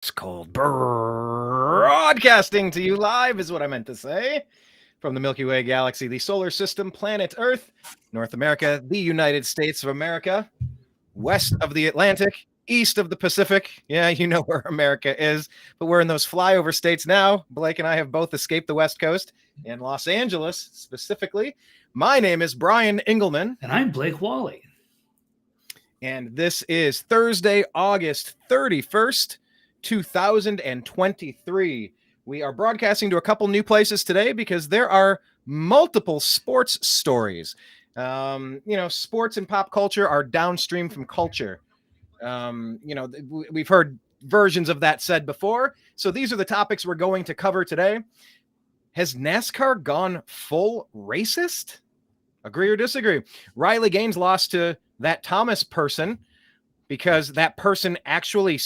It's cold broadcasting to you live is what I meant to say. From the Milky Way galaxy, the solar system, planet Earth, North America, the United States of America, west of the Atlantic, east of the Pacific. Yeah, you know where America is, but we're in those flyover states now. Blake and I have both escaped the West Coast and Los Angeles specifically. My name is Brian Engelman. And I'm Blake Walley. And this is Thursday, August 31st. 2023. We are broadcasting to a couple new places today because there are multiple sports stories. Sports and pop culture are downstream from culture. We've heard versions of that said before. So these are the topics we're going to cover today. Has NASCAR gone full racist? Agree or disagree? Riley Gaines lost to that Thomas person because that person actually...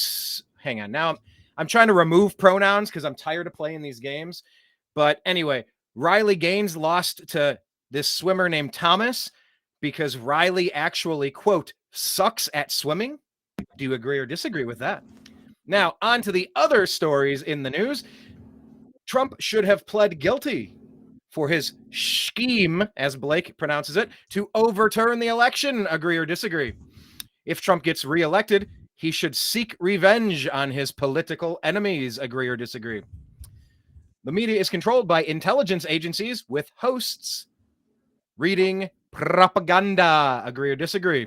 Hang on. Now I'm trying to remove pronouns because I'm tired of playing these games. But anyway, Riley Gaines lost to this swimmer named Thomas because Riley actually, quote, sucks at swimming. Do you agree or disagree with that? Now, on to the other stories in the news. Trump should have pled guilty for his scheme, as Blake pronounces it, to overturn the election. Agree or disagree? If Trump gets reelected, he should seek revenge on his political enemies. Agree or disagree? The media is controlled by intelligence agencies with hosts reading propaganda. Agree or disagree?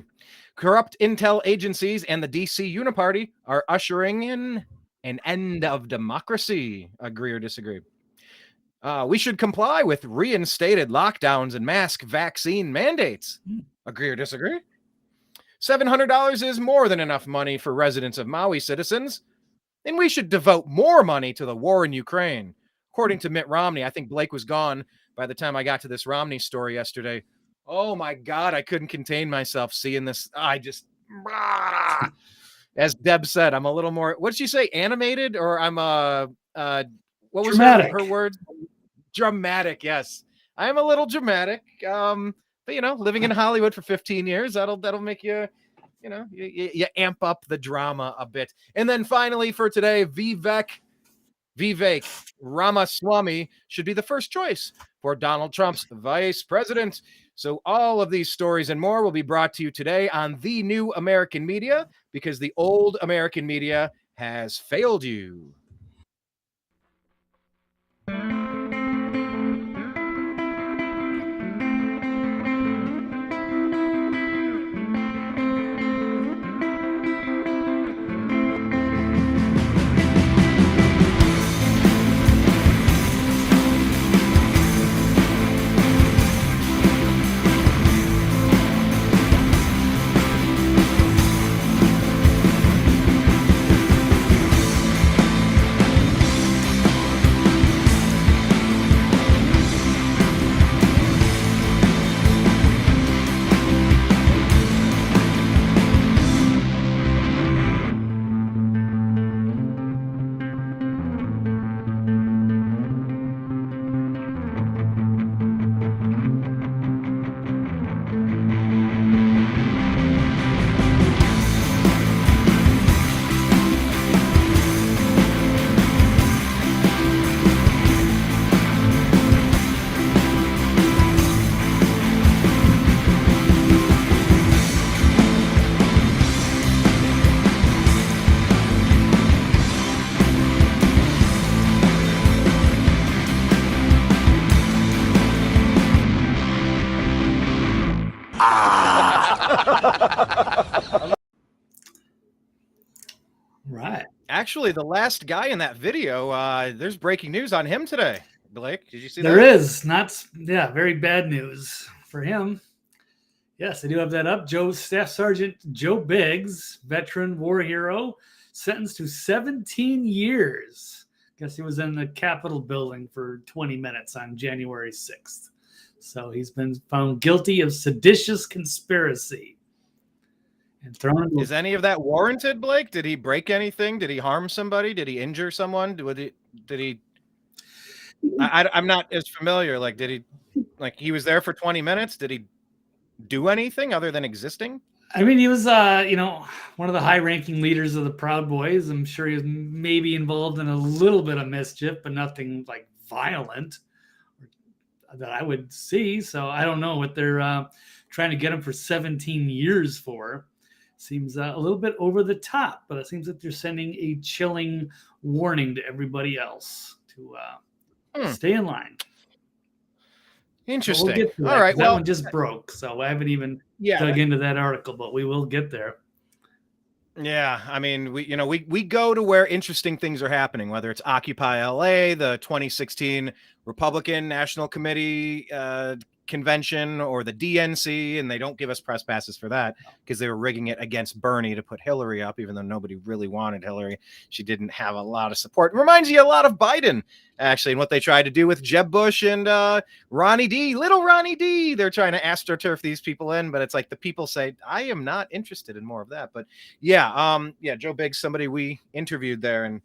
Corrupt intel agencies and the DC uni-party are ushering in an end of democracy. Agree or disagree? We should comply with reinstated lockdowns and mask vaccine mandates. Agree or disagree? $700 is more than enough money for residents of Maui citizens, and we should devote more money to the war in Ukraine. According to Mitt Romney, I think Blake was gone by the time I got to this Romney story yesterday. Oh my God, I couldn't contain myself seeing this. As Deb said, I'm a little more, what did she say, animated? Or I'm what was her words? Dramatic, yes. I am a little dramatic. But, living in Hollywood for 15 years, that'll make you, you amp up the drama a bit. And then finally for today, Vivek Ramaswamy should be the first choice for Donald Trump's vice president. So all of these stories and more will be brought to you today on the new American media, because the old American media has failed you. Right. Actually, the last guy in that video, there's breaking news on him today. Blake, did you see that? There is. Very bad news for him. Yes, I do have that up. Staff Sergeant Joe Biggs, veteran war hero, sentenced to 17 years. Guess he was in the Capitol building for 20 minutes on January 6th. So he's been found guilty of seditious conspiracy. And thrown. Is any of that warranted, Blake? Did he break anything? Did he harm somebody? Did he injure someone? Did he? I'm not as familiar. Like, did he? Like, he was there for 20 minutes. Did he do anything other than existing? I mean, he was, one of the high-ranking leaders of the Proud Boys. I'm sure he was maybe involved in a little bit of mischief, but nothing like violent that I would see. So I don't know what they're trying to get him for 17 years for. Seems a little bit over the top, but it seems that they're sending a chilling warning to everybody else to stay in line. Interesting. We'll get to All right. That one just broke, so I haven't even dug into that article, but we will get there. Yeah, I mean, we go to where interesting things are happening, whether it's Occupy LA, the 2016 Republican National Committee convention, or the DNC, and they don't give us press passes for that because they were rigging it against Bernie to put Hillary up, even though nobody really wanted Hillary. She didn't have a lot of support. It reminds you a lot of Biden, actually, and what they tried to do with Jeb Bush and little Ronnie D. They're trying to astroturf these people in, but it's like the people say, I am not interested in more of that. But yeah, Joe Biggs, somebody we interviewed there, and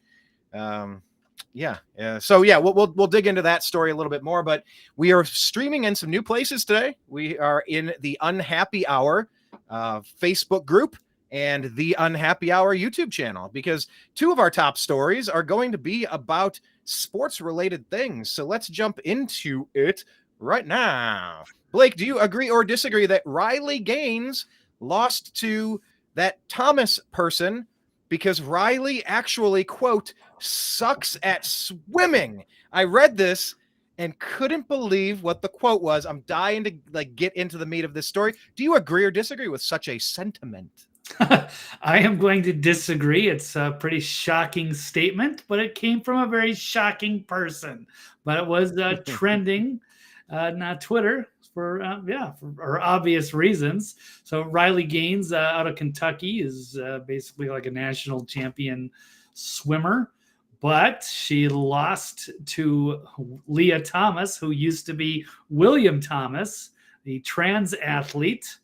we'll dig into that story a little bit more, but we are streaming in some new places today. We are in the Unhappy Hour Facebook group and the Unhappy Hour YouTube channel, because two of our top stories are going to be about sports related things. So let's jump into it right now. Blake, do you agree or disagree that Riley Gaines lost to that Thomas person because Riley actually, quote, sucks at swimming? I read this and couldn't believe what the quote was. I'm dying to get into the meat of this story. Do you agree or disagree with such a sentiment? I am going to disagree. It's a pretty shocking statement, but it came from a very shocking person. But it was trending on Twitter for obvious reasons. So Riley Gaines out of Kentucky is basically like a national champion swimmer, but she lost to Lia Thomas, who used to be William Thomas, the trans athlete.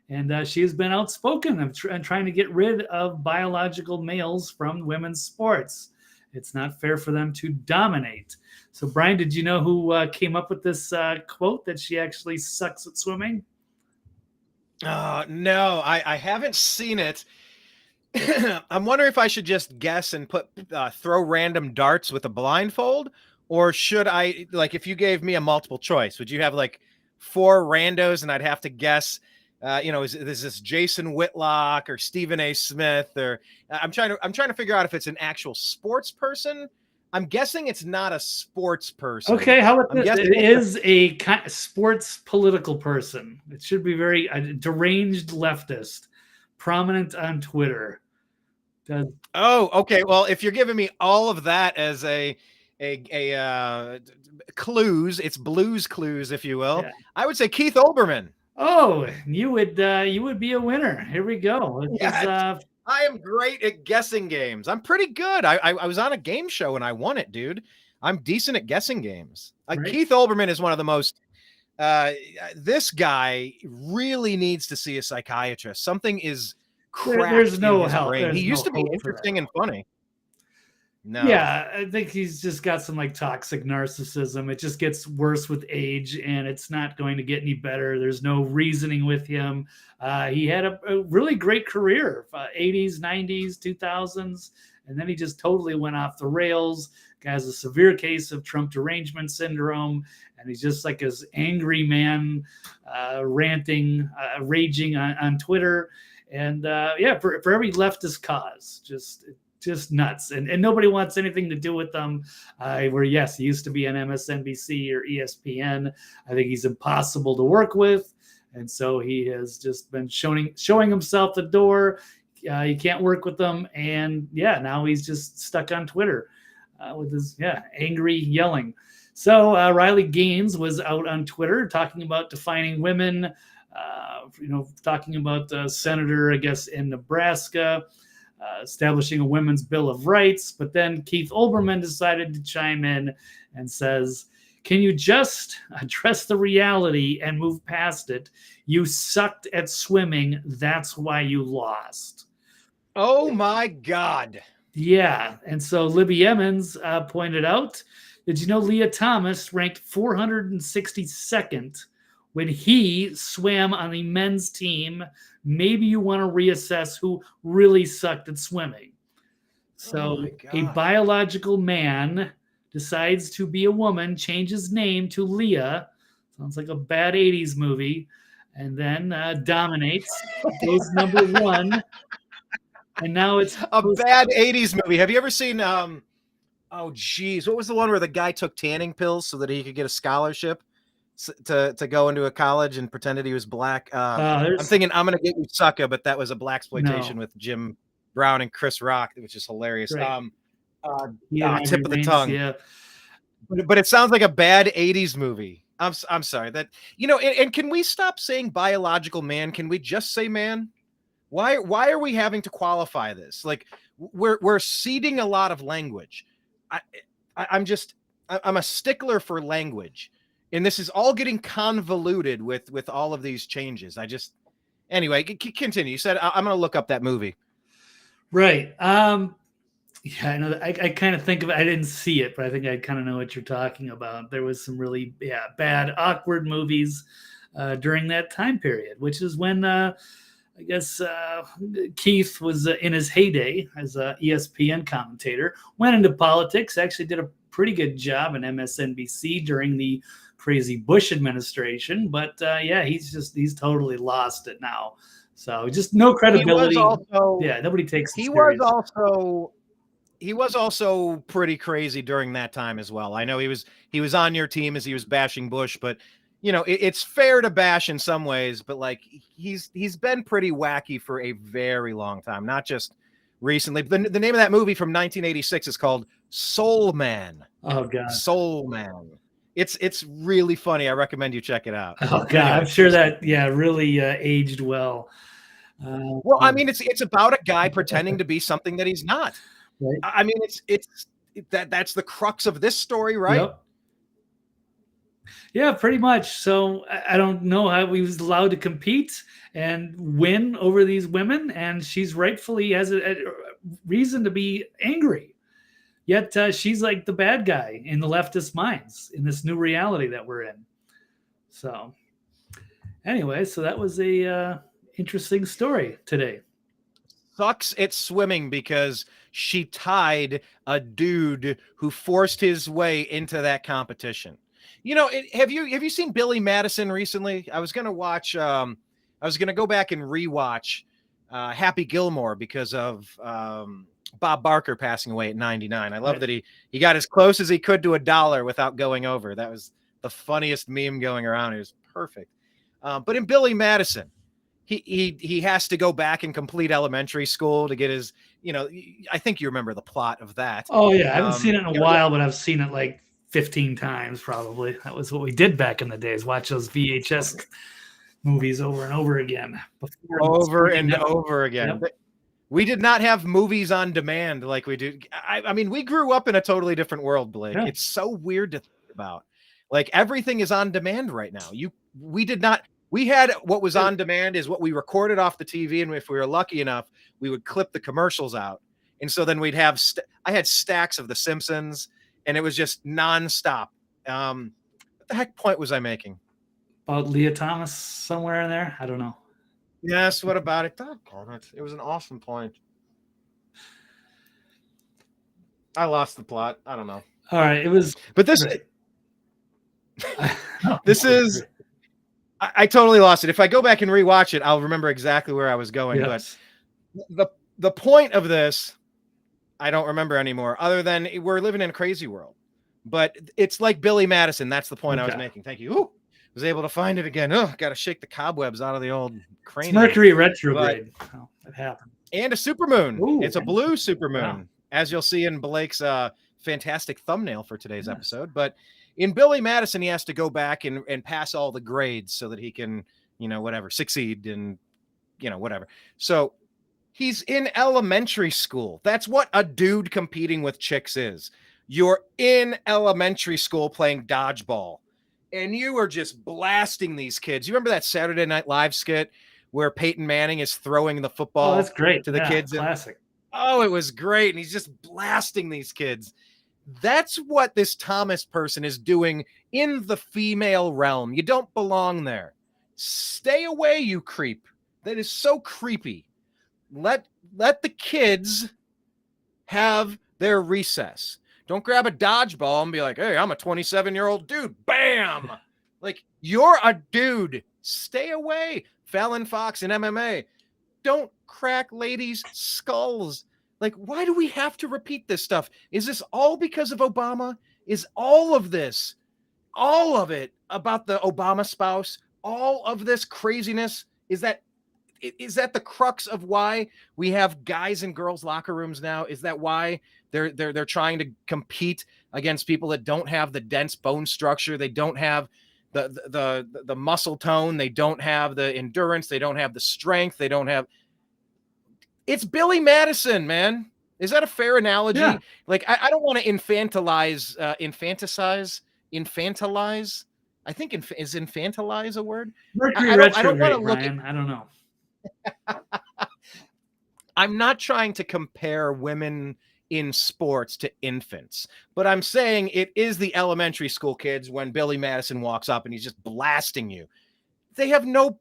And she has been outspoken and trying to get rid of biological males from women's sports. It's not fair for them to dominate. So, Brian, did you know who came up with this quote that she actually sucks at swimming? No, I haven't seen it. I'm wondering if I should just guess and throw random darts with a blindfold, or should I, if you gave me a multiple choice, would you have 4 randos and I'd have to guess? Is this Jason Whitlock or Stephen A. Smith? Or I'm trying to figure out if it's an actual sports person. I'm guessing it's not a sports person. Okay, how about this? It is a sports political person. It should be very deranged leftist, prominent on Twitter. Oh, okay. Well, if you're giving me all of that as a clues, it's Blues Clues, if you will. Yeah. I would say Keith Olbermann. Oh, you would be a winner. Here we go. I am great at guessing games. I'm pretty good. I was on a game show and I won it, dude. I'm decent at guessing games. Right. Keith Olbermann is one of the most. This guy really needs to see a psychiatrist. Something is crap. There's no help. He used to be interesting and funny. No. Yeah, I think he's just got some toxic narcissism. It just gets worse with age, and it's not going to get any better. There's no reasoning with him. He had a really great career, 80s, 90s, 2000s, and then he just totally went off the rails. Guy has a severe case of Trump derangement syndrome, and he's just like this angry man, ranting, raging on Twitter. And for every leftist cause, just nuts, and nobody wants anything to do with them. Where yes, he used to be on MSNBC or ESPN. I think he's impossible to work with, and so he has just been showing himself the door. You can't work with them, and now he's just stuck on Twitter with his angry yelling. So Riley Gaines was out on Twitter talking about defining women. Talking about the senator, I guess, in Nebraska. Establishing a women's bill of rights, but then Keith Olbermann decided to chime in and says, can you just address the reality and move past it? You sucked at swimming. That's why you lost. Oh my God. Yeah. And so Libby Emmons pointed out, did you know Lia Thomas ranked 462nd when he swam on the men's team maybe you want to reassess who really sucked at swimming. Oh So my a God. biological man decides to be a woman, changes name to Lia. Sounds like a bad 80s movie. And then dominates, goes number one. And now it's A bad 80s movie. Have you ever seen oh geez, what was the one where the guy took tanning pills so that he could get a scholarship to go into a college and pretended he was black? I'm there's thinking I'm Gonna Get You Sucker, but that was a blaxploitation no with Jim Brown and Chris Rock, which is hilarious. right. Yeah, Tip of the tongue. yeah. But it sounds like a bad 80s movie. I'm sorry that and can we stop saying biological man? Can we just say man? Why are we having to qualify this? Like we're ceding a lot of language. I, I'm a stickler for language, and this is all getting convoluted with all of these changes. Anyway, continue. You said I'm going to look up that movie. Right. Yeah, I know. I kind of think of it. I didn't see it, but I think I kind of know what you're talking about. There was some really bad, awkward movies during that time period, which is when I guess Keith was in his heyday as a ESPN commentator. Went into politics. Actually, did a pretty good job in MSNBC during the crazy Bush administration. But he's totally lost it now. So just no credibility. Nobody takes him serious. He was also pretty crazy during that time as well. I know he was on your team as he was bashing Bush, but it's fair to bash in some ways, but like he's been pretty wacky for a very long time, not just recently. The name of that movie from 1986 is called Soul Man. Oh God. Soul Man. It's really funny. I recommend you check it out. Oh God, anyway, I'm sure that really aged well. Well, I mean, it's about a guy pretending to be something that he's not. Right. I mean, that's the crux of this story, right? Yep. Yeah, pretty much. So I don't know how he was allowed to compete and win over these women, and she's rightfully has a reason to be angry. Yet she's like the bad guy in the leftist minds in this new reality that we're in. So anyway, so that was a interesting story today. Sucks at swimming because she tied a dude who forced his way into that competition. Have you seen Billy Madison recently? I was going to watch I was going to go back and rewatch Happy Gilmore because of Bob Barker passing away at 99. I love that he got as close as he could to $1 without going over. That was the funniest meme going around. It was perfect. But in Billy Madison, he has to go back and complete elementary school to get his, I think you remember the plot of that. Oh yeah. I haven't seen it in a while, but I've seen it like 15 times probably. That was what we did back in the days. Watch those VHS movies over and over again. Over and over again. Yep. We did not have movies on demand like we do. I mean, we grew up in a totally different world, Blake. Yeah. It's so weird to think about. Like everything is on demand right now. We did not. We had what was on demand is what we recorded off the TV, and if we were lucky enough, we would clip the commercials out. And so then we'd have. I had stacks of The Simpsons, and it was just nonstop. What the heck point was I making? About Lia Thomas somewhere in there? I don't know. Yes. What about it? It was an awesome point. I lost the plot. I don't know. All right, it was. But this. This is. I totally lost it. If I go back and rewatch it, I'll remember exactly where I was going. Yes. But the point of this, I don't remember anymore, other than we're living in a crazy world. But it's like Billy Madison. That's the point I was making. Thank you. Ooh, was able to find it again. Oh, got to shake the cobwebs out of the old cranium. It's Mercury retrograde. It happened. And a supermoon. Ooh, it's a blue supermoon, as you'll see in Blake's fantastic thumbnail for today's episode. But in Billy Madison, he has to go back and pass all the grades so that he can, succeed and, whatever. So he's in elementary school. That's what a dude competing with chicks is. You're in elementary school playing dodgeball, and you are just blasting these kids. You remember that Saturday Night Live skit where Peyton Manning is throwing the football that's great. to the kids? Classic. Oh, it was great. And he's just blasting these kids. That's what this Thomas person is doing in the female realm. You don't belong there. Stay away, you creep. That is so creepy. Let the kids have their recess. Don't grab a dodgeball and be like, hey, I'm a 27-year-old dude. Bam! Like, you're a dude. Stay away. Fallon Fox in MMA. Don't crack ladies' skulls. Like, why do we have to repeat this stuff? Is this all because of Obama? Is all of this, all of it about the Obama spouse, all of this craziness, is that the crux of why we have guys and girls locker rooms now? Is that why they're trying to compete against people that don't have the dense bone structure? They don't have the muscle tone. They don't have the endurance. They don't have the strength. They don't have. It's Billy Madison, man. Is that a fair analogy? Yeah. Like, I don't want to infantilize. I think is infantilize a word? Mercury I don't retrograde, want to look Brian. I don't know. I'm not trying to compare women in sports to infants, but I'm saying it is the elementary school kids when Billy Madison walks up and he's just blasting you. They have no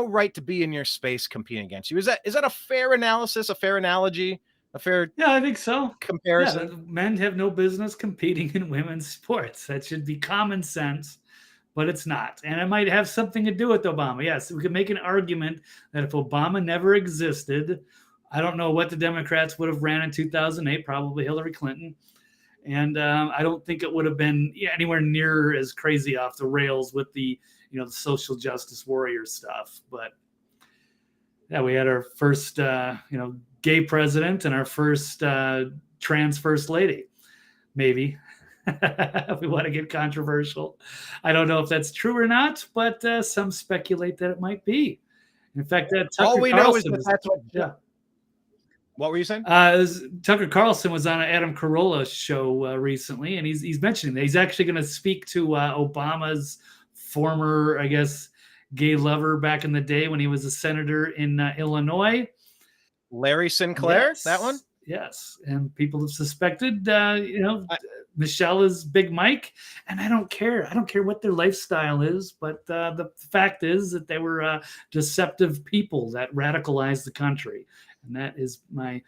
right to be in your space competing against you. Is that a fair analysis, a fair analogy, a fair I think so. comparison? Yeah, men have no business competing in women's sports. That should be common sense, but it's not. And it might have something to do with Obama. Yes, we could make an argument that if Obama never existed, I don't know what the Democrats would have ran in 2008, probably Hillary Clinton. And I don't think it would have been anywhere near as crazy off the rails with the the social justice warrior stuff. But yeah, we had our first gay president and our first trans first lady, maybe. If we want to get controversial, I don't know if that's true or not, but some speculate that it might be. In fact, all we know is that's what. Yeah. What were you saying? Tucker Carlson was on Adam Carolla's show recently, and he's mentioning that he's actually going to speak to Obama's former, I guess, gay lover back in the day when he was a senator in Illinois. Larry Sinclair, yes. That one? Yes. And people have suspected, Michelle is Big Mike, and I don't care. I don't care what their lifestyle is, but the fact is that they were deceptive people that radicalized the country. And that is my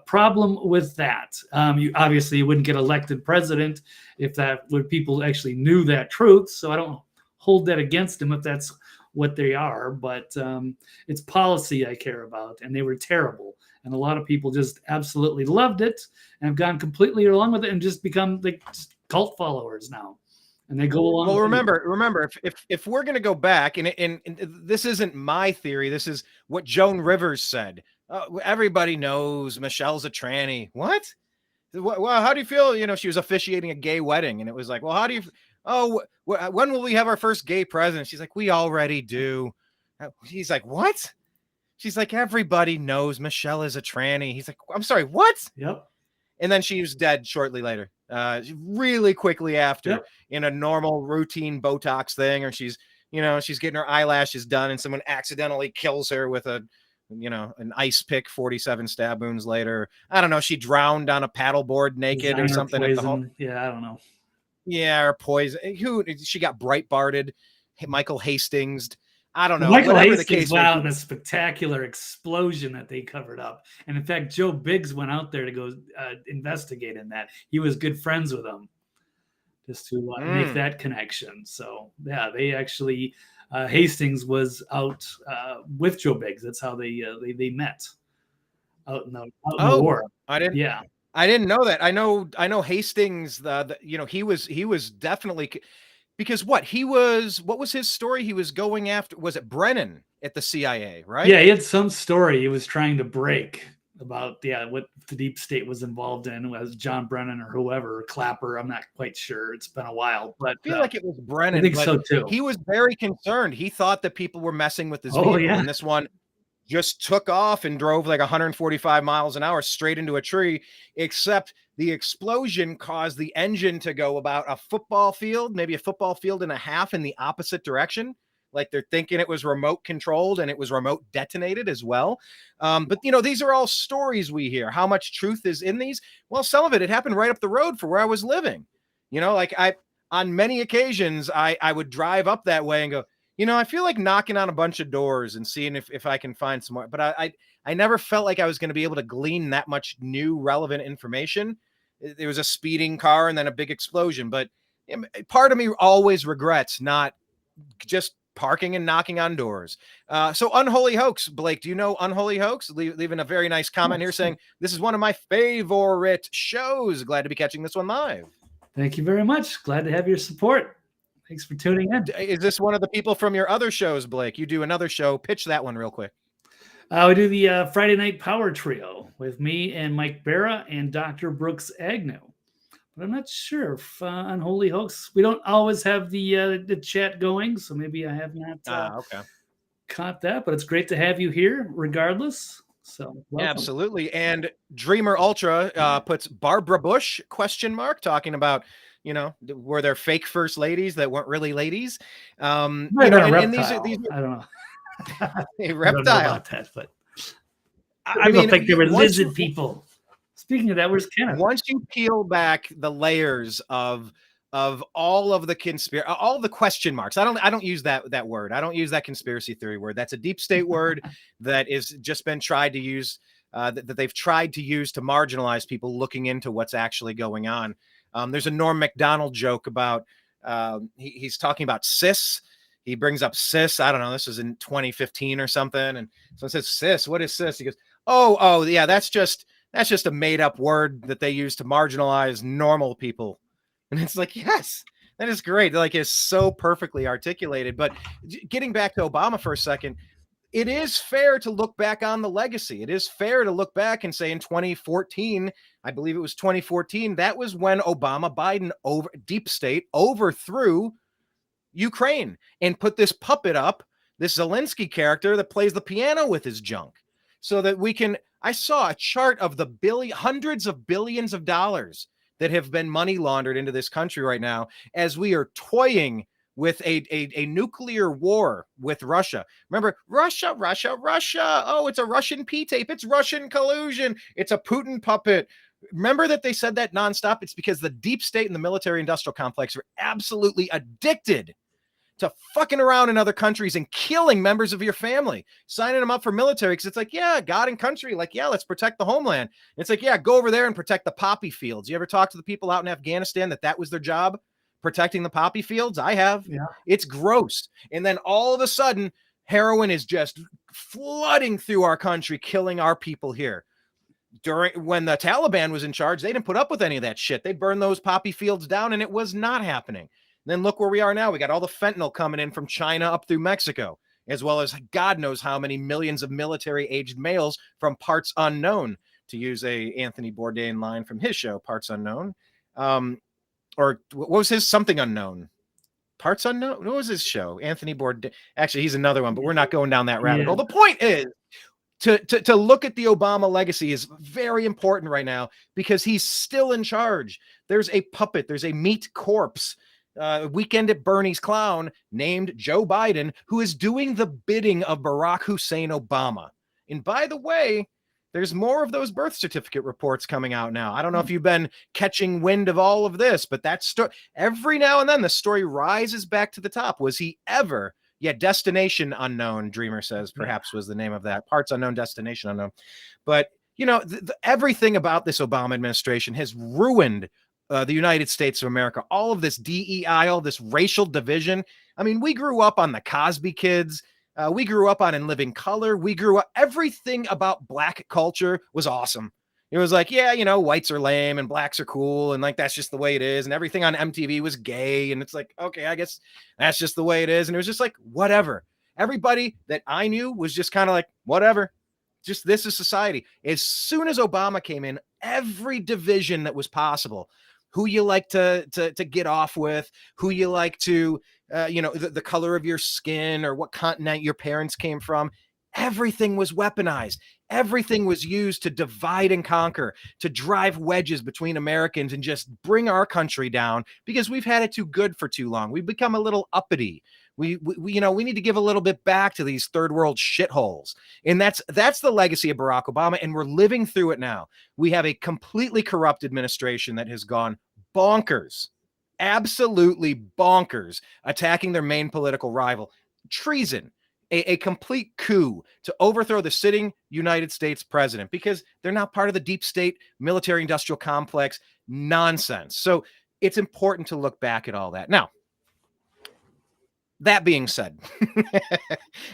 problem with that. You wouldn't get elected president if people actually knew that truth. So I don't hold that against them if that's what they are. But it's policy I care about, and they were terrible. And a lot of people just absolutely loved it and have gone completely along with it and just become like cult followers now. And they go along. Well, remember, if we're going to go back, and this isn't my theory, this is what Joan Rivers said. Everybody knows Michelle's a tranny. What? Well, how do you feel? She was officiating a gay wedding, and it was like, well, how do you? Oh, when will we have our first gay president? She's like, we already do. He's like, what? She's like, everybody knows Michelle is a tranny. He's like, I'm sorry, what? Yep. And then she was dead shortly later, really quickly after, Yep. in a normal routine Botox thing, or she's getting her eyelashes done and someone accidentally kills her with an ice pick, 47 stab wounds later. I don't know. She drowned on a paddleboard naked or something. Poison. At the home. Yeah, I don't know. Yeah, or poison. She got Breitbarted, Michael Hastings. I don't know. Michael Hastings went out in a spectacular explosion that they covered up. And in fact, Joe Biggs went out there to go investigate in that. He was good friends with him just to make that connection. So, yeah, they actually, Hastings was out with Joe Biggs. That's how they met out in the war. I didn't. Yeah. I didn't know that. I know Hastings. He was definitely. Because what was his story? He was going after, was it Brennan at the CIA, right? Yeah, he had some story he was trying to break about, what the deep state was involved in, was John Brennan or whoever, or Clapper. I'm not quite sure. It's been a while. But I feel like it was Brennan. I think so too. He was very concerned. He thought that people were messing with his vehicle. Yeah. And this one just took off and drove like 145 miles an hour straight into a tree, except the explosion caused the engine to go about a football field, maybe a football field and a half in the opposite direction. Like they're thinking it was remote controlled and it was remote detonated as well. But these are all stories we hear. How much truth is in these? Well, some of it happened right up the road for where I was living. On many occasions, I would drive up that way and go, I feel like knocking on a bunch of doors and seeing if I can find some more, but I never felt like I was going to be able to glean that much new relevant information. There was a speeding car and then a big explosion, but part of me always regrets not just parking and knocking on doors. So Unholy Hoax, Blake, do you know Unholy Hoax? Leaving a very nice comment here saying, this is one of my favorite shows. Glad to be catching this one live. Thank you very much. Glad to have your support. Thanks for tuning in. Is this one of the people from your other shows, Blake? You do another show. Pitch that one real quick. We do the Friday Night Power Trio with me and Mike Barra and Dr. Brooks Agnew. But I'm not sure if Unholy Hoax, we don't always have the chat going, so maybe I have not caught that. But it's great to have you here, regardless. So welcome. Absolutely. And Dreamer Ultra puts Barbara Bush ? Talking about, were there fake first ladies that weren't really ladies? And these are, I don't know. A reptile. I don't know about that, but I mean, think they were lizard people. Speaking of that, where's Kenneth? Once you peel back the layers of all of the all the question marks, I don't use that word. I don't use that conspiracy theory word. That's a deep state word that is just been tried to use, that they've tried to use to marginalize people looking into what's actually going on. There's a Norm Macdonald joke about he's talking about cis. He brings up cis. I don't know. This was in 2015 or something. And someone says, cis, what is cis? He goes, oh, yeah, that's just a made up word that they use to marginalize normal people. And it's like, yes, that is great. Like, it's so perfectly articulated. But getting back to Obama for a second, it is fair to look back on the legacy. It is fair to look back and say in 2014, I believe it was 2014, that was when Biden deep state overthrew Ukraine and put this puppet up, this Zelensky character that plays the piano with his junk, so that we can. I saw a chart of the hundreds of billions of dollars that have been money laundered into this country right now as we are toying with a nuclear war with Russia. Remember, Russia. Oh, it's a Russian P-tape. It's Russian collusion. It's a Putin puppet. Remember that they said that nonstop? It's because the deep state and the military industrial complex are absolutely addicted to fucking around in other countries and killing members of your family, signing them up for military. Because it's like, yeah, God and country. Like, yeah, let's protect the homeland. And it's like, yeah, go over there and protect the poppy fields. You ever talk to the people out in Afghanistan that was their job? Protecting the poppy fields? I have. Yeah. It's gross. And then all of a sudden, heroin is just flooding through our country, killing our people here. When the Taliban was in charge, they didn't put up with any of that shit. They burned those poppy fields down, and it was not happening. Then look where we are now. We got all the fentanyl coming in from China up through Mexico, as well as God knows how many millions of military-aged males from parts unknown, to use a Anthony Bourdain line from his show, Parts Unknown. Or what was his something unknown? Parts Unknown? What was his show? Anthony Bourdain. Actually, he's another one, but we're not going down that rabbit hole. The point is, to look at the Obama legacy is very important right now because he's still in charge. There's a puppet. There's a meat corpse. Weekend at Bernie's clown named Joe Biden, who is doing the bidding of Barack Hussein Obama. And by the way, there's more of those birth certificate reports coming out now. I don't know if you've been catching wind of all of this, but every now and then the story rises back to the top. Was he ever? Yeah, Destination Unknown, Dreamer says, perhaps was the name of that. Parts Unknown, Destination Unknown. But, everything about this Obama administration has ruined the United States of America. All of this DEI, all this racial division. I mean, we grew up on the Cosby Kids. We grew up on In Living Color. Everything about Black culture was awesome. It was like, yeah, whites are lame and blacks are cool. And like, that's just the way it is. And everything on MTV was gay. And it's like, okay, I guess that's just the way it is. And it was just like, whatever. Everybody that I knew was just kind of like, whatever. Just this is society. As soon as Obama came in, every division that was possible, who you like to get off with, who you like to, the color of your skin or what continent your parents came from, everything was weaponized. Everything was used to divide and conquer, to drive wedges between Americans and just bring our country down because we've had it too good for too long. We've become a little uppity. We need to give a little bit back to these third world shitholes. And that's the legacy of Barack Obama. And we're living through it now. We have a completely corrupt administration that has gone bonkers, absolutely bonkers, attacking their main political rival. treason, a complete coup to overthrow the sitting United States president because they're not part of the deep state military industrial complex nonsense. So it's important to look back at all that. Now, that being said,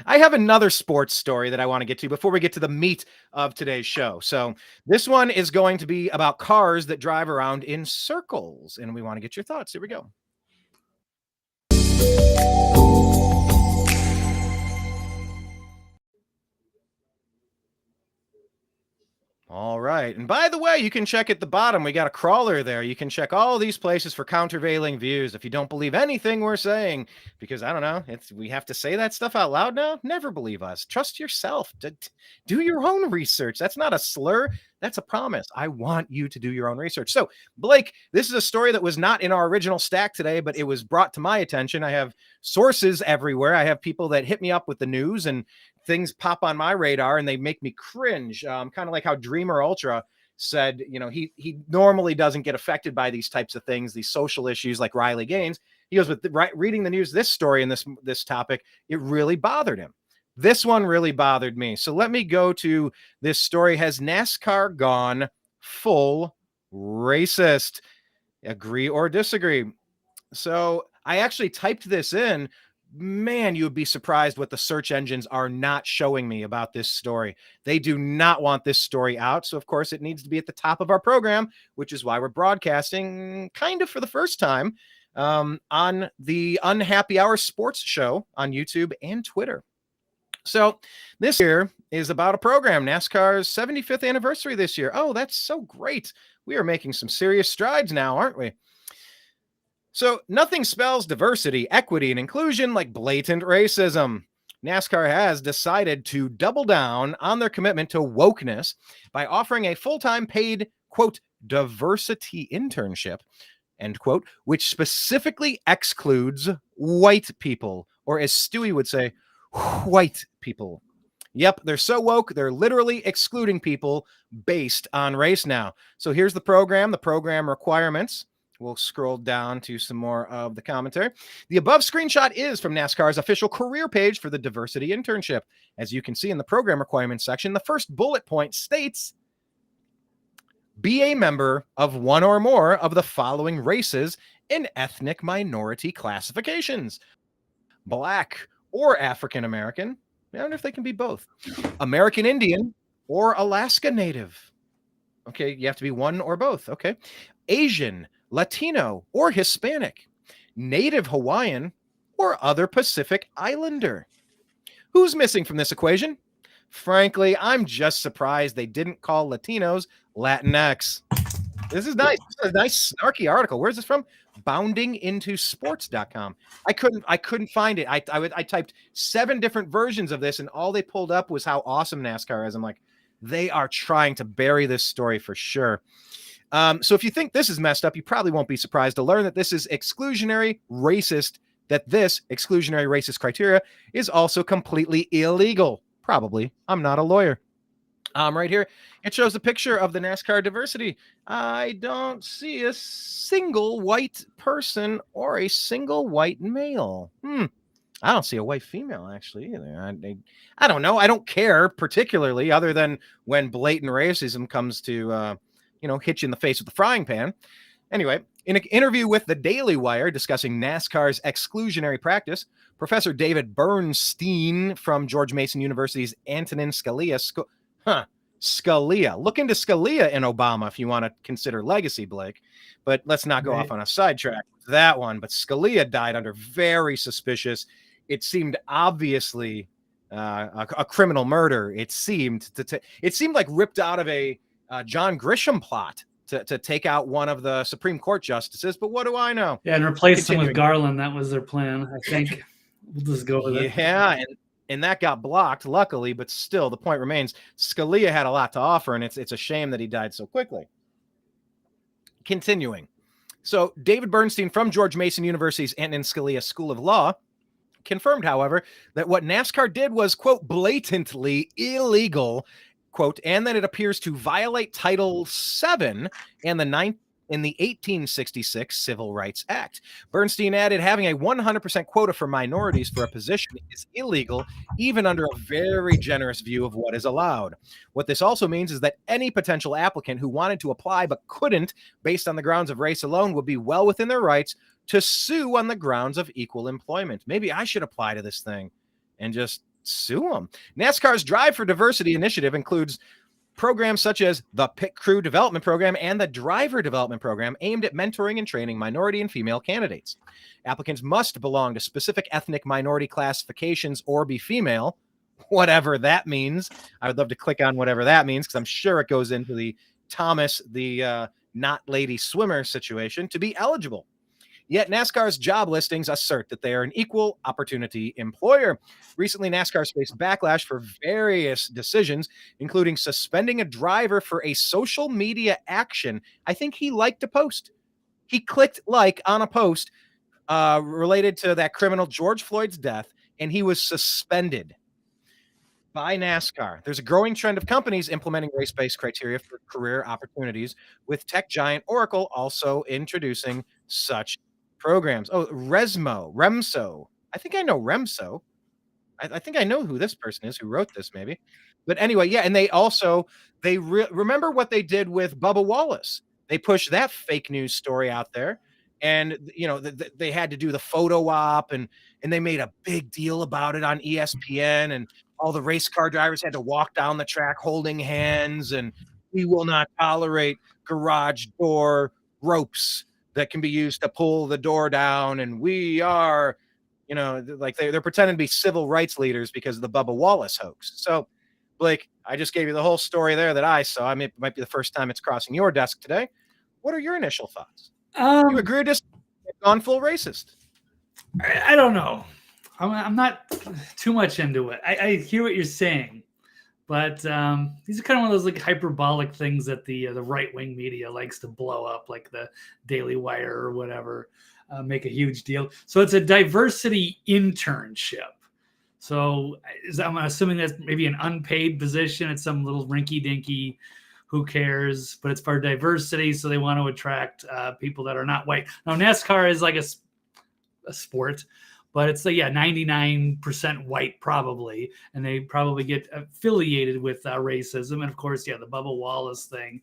I have another sports story that I want to get to before we get to the meat of today's show. So this one is going to be about cars that drive around in circles, and we want to get your thoughts. Here we go. All right. And by the way, you can check at the bottom. We got a crawler there. You can check all these places for countervailing views if you don't believe anything we're saying, because I don't know, we have to say that stuff out loud now. Never believe us. Trust yourself. Do your own research. That's not a slur. That's a promise. I want you to do your own research. So, Blake, this is a story that was not in our original stack today, but it was brought to my attention. I have sources everywhere. I have people that hit me up with the news, and things pop on my radar and they make me cringe. Kind of like how Dreamer Ultra said, he normally doesn't get affected by these types of things, these social issues like Riley Gaines. He goes, with reading the news, this story and this topic, it really bothered him. This one really bothered me. So let me go to this story. Has NASCAR gone full racist? Agree or disagree? So I actually typed this in. Man, you would be surprised what the search engines are not showing me about this story. They do not want this story out. So, of course, it needs to be at the top of our program, which is why we're broadcasting kind of for the first time on the Unhappy Hour Sports Show on YouTube and Twitter. So this year is about a program, NASCAR's 75th anniversary this year. Oh, that's so great. We are making some serious strides now, aren't we? So nothing spells diversity, equity, and inclusion like blatant racism. NASCAR has decided to double down on their commitment to wokeness by offering a full-time paid, quote, diversity internship, end quote, which specifically excludes white people, or as Stewie would say, white people. Yep, they're so woke, they're literally excluding people based on race now. So here's the program requirements. We'll scroll down to some more of the commentary. The above screenshot is from NASCAR's official career page for the diversity internship. As you can see in the program requirements section, the first bullet point states, be a member of one or more of the following races in ethnic minority classifications. Black or African American. I wonder if they can be both. American Indian or Alaska Native. Okay, you have to be one or both. Okay. Asian, Latino, or Hispanic, Native Hawaiian, or other Pacific Islander. Who's missing from this equation? Frankly, I'm just surprised they didn't call Latinos Latinx. This is nice. This is a nice snarky article. Where's this from? boundingintosports.com. I couldn't find it. I typed 7 different versions of this, and all they pulled up was how awesome NASCAR is. I'm like, they are trying to bury this story for sure. So if you think this is messed up, you probably won't be surprised to learn that this is exclusionary racist, that this exclusionary racist criteria is also completely illegal. Probably. I'm not a lawyer. Right here, it shows a picture of the NASCAR diversity. I don't see a single white person or a single white male. I don't see a white female actually either. I don't know. I don't care particularly, other than when blatant racism comes to hit you in the face with the frying pan. Anyway, in an interview with the Daily Wire discussing NASCAR's exclusionary practice, Professor David Bernstein from George Mason University's Antonin Scalia Scalia. Look into Scalia in Obama if you want to consider legacy, Blake. But let's not go off on a sidetrack with that one. But Scalia died under very suspicious, it seemed obviously a criminal murder. It seemed like ripped out of a John Grisham plot to take out one of the Supreme Court justices. But what do I know? Yeah, and replace him with Garland. That was their plan, I think. We'll just go with it. Yeah, and that got blocked, luckily, but still, the point remains, Scalia had a lot to offer, and it's a shame that he died so quickly. Continuing. So, David Bernstein from George Mason University's Antonin Scalia School of Law confirmed, however, that what NASCAR did was, quote, blatantly illegal, quote, and that it appears to violate Title VII and the in the 1866 Civil Rights Act. Bernstein added, having a 100% quota for minorities for a position is illegal, even under a very generous view of what is allowed. What this also means is that any potential applicant who wanted to apply but couldn't, based on the grounds of race alone, would be well within their rights to sue on the grounds of equal employment. Maybe I should apply to this thing and just sue them. NASCAR's Drive for Diversity initiative includes programs such as the Pit Crew Development Program and the Driver Development Program aimed at mentoring and training minority and female candidates. Applicants must belong to specific ethnic minority classifications or be female, whatever that means. I would love to click on whatever that means because I'm sure it goes into the Thomas, the not lady swimmer situation to be eligible. Yet NASCAR's job listings assert that they are an equal opportunity employer. Recently, NASCAR faced backlash for various decisions, including suspending a driver for a social media action. I think he liked a post. He clicked like on a post related to that criminal George Floyd's death, and he was suspended by NASCAR. There's a growing trend of companies implementing race-based criteria for career opportunities, with tech giant Oracle also introducing such programs. Oh, Remso. I think I know Remso. I think I know who this person is who wrote this, maybe. But anyway, yeah, and they remember what they did with Bubba Wallace. They pushed that fake news story out there, and they had to do the photo op, and they made a big deal about it on ESPN, and all the race car drivers had to walk down the track holding hands, and we will not tolerate garage door ropes that can be used to pull the door down, and we are, like they're pretending to be civil rights leaders because of the Bubba Wallace hoax. So, Blake, I just gave you the whole story there that I saw. It might be the first time it's crossing your desk today. What are your initial thoughts? You agree or disagree? Gone full racist? I don't know. I'm not too much into it. I hear what you're saying, but these are kind of one of those like hyperbolic things that the right-wing media likes to blow up, like the Daily Wire or whatever, make a huge deal. So it's a diversity internship. So I'm assuming that's maybe an unpaid position. It's some little rinky-dinky, who cares? But it's for diversity, so they want to attract people that are not white. Now NASCAR is like a sport, but it's 99% white probably, and they probably get affiliated with racism. And of course, the Bubba Wallace thing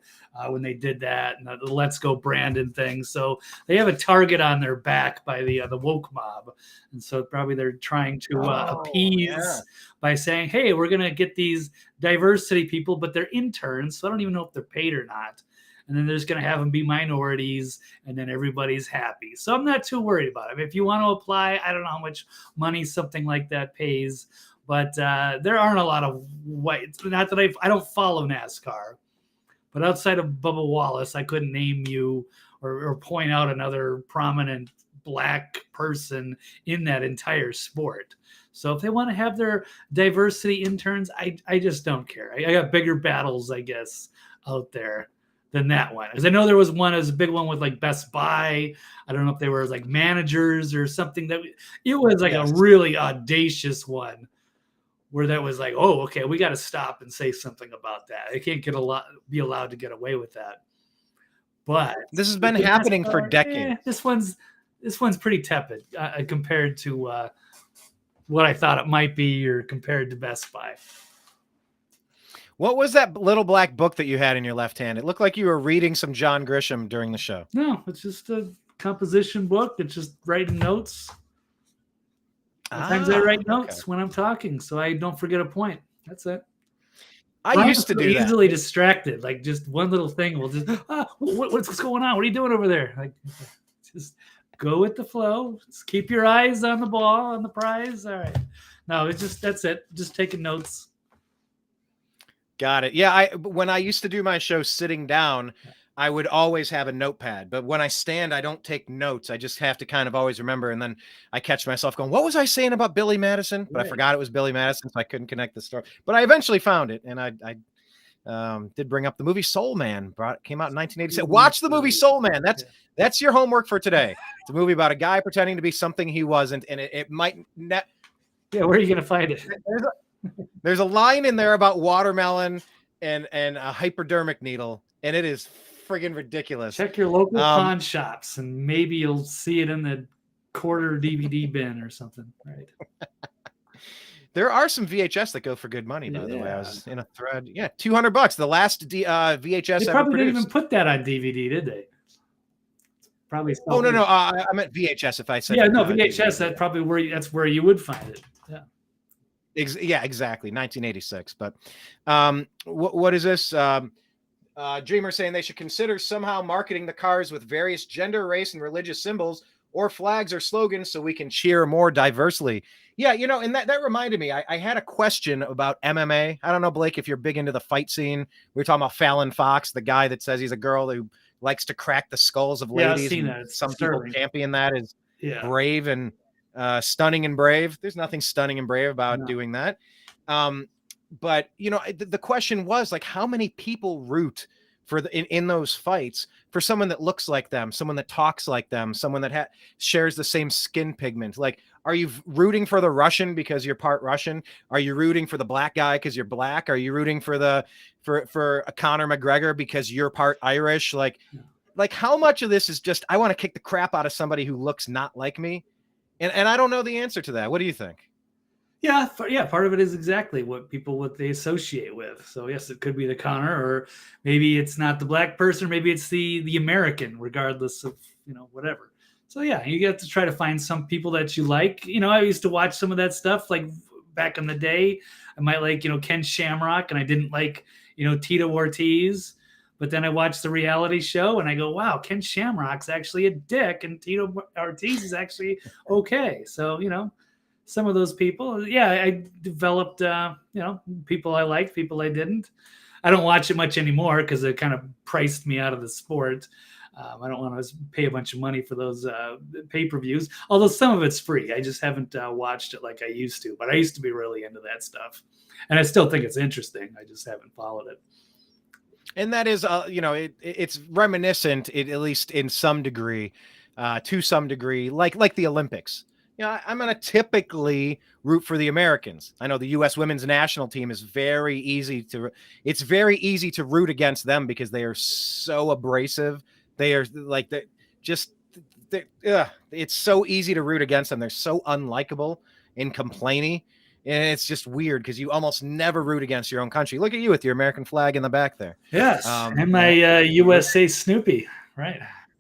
when they did that, and the Let's Go Brandon thing. So they have a target on their back by the woke mob, and so probably they're trying to appease by saying, "Hey, we're gonna get these diversity people, but they're interns, so I don't even know if they're paid or not." And then they're just going to have them be minorities, and then everybody's happy. So I'm not too worried about it. I mean, if you want to apply, I don't know how much money something like that pays, but there aren't a lot of white. Not that I don't follow NASCAR, but outside of Bubba Wallace, I couldn't name you or point out another prominent black person in that entire sport. So if they want to have their diversity interns, I just don't care. I got bigger battles, I guess, out there than that one. Because I know there was one, as a big one with like Best Buy. I don't know if they were like managers or something. It was like a really audacious one where that was like, oh, okay, we got to stop and say something about that. They can't be allowed to get away with that. But this has been happening for decades. This one's pretty tepid compared to what I thought it might be, or compared to Best Buy. What was that little black book that you had in your left hand? It looked like you were reading some John Grisham during the show. No, it's just a composition book. It's just writing notes. Sometimes I write notes when I'm talking, so I don't forget a point. That's it. I used to do that. Easily distracted. Like just one little thing will just, what's going on? What are you doing over there? Like, just go with the flow. Just keep your eyes on the ball, on the prize. All right. No, that's it. Just taking notes. Got it. Yeah, when I used to do my show sitting down, I would always have a notepad. But when I stand, I don't take notes. I just have to kind of always remember. And then I catch myself going, what was I saying about Billy Madison? But I forgot it was Billy Madison, so I couldn't connect the story. But I eventually found it. And I did bring up the movie Soul Man. Came out in 1987. Watch the movie Soul Man. That's your homework for today. It's a movie about a guy pretending to be something he wasn't. And it might... Yeah, where are you going to find it? There's a line in there about watermelon and a hypodermic needle, and it is friggin' ridiculous. Check your local pawn shops, and maybe you'll see it in the quarter DVD bin or something. Right. There are some VHS that go for good money, by the way. I was in a thread. Yeah, $200. The last VHS They ever probably produced. didn't even put that on DVD, did they? Probably. Oh no, I meant VHS. If I said VHS, that's where you would find it. Yeah. Yeah, exactly. 1986. But what is this? Dreamer saying they should consider somehow marketing the cars with various gender, race, and religious symbols or flags or slogans so we can cheer more diversely. Yeah, and that reminded me, I had a question about MMA. I don't know, Blake, if you're big into the fight scene. We were talking about Fallon Fox, the guy that says he's a girl who likes to crack the skulls of ladies. I've seen that. Some people champion that as brave and stunning and brave. There's nothing stunning and brave about doing that. But the question was like, how many people root for in those fights for someone that looks like them, someone that talks like them, someone that shares the same skin pigment? Like, are you rooting for the Russian because you're part Russian? Are you rooting for the black guy because you're black? Are you rooting for for a Conor McGregor because you're part Irish? Like how much of this is just, I want to kick the crap out of somebody who looks not like me? And I don't know the answer to that. What do you think? Yeah. Part of it is exactly what they associate with. So yes, it could be the Connor, or maybe it's not the black person, or maybe it's the American, regardless of, whatever. So yeah, you get to try to find some people that you like. I used to watch some of that stuff like back in the day. I might like, Ken Shamrock, and I didn't like, Tito Ortiz. But then I watched the reality show and I go, wow, Ken Shamrock's actually a dick and Tito Ortiz is actually okay. So, some of those people, I developed, people I liked, people I didn't. I don't watch it much anymore because it kind of priced me out of the sport. I don't want to pay a bunch of money for those pay-per-views, although some of it's free. I just haven't watched it like I used to, but I used to be really into that stuff. And I still think it's interesting. I just haven't followed it. And that is, it's reminiscent, at least in some degree, to some degree, like the Olympics. I'm going to typically root for the Americans. I know the U.S. women's national team is very easy to root against them because they are so abrasive. They are like, it's so easy to root against them. They're so unlikable and complainy. And it's just weird because you almost never root against your own country. Look at you with your American flag in the back there. Yes, and my USA Snoopy, right?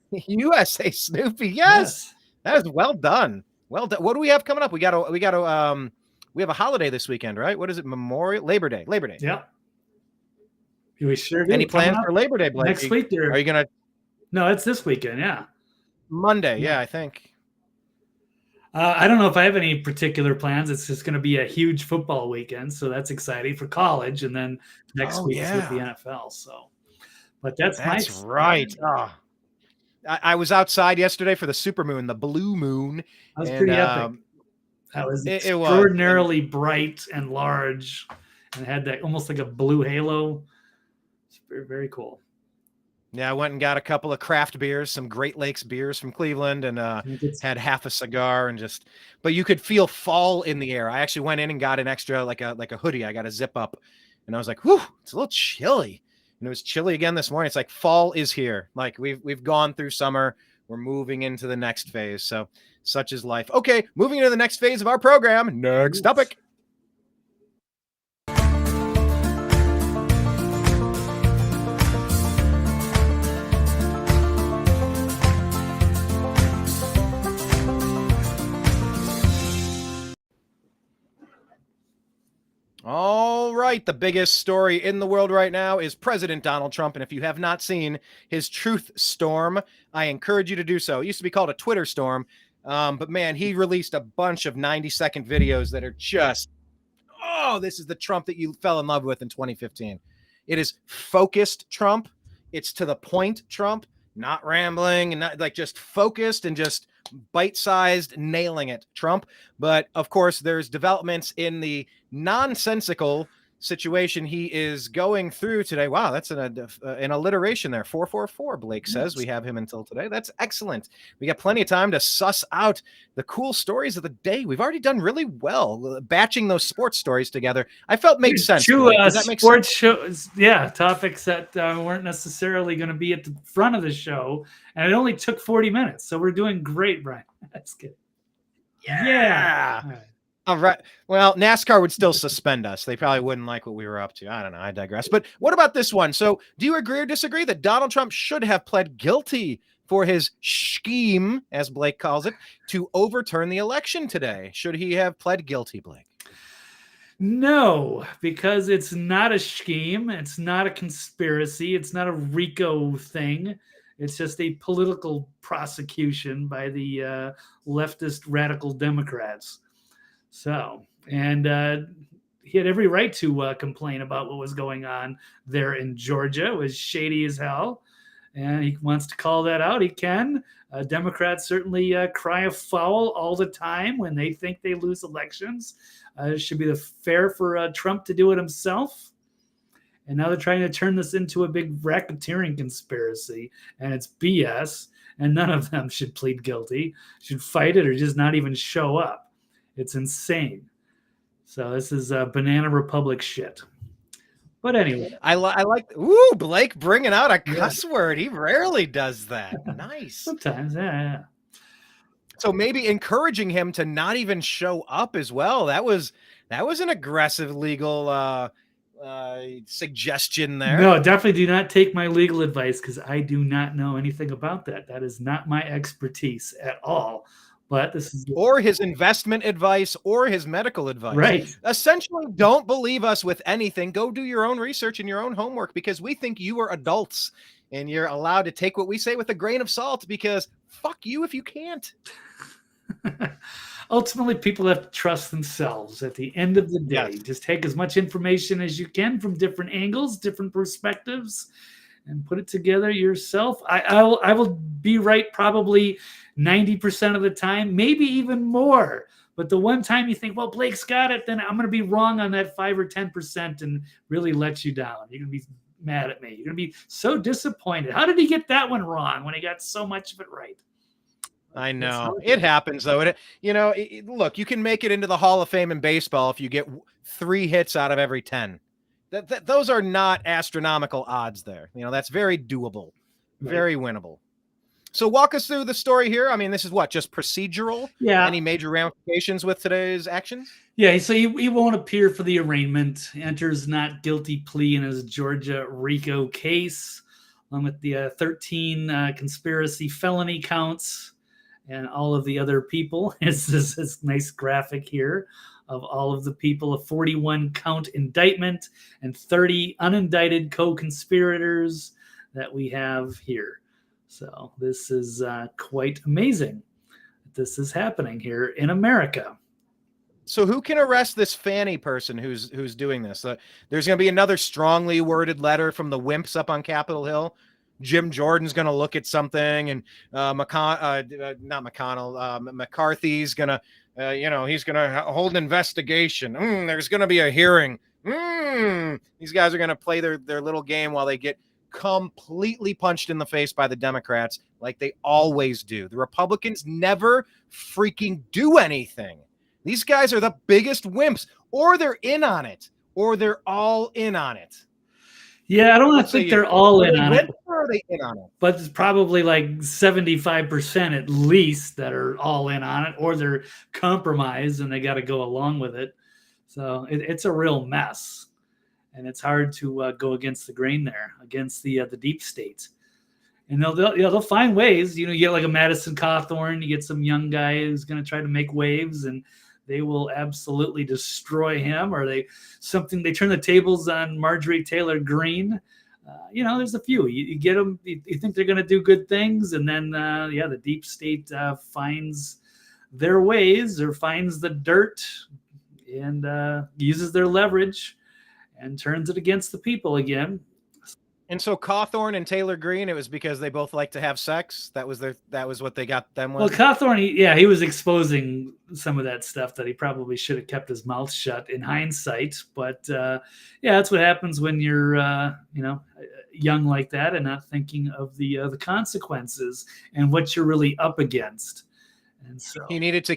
USA Snoopy, yes. That is well done. Well done. What do we have coming up? We have a holiday this weekend, right? What is it? Labor Day. Yeah. We sure do. Any plans for Labor Day, Blake? Next week? Are you gonna? No, it's this weekend. Yeah. Monday. Yeah, I think. I don't know if I have any particular plans. It's just going to be a huge football weekend, so that's exciting for college, and then next week is with the NFL. So, but that's nice. Right. Oh. I was outside yesterday for the supermoon, the blue moon. That was pretty epic. That was extraordinarily bright and large, and had that almost like a blue halo. It's very, very cool. Yeah, I went and got a couple of craft beers, some Great Lakes beers from Cleveland, and had half a cigar but you could feel fall in the air. I actually went in and got an extra, like a hoodie. I got a zip up, and I was like, whew, it's a little chilly. And it was chilly again this morning. It's like fall is here. Like we've gone through summer. We're moving into the next phase. So such is life. Okay, moving into the next phase of our program. Next topic. All right. The biggest story in the world right now is President Donald Trump. And if you have not seen his truth storm, I encourage you to do so. It used to be called a Twitter storm. But man, he released a bunch of 90-second videos that are just, this is the Trump that you fell in love with in 2015. It is focused Trump. It's to the point Trump, not rambling and not like just focused and just bite-sized, nailing it Trump. But of course, there's developments in the nonsensical situation he is going through today. Wow, that's an alliteration there. 444, Blake says. We have him until today. That's excellent. We got plenty of time to suss out the cool stories of the day. We've already done really well batching those sports stories together. I felt made sense. True, Does that make sports sense? shows, topics that weren't necessarily going to be at the front of the show, and it only took 40 minutes. So we're doing great, Brian. That's good. Yeah. All right. Well, NASCAR would still suspend us. They probably wouldn't like what we were up to. I don't know. I digress. But what about this one? So do you agree or disagree that Donald Trump should have pled guilty for his scheme, as Blake calls it, to overturn the election today? Should he have pled guilty, Blake? No, because it's not a scheme. It's not a conspiracy. It's not a RICO thing. It's just a political prosecution by the leftist radical Democrats. So, and he had every right to complain about what was going on there in Georgia. It was shady as hell. And he wants to call that out. He can. Democrats certainly cry foul all the time when they think they lose elections. It should be fair for Trump to do it himself. And now they're trying to turn this into a big racketeering conspiracy. And it's BS. And none of them should plead guilty, should fight it, or just not even show up. It's insane. So this is Banana Republic shit. But anyway. I like, ooh, Blake bringing out a cuss word. He rarely does that. Nice. Sometimes, yeah. So maybe encouraging him to not even show up as well. That was an aggressive legal suggestion there. No, definitely do not take my legal advice because I do not know anything about that. That is not my expertise at all. But this is or his investment advice or his medical advice. Right. Essentially, don't believe us with anything. Go do your own research and your own homework because we think you are adults and you're allowed to take what we say with a grain of salt because fuck you if you can't. Ultimately, people have to trust themselves at the end of the day. Yes. Just take as much information as you can from different angles, different perspectives, and put it together yourself. I will be right probably 90% of the time, maybe even more. But the one time you think, well, Blake's got it, then I'm going to be wrong on that 5 or 10% and really let you down. You're going to be mad at me. You're going to be so disappointed. How did he get that one wrong when he got so much of it right? I know it happens though. Look, you can make it into the Hall of Fame in baseball if you get 3 hits out of every 10. Those are not astronomical odds there. That's very doable, very winnable. So walk us through the story here. I mean, this is what, just procedural? Yeah. Any major ramifications with today's actions? Yeah, so he won't appear for the arraignment, enters not guilty plea in his Georgia RICO case, along with the 13 conspiracy felony counts and all of the other people. It's this nice graphic here of all of the people, a 41 count indictment and 30 unindicted co-conspirators that we have here. So this is quite amazing that this is happening here in America. So who can arrest this Fanny person who's doing this? There's going to be another strongly worded letter from the wimps up on Capitol Hill. Jim Jordan's going to look at something, and McCarthy's going to, he's going to hold an investigation. There's going to be a hearing. These guys are going to play their little game while they get completely punched in the face by the Democrats like they always do. The Republicans never freaking do anything. These guys are the biggest wimps, or they're in on it, or they're all in on it. Yeah, I don't think they're all in on it. Or are they in on it? But it's probably like 75% at least that are all in on it, or they're compromised and they got to go along with it. So it's a real mess. And it's hard to go against the grain there, against the deep state. And they'll find ways. You get like a Madison Cawthorn, you get some young guy who's going to try to make waves, and they will absolutely destroy him. Or they turn the tables on Marjorie Taylor Greene. There's a few. You get them. You think they're going to do good things, and then the deep state finds their ways or finds the dirt and uses their leverage and turns it against the people again. And so Cawthorn and Taylor Greene, it was because they both like to have sex. That was what they got them Well, with. Cawthorn, he was exposing some of that stuff that he probably should have kept his mouth shut in hindsight. But that's what happens when you're, young like that and not thinking of the consequences and what you're really up against. And so He needed to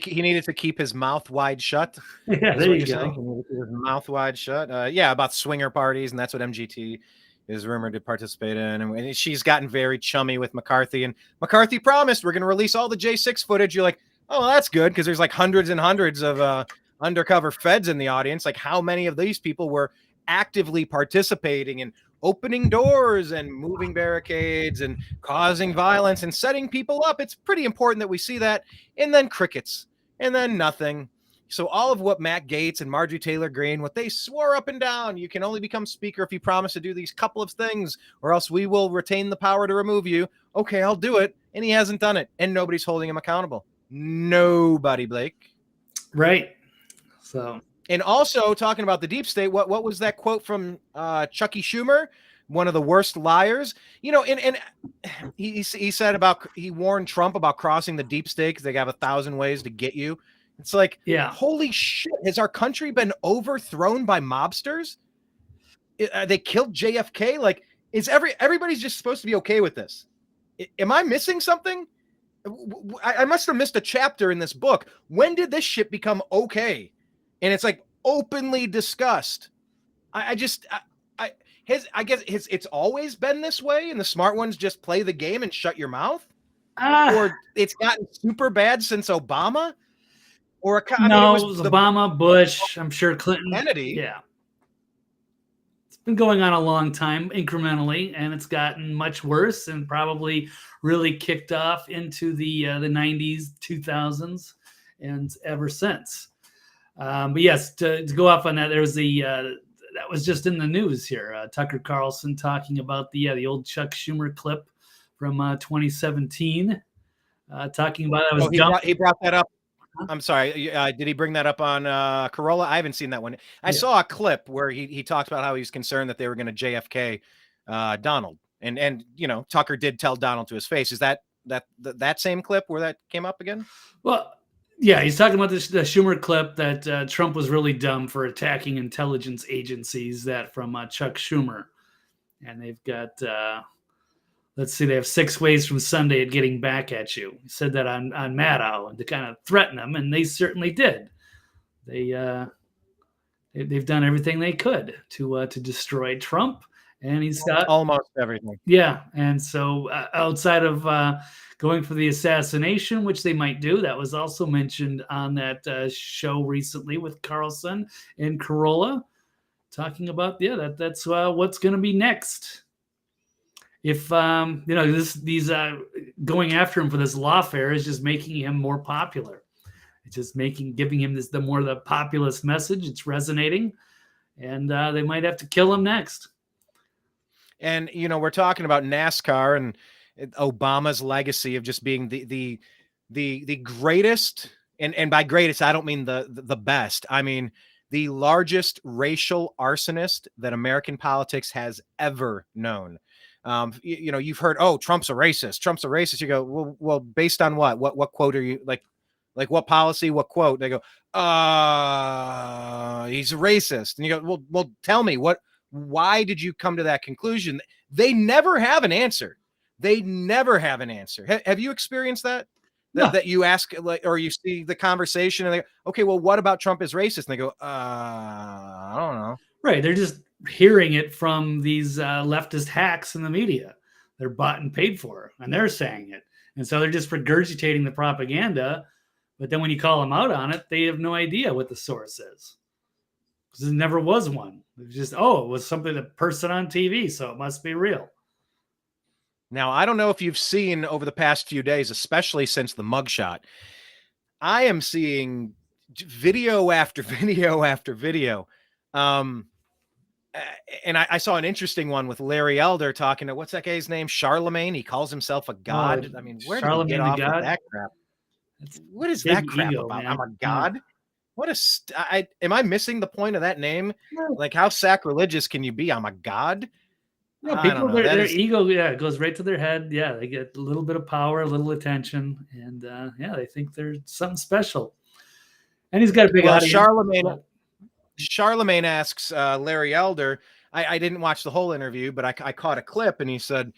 keep his mouth wide shut. yeah, there you go. He needed to keep his mouth wide shut. About swinger parties, and that's what MGT is rumored to participate in. And she's gotten very chummy with McCarthy, and McCarthy promised we're going to release all the J6 footage. You're like, oh, well, that's good, because there's like hundreds and hundreds of undercover feds in the audience. Like, how many of these people were actively participating in opening doors and moving barricades and causing violence and setting people up? It's pretty important that we see that. And then crickets, and then nothing. So all of what Matt Gaetz and Marjorie Taylor Greene, what they swore up and down, you can only become speaker if you promise to do these couple of things, or else we will retain the power to remove you. Okay, I'll do it. And he hasn't done it. And nobody's holding him accountable. Nobody, Blake. Right. So. And also talking about the deep state, what was that quote from Chucky Schumer, one of the worst liars? And he said he warned Trump about crossing the deep state because they have 1,000 ways to get you. It's like, holy shit, has our country been overthrown by mobsters? They killed JFK. Like, everybody's just supposed to be okay with this? Am I missing something? I must have missed a chapter in this book. When did this shit become okay? And it's like openly discussed. I guess it's always been this way, and the smart ones just play the game and shut your mouth, or it's gotten super bad since Obama, or it was Obama, Bush. I'm sure Clinton, Kennedy. Yeah, it's been going on a long time, incrementally, and it's gotten much worse, and probably really kicked off into the 90s, 2000s, and ever since. But yes, to go off on that, there was that was just in the news here. Tucker Carlson talking about the old Chuck Schumer clip from 2017, talking about that was he brought that up. I'm sorry. Did he bring that up on Corolla? I haven't seen that one. I saw a clip where he talks about how he's concerned that they were going to JFK Donald, and Tucker did tell Donald to his face. Is that same clip where that came up again? Well. Yeah, he's talking about the Schumer clip that Trump was really dumb for attacking intelligence agencies. That from Chuck Schumer, and they've got they have 6 ways from Sunday at getting back at you. He said that on Maddow, and to kind of threaten them, and they certainly did. They've done everything they could to destroy Trump, and he's got almost everything. Yeah, and so outside of going for the assassination, which they might do, that was also mentioned on that show recently with Carlson and Corolla, talking about that's what's going to be next. If these going after him for this lawfare is just making him more popular. It's just giving him the more the populist message. It's resonating, and they might have to kill him next. And we're talking about NASCAR and Obama's legacy of just being the greatest, and by greatest I don't mean the best. I mean the largest racial arsonist that American politics has ever known. You've heard, oh, Trump's a racist. You go, well, based on what? What quote are you like what policy, what quote? They go, he's a racist. And you go, well, tell me why did you come to that conclusion? They never have an answer. Have you experienced that? No. That you ask, or you see the conversation and they go, okay, well, what about Trump is racist? And they go, I don't know. Right. They're just hearing it from these leftist hacks in the media. They're bought and paid for, and they're saying it. And so they're just regurgitating the propaganda. But then when you call them out on it, they have no idea what the source is. Because there never was one. It's just, it was something, a person on TV, so it must be real. Now, I don't know if you've seen over the past few days, especially since the mugshot, I am seeing video after video after video. And I saw an interesting one with Larry Elder talking to, what's that guy's name? Charlemagne. He calls himself a god. I mean, where did he get off with that crap? What is that crap about? Man. I'm a god. Am I missing the point of that name? No. Like, how sacrilegious can you be? I'm a god. I don't people, know. That their is, ego, it goes right to their head. Yeah, they get a little bit of power, a little attention, and they think they're something special. And he's got a big well, audience. Charlemagne asks Larry Elder. I didn't watch the whole interview, but I caught a clip, and he said,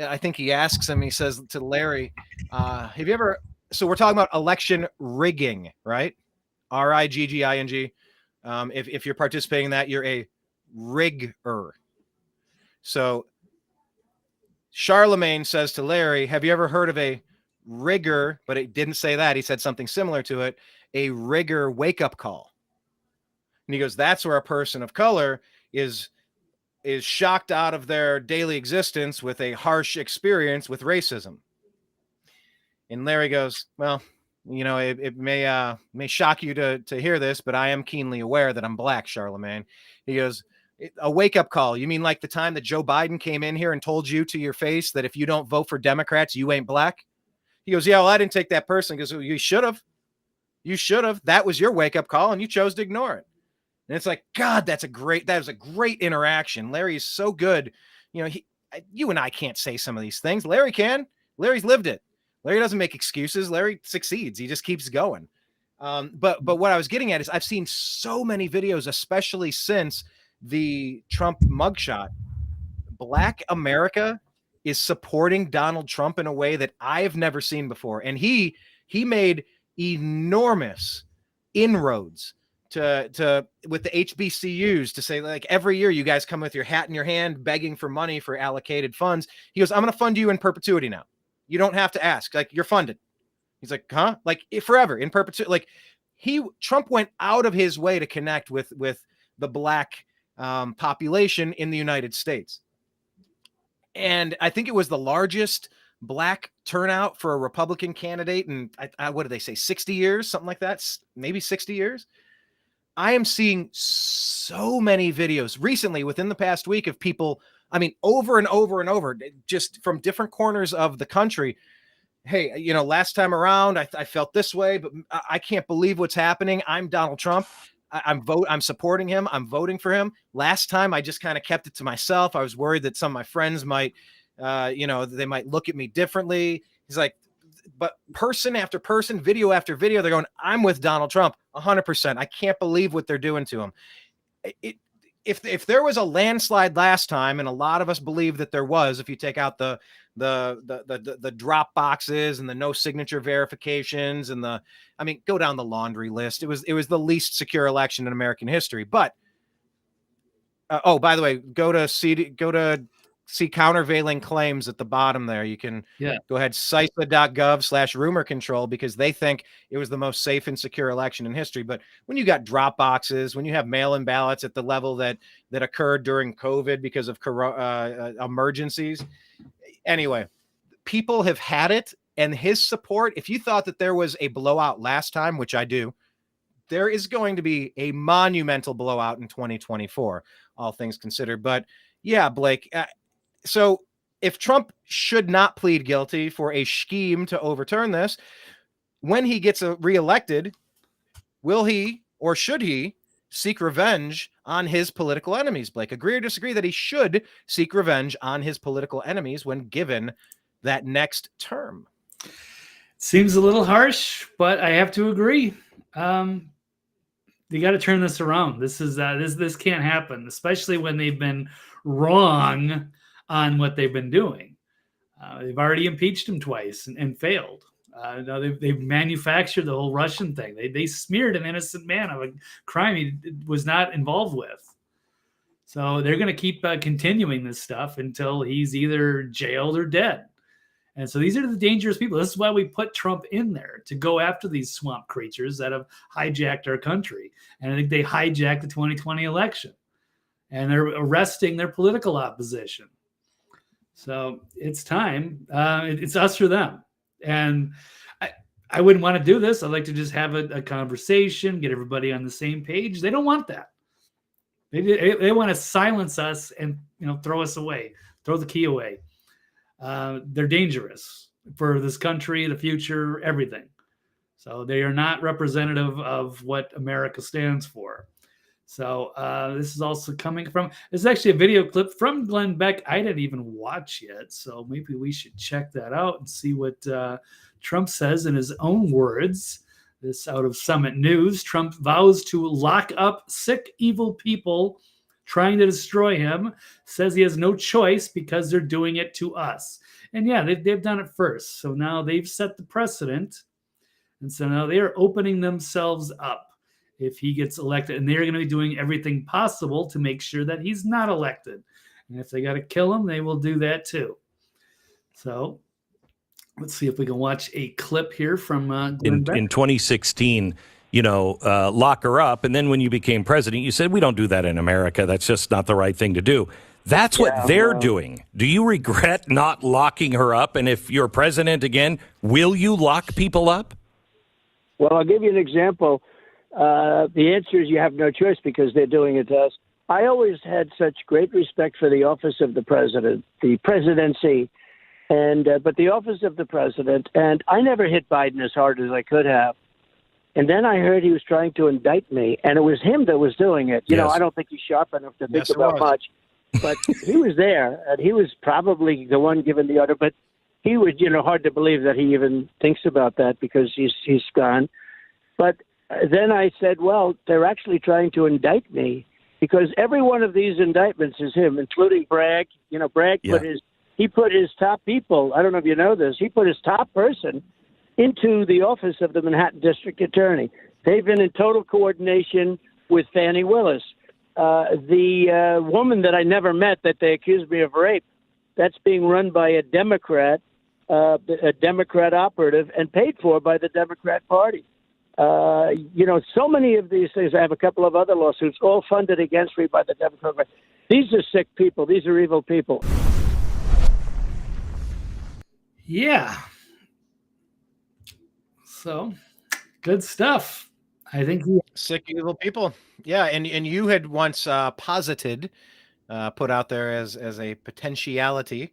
I think he asks him, he says to Larry, have you ever, so we're talking about election rigging, right? RIGGING. If you're participating in that, you're a rigger. So Charlemagne says to Larry, have you ever heard of a rigger? But it didn't say that. He said something similar to it, a rigger wake-up call. And he goes, that's where a person of color is shocked out of their daily existence with a harsh experience with racism. And Larry goes, well, it may shock you to hear this, but I am keenly aware that I'm black, Charlemagne. He goes, a wake-up call. You mean like the time that Joe Biden came in here and told you to your face that if you don't vote for Democrats, you ain't black? He goes, yeah, well, I didn't take that personally. He goes, well, you should have. You should have. That was your wake-up call, and you chose to ignore it. And it's like, God, that is a great interaction. Larry is so good. You and I can't say some of these things. Larry can. Larry's lived it. Larry doesn't make excuses. Larry succeeds. He just keeps going. But what I was getting at is I've seen so many videos, especially since the Trump mugshot. Black America is supporting Donald Trump in a way that I've never seen before. And he made enormous inroads to with the HBCUs to say, like, every year you guys come with your hat in your hand begging for money for allocated funds. He goes, I'm going to fund you in perpetuity now. You don't have to ask. Like, you're funded. He's like, huh? Like, forever, in perpetuity. Like, Trump went out of his way to connect with the black population in the United States. And I think it was the largest black turnout for a Republican candidate in, what do they say, 60 years, something like that, maybe 60 years. I am seeing so many videos recently within the past week of people, I mean, over and over and over, just from different corners of the country. Hey, last time around, I felt this way, but I can't believe what's happening. I'm Donald Trump. I'm supporting him. I'm voting for him. Last time, I just kind of kept it to myself. I was worried that some of my friends might, they might look at me differently. He's like, but person after person, video after video, they're going, I'm with Donald Trump 100%. I can't believe what they're doing to him. If there was a landslide last time, and a lot of us believe that there was, if you take out the drop boxes and the no signature verifications and go down the laundry list. It was the least secure election in American history. But by the way, go to see countervailing claims at the bottom there. You can go ahead, CISA.gov/rumor control, because they think it was the most safe and secure election in history. But when you got drop boxes, when you have mail-in ballots at the level that occurred during COVID because of emergencies, anyway, people have had it. And his support, if you thought that there was a blowout last time, which I do, there is going to be a monumental blowout in 2024, all things considered. But yeah, Blake, so if Trump should not plead guilty for a scheme to overturn this, when he gets reelected, will he or should he seek revenge on his political enemies? Blake, agree or disagree that he should seek revenge on his political enemies when given that next term? Seems a little harsh, but I have to agree. They got to turn this around. This can't happen, especially when they've been wrong on what they've been doing. They've already impeached him twice and failed. They've manufactured the whole Russian thing. They smeared an innocent man of a crime he was not involved with. So they're going to keep continuing this stuff until he's either jailed or dead. And so these are the dangerous people. This is why we put Trump in there, to go after these swamp creatures that have hijacked our country. And I think they hijacked the 2020 election. And they're arresting their political opposition. So it's time. It's us or them. And I wouldn't want to do this. I'd like to just have a conversation, get everybody on the same page. They don't want that. They want to silence us and throw us away, throw the key away. They're dangerous for this country, the future, everything. So they are not representative of what America stands for. So this is also coming from, this is actually a video clip from Glenn Beck I didn't even watch yet. So maybe we should check that out and see what Trump says in his own words. This out of Summit News. Trump vows to lock up sick, evil people trying to destroy him. Says he has no choice because they're doing it to us. And yeah, they've done it first. So now they've set the precedent. And so now they are opening themselves up if he gets elected. And they're going to be doing everything possible to make sure that he's not elected. And if they got to kill him, they will do that too. So let's see if we can watch a clip here from Glenn Beck. In 2016, lock her up. And then when you became president, you said, we don't do that in America. That's just not the right thing to do. That's what they're doing. Do you regret not locking her up? And if you're president again, will you lock people up? Well, I'll give you an example. The answer is you have no choice because they're doing it to us. I always had such great respect for the office of the president, the presidency, but the office of the president. And I never hit Biden as hard as I could have. And then I heard he was trying to indict me, and it was him that was doing it. You know, I don't think he's sharp enough to think about much, but he was there, and he was probably the one giving the order. But he was, hard to believe that he even thinks about that because he's gone. But then I said, well, they're actually trying to indict me because every one of these indictments is him, including Bragg. Bragg put his top people. I don't know if you know this. He put his top person into the office of the Manhattan District Attorney. They've been in total coordination with Fannie Willis. The woman that I never met that they accused me of rape, that's being run by a Democrat operative and paid for by the Democrat Party. So many of these things. I have a couple of other lawsuits, all funded against me by the Democrat Party. These are sick people. These are evil people. Yeah. So, good stuff. I think sick, evil people. Yeah, and you had once posited, put out there as a potentiality.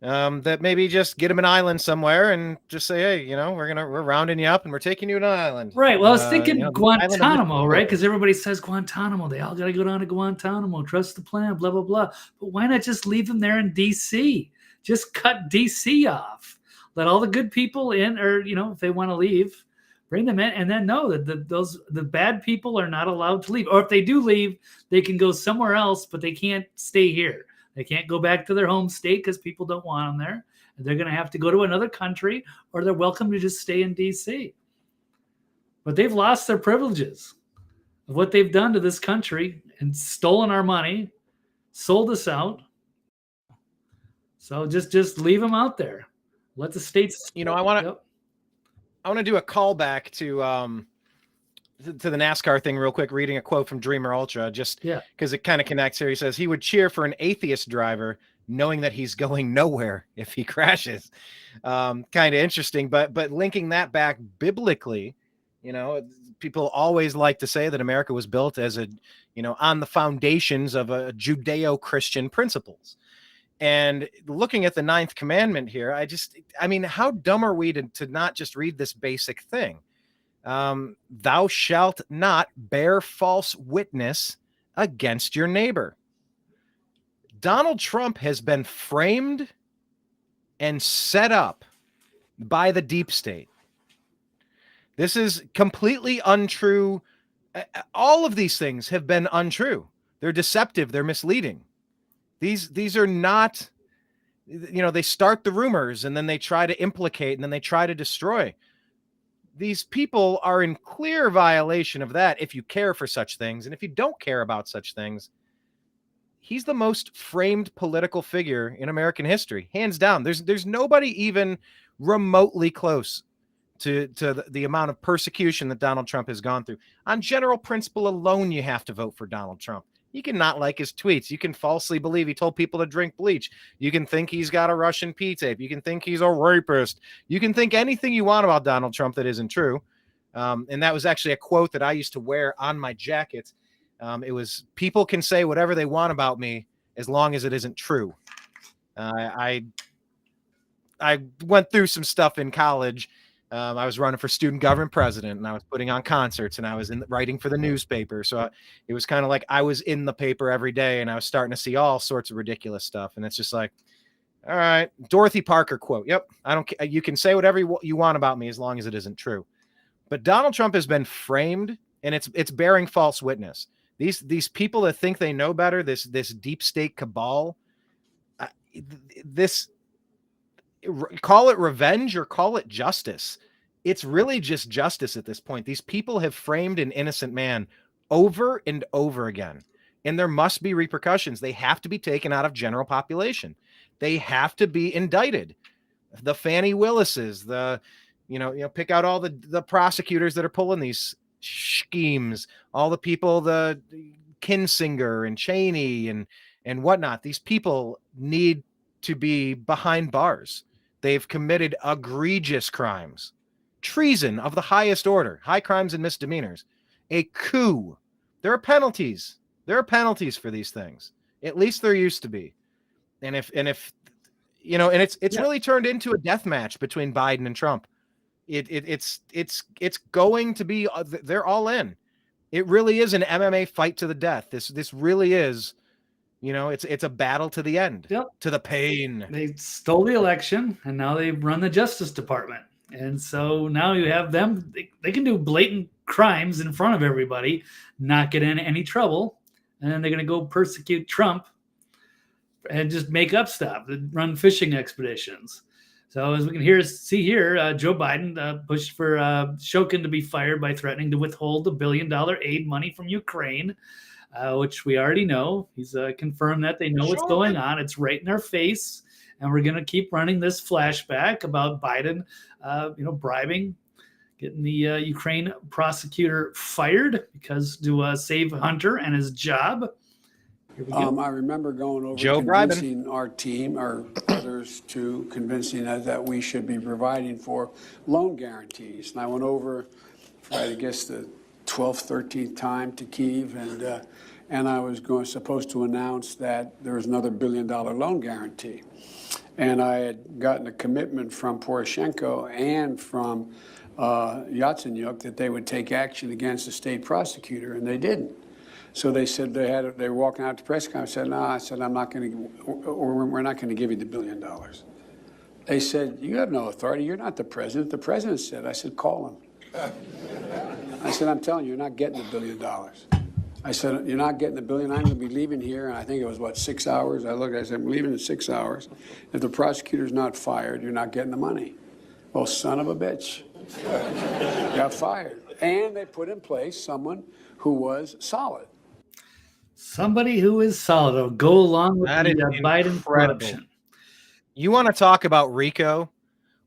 That maybe just get him an island somewhere and just say, hey, we're rounding you up and we're taking you to an island. Right. Well, I was thinking Guantanamo, right? Because everybody says Guantanamo. They all got to go down to Guantanamo. Trust the plan, blah, blah, blah. But why not just leave them there in D.C.? Just cut D.C. off. Let all the good people in, or, if they want to leave, bring them in, and then know that the bad people are not allowed to leave. Or if they do leave, they can go somewhere else, but they can't stay here. They can't go back to their home state because people don't want them there. They're going to have to go to another country, or they're welcome to just stay in D.C. But they've lost their privileges of what they've done to this country and stolen our money, sold us out. So just leave them out there. Let the states. I want to do a callback to the NASCAR thing real quick, reading a quote from Dreamer Ultra, just because it kind of connects here. He says he would cheer for an atheist driver knowing that he's going nowhere if he crashes. Kind of interesting, but linking that back biblically, people always like to say that America was built as on the foundations of a Judeo-Christian principles. And looking at the 9th commandment here, how dumb are we to not just read this basic thing? Thou shalt not bear false witness against your neighbor. Donald Trump has been framed and set up by the deep state. This is completely untrue. All of these things have been untrue. They're deceptive. They're misleading. These are not, they start the rumors and then they try to implicate and then they try to destroy. These people are in clear violation of that if you care for such things. And if you don't care about such things, he's the most framed political figure in American history, hands down. There's nobody even remotely close to the amount of persecution that Donald Trump has gone through. On general principle alone, you have to vote for Donald Trump. You can not like his tweets. You can falsely believe he told people to drink bleach. You can think he's got a Russian P tape. You can think he's a rapist. You can think anything you want about Donald Trump that isn't true. And that was actually a quote that I used to wear on my jacket. It was, people can say whatever they want about me as long as it isn't true. I went through some stuff in college I was running for student government president, and I was putting on concerts, and I was writing for the newspaper. So it was kind of like I was in the paper every day, and I was starting to see all sorts of ridiculous stuff. And it's just like, all right, Dorothy Parker quote. Yep, I don't care. You can say whatever you want about me as long as it isn't true. But Donald Trump has been framed, and it's bearing false witness. These people that think they know better, this deep state cabal, this, call it revenge or call it justice. It's really just justice at this point. These people have framed an innocent man over and over again, and there must be repercussions. They have to be taken out of general population. They have to be indicted. The Fannie Willises, pick out all the prosecutors that are pulling these schemes, all the people, the Kinzinger and Cheney and whatnot. These people need to be behind bars. They've committed egregious crimes, treason of the highest order, high crimes and misdemeanors, a coup. There are penalties. There are penalties for these things. At least there used to be. And if it's really turned into a death match between Biden and Trump. It's going to be, they're all in. It really is an MMA fight to the death. This really is, it's a battle to the end, to the pain. They stole the election, and now they run the Justice Department. And so now you have them. They can do blatant crimes in front of everybody, not get in any trouble. And then they're going to go persecute Trump and just make up stuff, run fishing expeditions. So as we can see here, Joe Biden pushed for Shokin to be fired by threatening to withhold $1 billion aid money from Ukraine, which we already know. He's confirmed that they know what's going on. It's right in their face. And we're going to keep running this flashback about Biden, bribing, getting the Ukraine prosecutor fired because to save Hunter and his job. I remember going over convincing our team or others to convincing us that we should be providing for loan guarantees. And I went over for, I guess, the 12th, 13th time to Kyiv, and I was supposed to announce that there was another $1 billion loan guarantee. And I had gotten a commitment from Poroshenko and from Yatsenyuk that they would take action against the state prosecutor, and they didn't. So they said they were walking out to press conference. I said, no, I'm not going to, or we're not going to give you the $1 billion. They said, you have no authority. You're not the president. The president said. I said, call him. I said, I'm telling you, you're not getting the $1 billion. I said, you're not getting the $1 billion. I'm going to be leaving here. And I think it was, 6 hours? I said, I'm leaving in 6 hours. If the prosecutor's not fired, you're not getting the money. Well, son of a bitch. Got fired. And they put in place someone who was solid. Somebody who is solid will go along with the Biden corruption. You want to talk about RICO?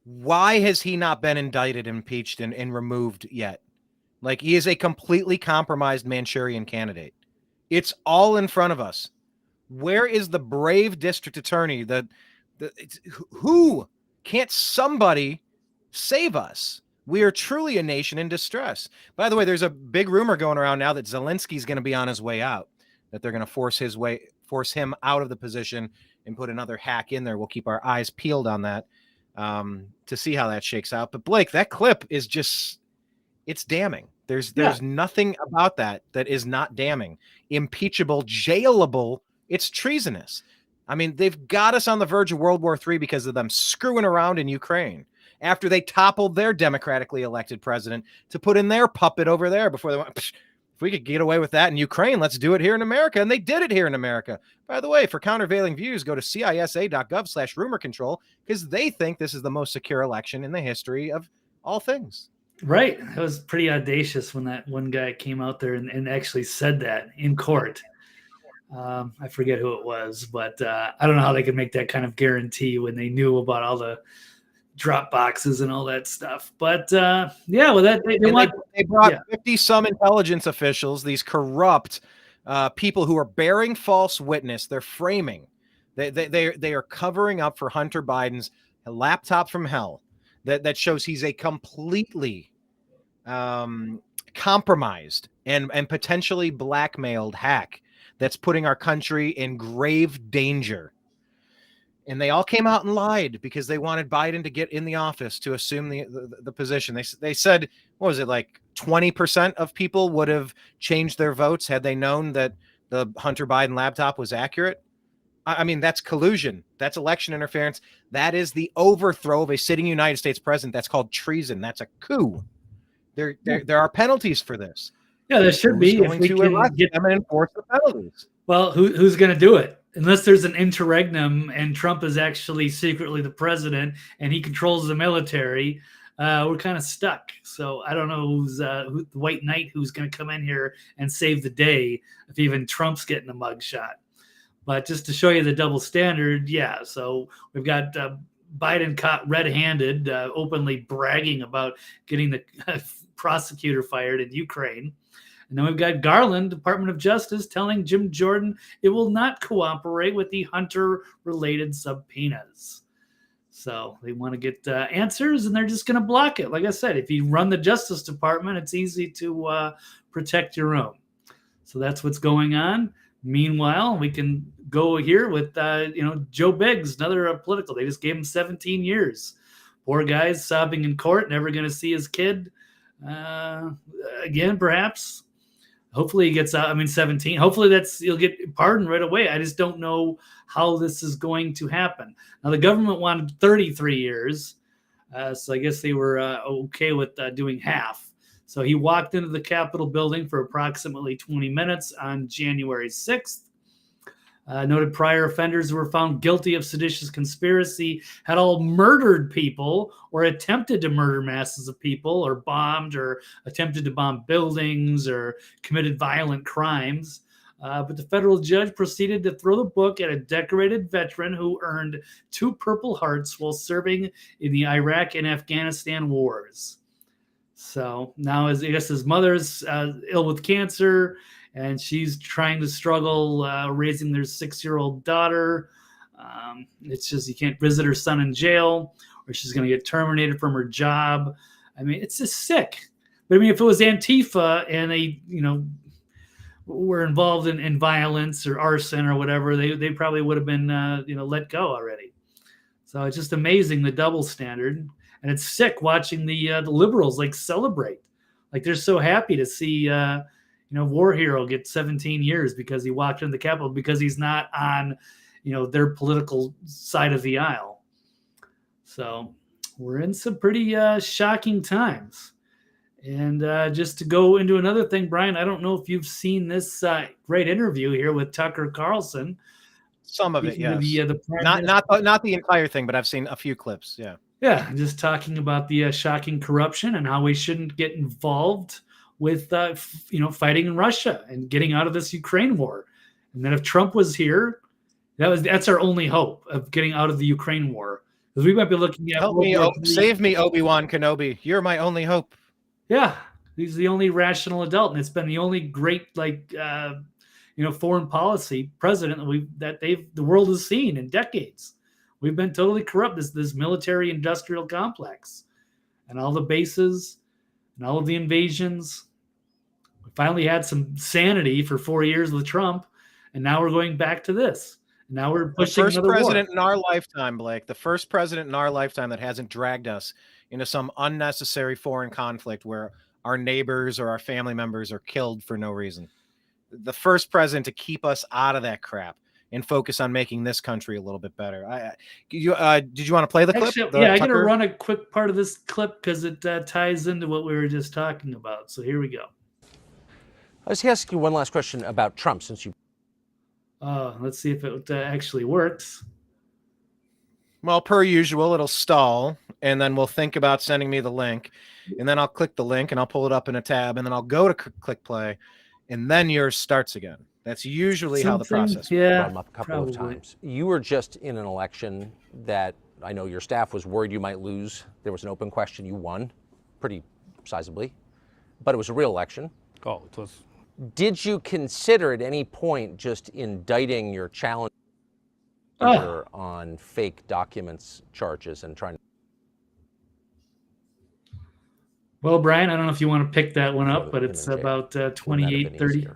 Why has he not been indicted, impeached, and removed yet? Like, he is a completely compromised Manchurian candidate. It's all in front of us. Where is the brave district attorney? Who can't somebody save us? We are truly a nation in distress. By the way, there's a big rumor going around now that Zelensky's going to be on his way out, that they're going to force him out of the position and put another hack in there. We'll keep our eyes peeled on that to see how that shakes out. But Blake, that clip is just, it's damning. There's nothing about that is not damning, impeachable, jailable. It's treasonous. I mean, they've got us on the verge of World War III because of them screwing around in Ukraine after they toppled their democratically elected president to put in their puppet over there before they went, if we could get away with that in Ukraine, let's do it here in America. And they did it here in America. By the way, for countervailing views, go to cisa.gov/rumor control because they think this is the most secure election in the history of all things. Right. It was pretty audacious when that one guy came out there and actually said that in court. I forget who it was, but I don't know how they could make that kind of guarantee when they knew about all the drop boxes and all that stuff. But they brought 50 some intelligence officials, these corrupt people who are bearing false witness. They're framing. They are covering up for Hunter Biden's laptop from hell that shows he's a completely compromised and potentially blackmailed hack that's putting our country in grave danger. And they all came out and lied because they wanted Biden to get in the office to assume the position. They said, what was it, like 20% of people would have changed their votes had they known that the Hunter Biden laptop was accurate. I mean, that's collusion. That's election interference. That is the overthrow of a sitting United States president. That's called treason. That's a coup. There are penalties for this. Yeah, there should be. If we can get them and enforce the penalties. Well, who's going to do it? Unless there's an interregnum and Trump is actually secretly the president and he controls the military, we're kind of stuck. So I don't know who's the white knight who's going to come in here and save the day if even Trump's getting a mugshot. But just to show you the double standard, yeah. So we've got Biden caught red-handed, openly bragging about getting the prosecutor fired in Ukraine. And then we've got Garland, Department of Justice, telling Jim Jordan it will not cooperate with the Hunter-related subpoenas. So they want to get answers, and they're just going to block it. Like I said, if you run the Justice Department, it's easy to protect your own. So that's what's going on. Meanwhile, we can go here with Joe Biggs, another political. They just gave him 17 years. Poor guy's sobbing in court, never going to see his kid again, perhaps. Hopefully he gets out. 17. Hopefully he'll get pardoned right away. I just don't know how this is going to happen. Now, the government wanted 33 years. So I guess they were okay with doing half. So he walked into the Capitol building for approximately 20 minutes on January 6th. Noted prior offenders who were found guilty of seditious conspiracy had all murdered people or attempted to murder masses of people or bombed or attempted to bomb buildings or committed violent crimes. But the federal judge proceeded to throw the book at a decorated veteran who earned 2 Purple Hearts while serving in the Iraq and Afghanistan wars. So now I guess his mother's ill with cancer, and she's trying to struggle raising their 6-year-old daughter. It's just you can't visit her son in jail, or she's going to get terminated from her job. It's just sick. But if it was Antifa and they, were involved in violence or arson or whatever, they probably would have been, let go already. So it's just amazing, the double standard. And it's sick watching the liberals celebrate. They're so happy to see, war hero get 17 years because he walked into the Capitol because he's not on, their political side of the aisle. So we're in some pretty shocking times. And just to go into another thing, Brian, I don't know if you've seen this great interview here with Tucker Carlson. Some of it, yes. Not the entire thing, but I've seen a few clips. Yeah. Yeah, just talking about the shocking corruption and how we shouldn't get involved with, fighting in Russia and getting out of this Ukraine war. And then if Trump was here, that's our only hope of getting out of the Ukraine war. Because we might be looking at save me, Obi-Wan Kenobi. You're my only hope. Yeah, he's the only rational adult, and it's been the only great foreign policy president that the world has seen in decades. We've been totally corrupt, this military industrial complex and all the bases and all of the invasions. We finally had some sanity for 4 years with Trump, and now we're going back to this. Now we're pushing the first president in our lifetime, Blake, the first president in our lifetime that hasn't dragged us into some unnecessary foreign conflict where our neighbors or our family members are killed for no reason. The first president to keep us out of that crap and focus on making this country a little bit better. Did you want to play the clip? I'm going to run a quick part of this clip because it ties into what we were just talking about. So here we go. Let's ask you one last question about Trump, since you. Let's see if it actually works. Well, per usual, it'll stall, and then we'll think about sending me the link, and then I'll click the link, and I'll pull it up in a tab, and then I'll go to click play, and then yours starts again. That's usually how the process works. Yeah, a couple of times. You were just in an election that I know your staff was worried you might lose. There was an open question. You won pretty sizably, but it was a real election. Oh, it was. Did you consider at any point just indicting your challenger on fake documents charges and trying to? Well, Brian, I don't know if you want to pick that one up, but it's about 28:30.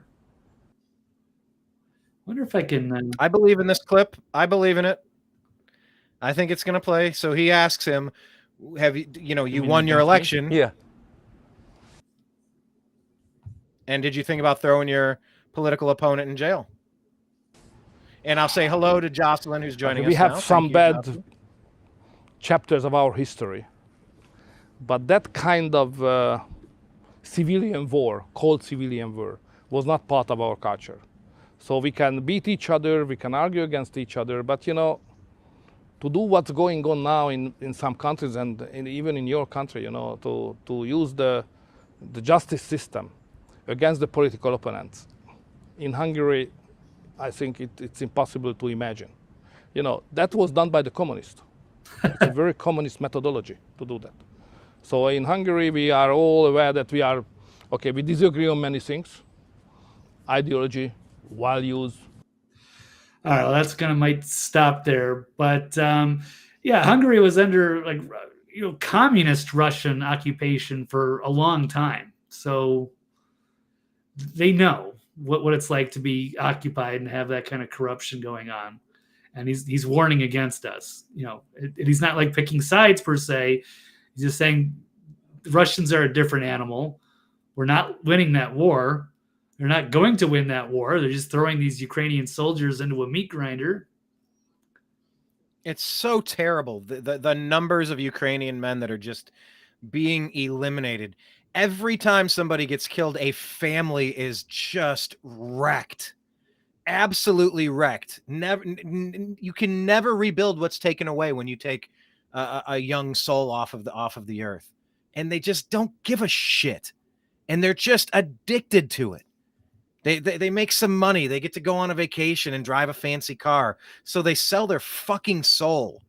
Wonder if I can. I believe in this clip. I believe in it. I think it's going to play. So he asks him, have you won your election? Yeah. And did you think about throwing your political opponent in jail? And I'll say hello to Jocelyn, who's joining us. We have now. some Thank you, bad Jocelyn. chapters of our history, but that kind of civilian war, cold civilian war, was not part of our culture. So we can beat each other, we can argue against each other, but to do what's going on now in some countries and even in your country, to use the justice system against the political opponents. In Hungary, I think it's impossible to imagine. That was done by the communists. It's a very communist methodology to do that. So in Hungary, we are all aware that we disagree on many things, ideology, values. All right, well, might stop there. But Hungary was under communist Russian occupation for a long time. So they know what it's like to be occupied and have that kind of corruption going on. And he's warning against us. He's not like picking sides per se. He's just saying the Russians are a different animal. We're not winning that war. They're not going to win that war. They're just throwing these Ukrainian soldiers into a meat grinder. It's so terrible. The numbers of Ukrainian men that are just being eliminated. Every time somebody gets killed, a family is just wrecked. Absolutely wrecked. You can never rebuild what's taken away when you take a young soul off of the earth. And they just don't give a shit. And they're just addicted to it. They make some money. They get to go on a vacation and drive a fancy car. So they sell their fucking soul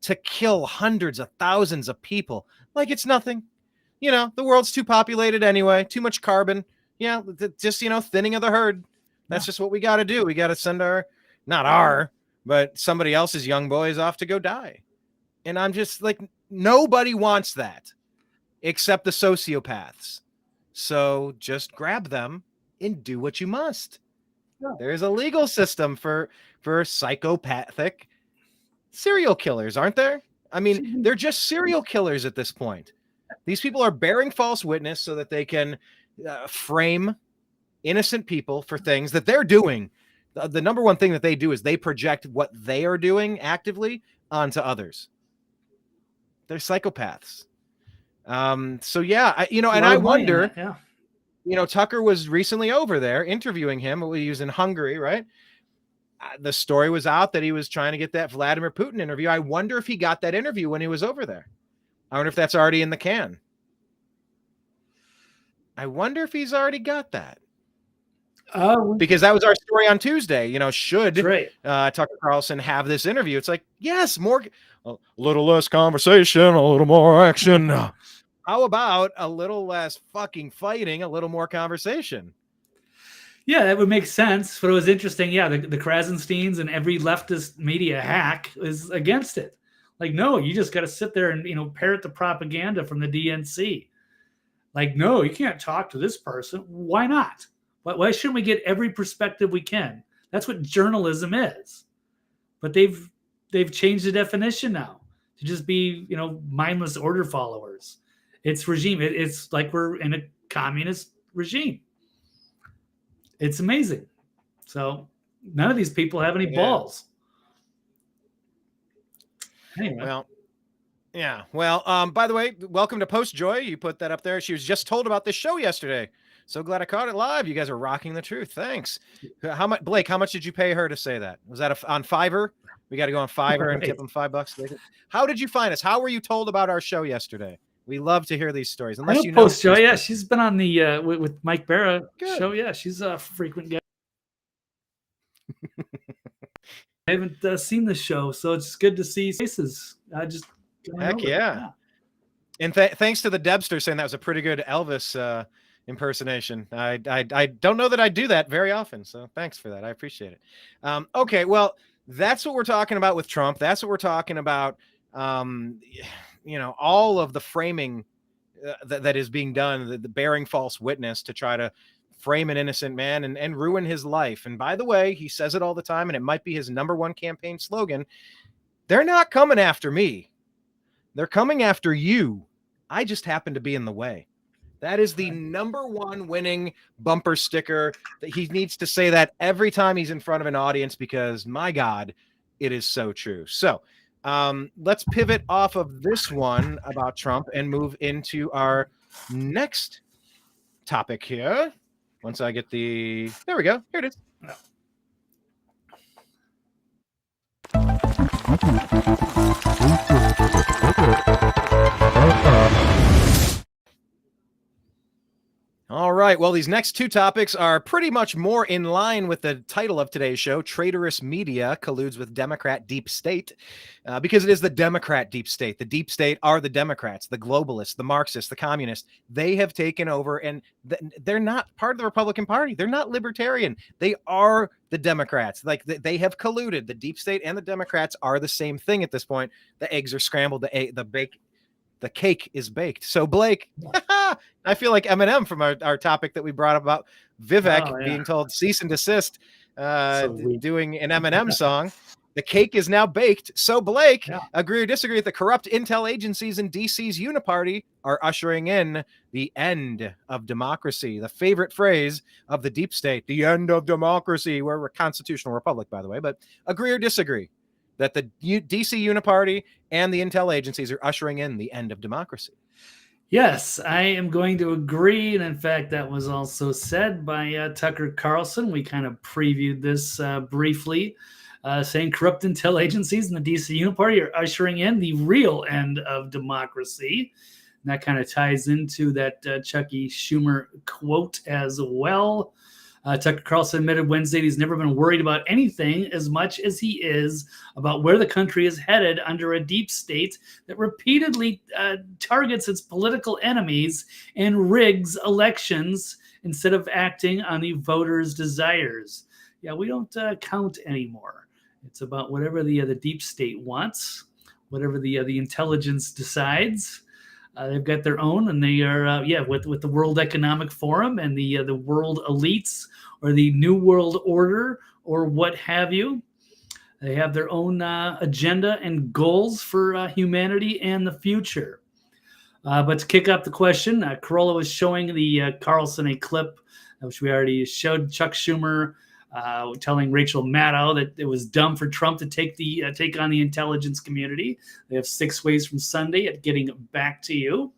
to kill hundreds of thousands of people like it's nothing. The world's too populated anyway. Too much carbon. Yeah, just, thinning of the herd. That's just what we got to do. We got to send but somebody else's young boys off to go die. And I'm just like, nobody wants that except the sociopaths. So just grab them and do what you must. Yeah. There's a legal system for psychopathic serial killers, aren't there? I mean, they're just serial killers at this point. These people are bearing false witness so that they can frame innocent people for things that they're doing. The number one thing that they do is they project what they are doing actively onto others. They're psychopaths. So yeah, I wonder, Tucker was recently over there interviewing him. He was in Hungary, right? The story was out that he was trying to get that Vladimir Putin interview. I wonder if he got that interview when he was over there. I wonder if that's already in the can. I wonder if he's already got that. Because that was our story on Tuesday. Should Tucker Carlson have this interview? It's like, yes, a little less conversation, a little more action. How about a little less fucking fighting, a little more conversation? Yeah, that would make sense. But it was interesting. Yeah, the Krasensteins and every leftist media hack is against it. Like, no, you just got to sit there and, parrot the propaganda from the DNC. Like, no, you can't talk to this person. Why not? Why shouldn't we get every perspective we can? That's what journalism is. But they've changed the definition now to just be, mindless order followers. It's regime. It's like we're in a communist regime. It's amazing. So none of these people have any balls. Anyway. Well, yeah. Well, by the way, welcome to Post Joy. You put that up there. She was just told about this show yesterday. So glad I caught it live. You guys are rocking the truth. Thanks. How much, Blake? How much did you pay her to say that? Was that on Fiverr? We got to go on Fiverr and tip them $5. How did you find us? How were you told about our show yesterday? We love to hear these stories. Unless you know Post Joy. Yeah, she's been on the with Mike Barra show. Yeah, she's a frequent guest. I haven't seen the show, so it's good to see faces. Heck yeah. And thanks to the Debster saying that was a pretty good Elvis impersonation. I don't know that I do that very often, so thanks for that. I appreciate it. Okay, well, that's what we're talking about with Trump. That's what we're talking about. All of the framing that is being done, the bearing false witness to try to frame an innocent man and ruin his life. And by the way, he says it all the time, and it might be his number one campaign slogan. They're not coming after me. They're coming after you. I just happen to be in the way. That is the #1 winning bumper sticker. That he needs to say that every time he's in front of an audience, because my God, it is so true. So let's pivot off of this one about Trump and move into our next topic here. Once I get there we go. Here it is. All right. Well, these next two topics are pretty much more in line with the title of today's show, Traitorous Media Colludes with Democrat Deep State, because it is the Democrat Deep State. The Deep State are the Democrats, the globalists, the Marxists, the communists. They have taken over, and they're not part of the Republican Party. They're not libertarian. They are the Democrats. Like they have colluded. The Deep State and the Democrats are the same thing at this point. The eggs are scrambled. The cake is baked. So Blake, I feel like Eminem from our topic that we brought up about Vivek being told cease and desist, doing an Eminem song. The cake is now baked. So Blake, agree or disagree that the corrupt intel agencies in DC's uni-party are ushering in the end of democracy? The favorite phrase of the deep state, the end of democracy. We're a constitutional republic, by the way, but agree or disagree that the DC Uniparty and the intel agencies are ushering in the end of democracy? Yes, I am going to agree. And in fact, that was also said by Tucker Carlson. We kind of previewed this briefly, saying corrupt intel agencies and the DC Uniparty are ushering in the real end of democracy. And that kind of ties into that Chucky Schumer quote as well. Tucker Carlson admitted Wednesday he's never been worried about anything as much as he is about where the country is headed under a deep state that repeatedly targets its political enemies and rigs elections instead of acting on the voters' desires. Yeah, we don't count anymore. It's about whatever the deep state wants, whatever the intelligence decides. They've got their own, and they are, with the World Economic Forum and the world elites or the New World Order or what have you. They have their own agenda and goals for humanity and the future. But to kick off the question, Corolla was showing the Carlson a clip, which we already showed, Chuck Schumer telling Rachel Maddow that it was dumb for Trump to take on the intelligence community. They have 6 ways from Sunday at getting back to you.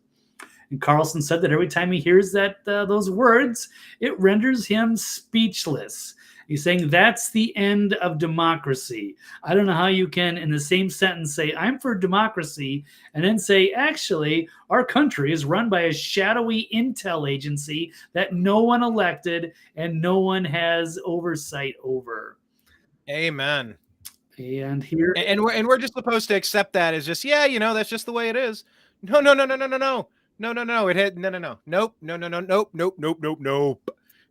And Carlson said that every time he hears those words, it renders him speechless. He's saying that's the end of democracy. I don't know how you can, in the same sentence, say, I'm for democracy, and then say, actually, our country is run by a shadowy intel agency that no one elected and no one has oversight over. Amen. And here, and we're just supposed to accept that as just, that's just the way it is. No. It had nope.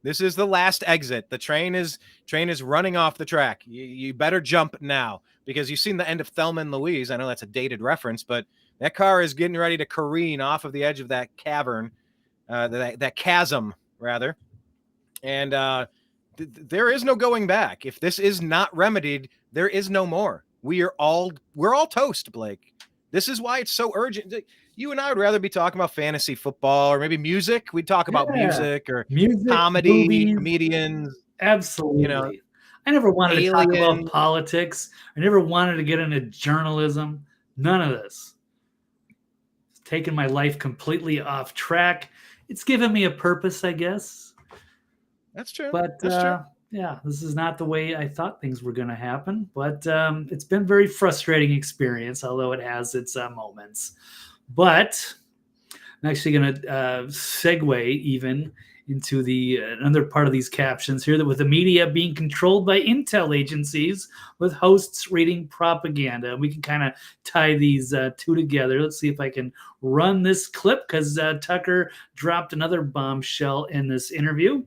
This is the last exit. The train is running off the track. You better jump now, because you've seen the end of Thelma and Louise. I know that's a dated reference, but that car is getting ready to careen off of the edge of that cavern, that chasm rather. And there is no going back. If this is not remedied, there is no more. We're all toast, Blake. This is why it's so urgent. You and I would rather be talking about fantasy football or maybe music. We'd talk about music or comedy, movies, comedians. Absolutely. I never wanted to talk about politics. I never wanted to get into journalism. None of this. It's taken my life completely off track. It's given me a purpose, I guess. That's true. But that's true. Yeah, this is not the way I thought things were going to happen. But it's been a very frustrating experience, although it has its moments. But I'm actually going to segue even into another part of these captions here, that with the media being controlled by intel agencies, with hosts reading propaganda. We can kind of tie these two together. Let's see if I can run this clip, because Tucker dropped another bombshell in this interview.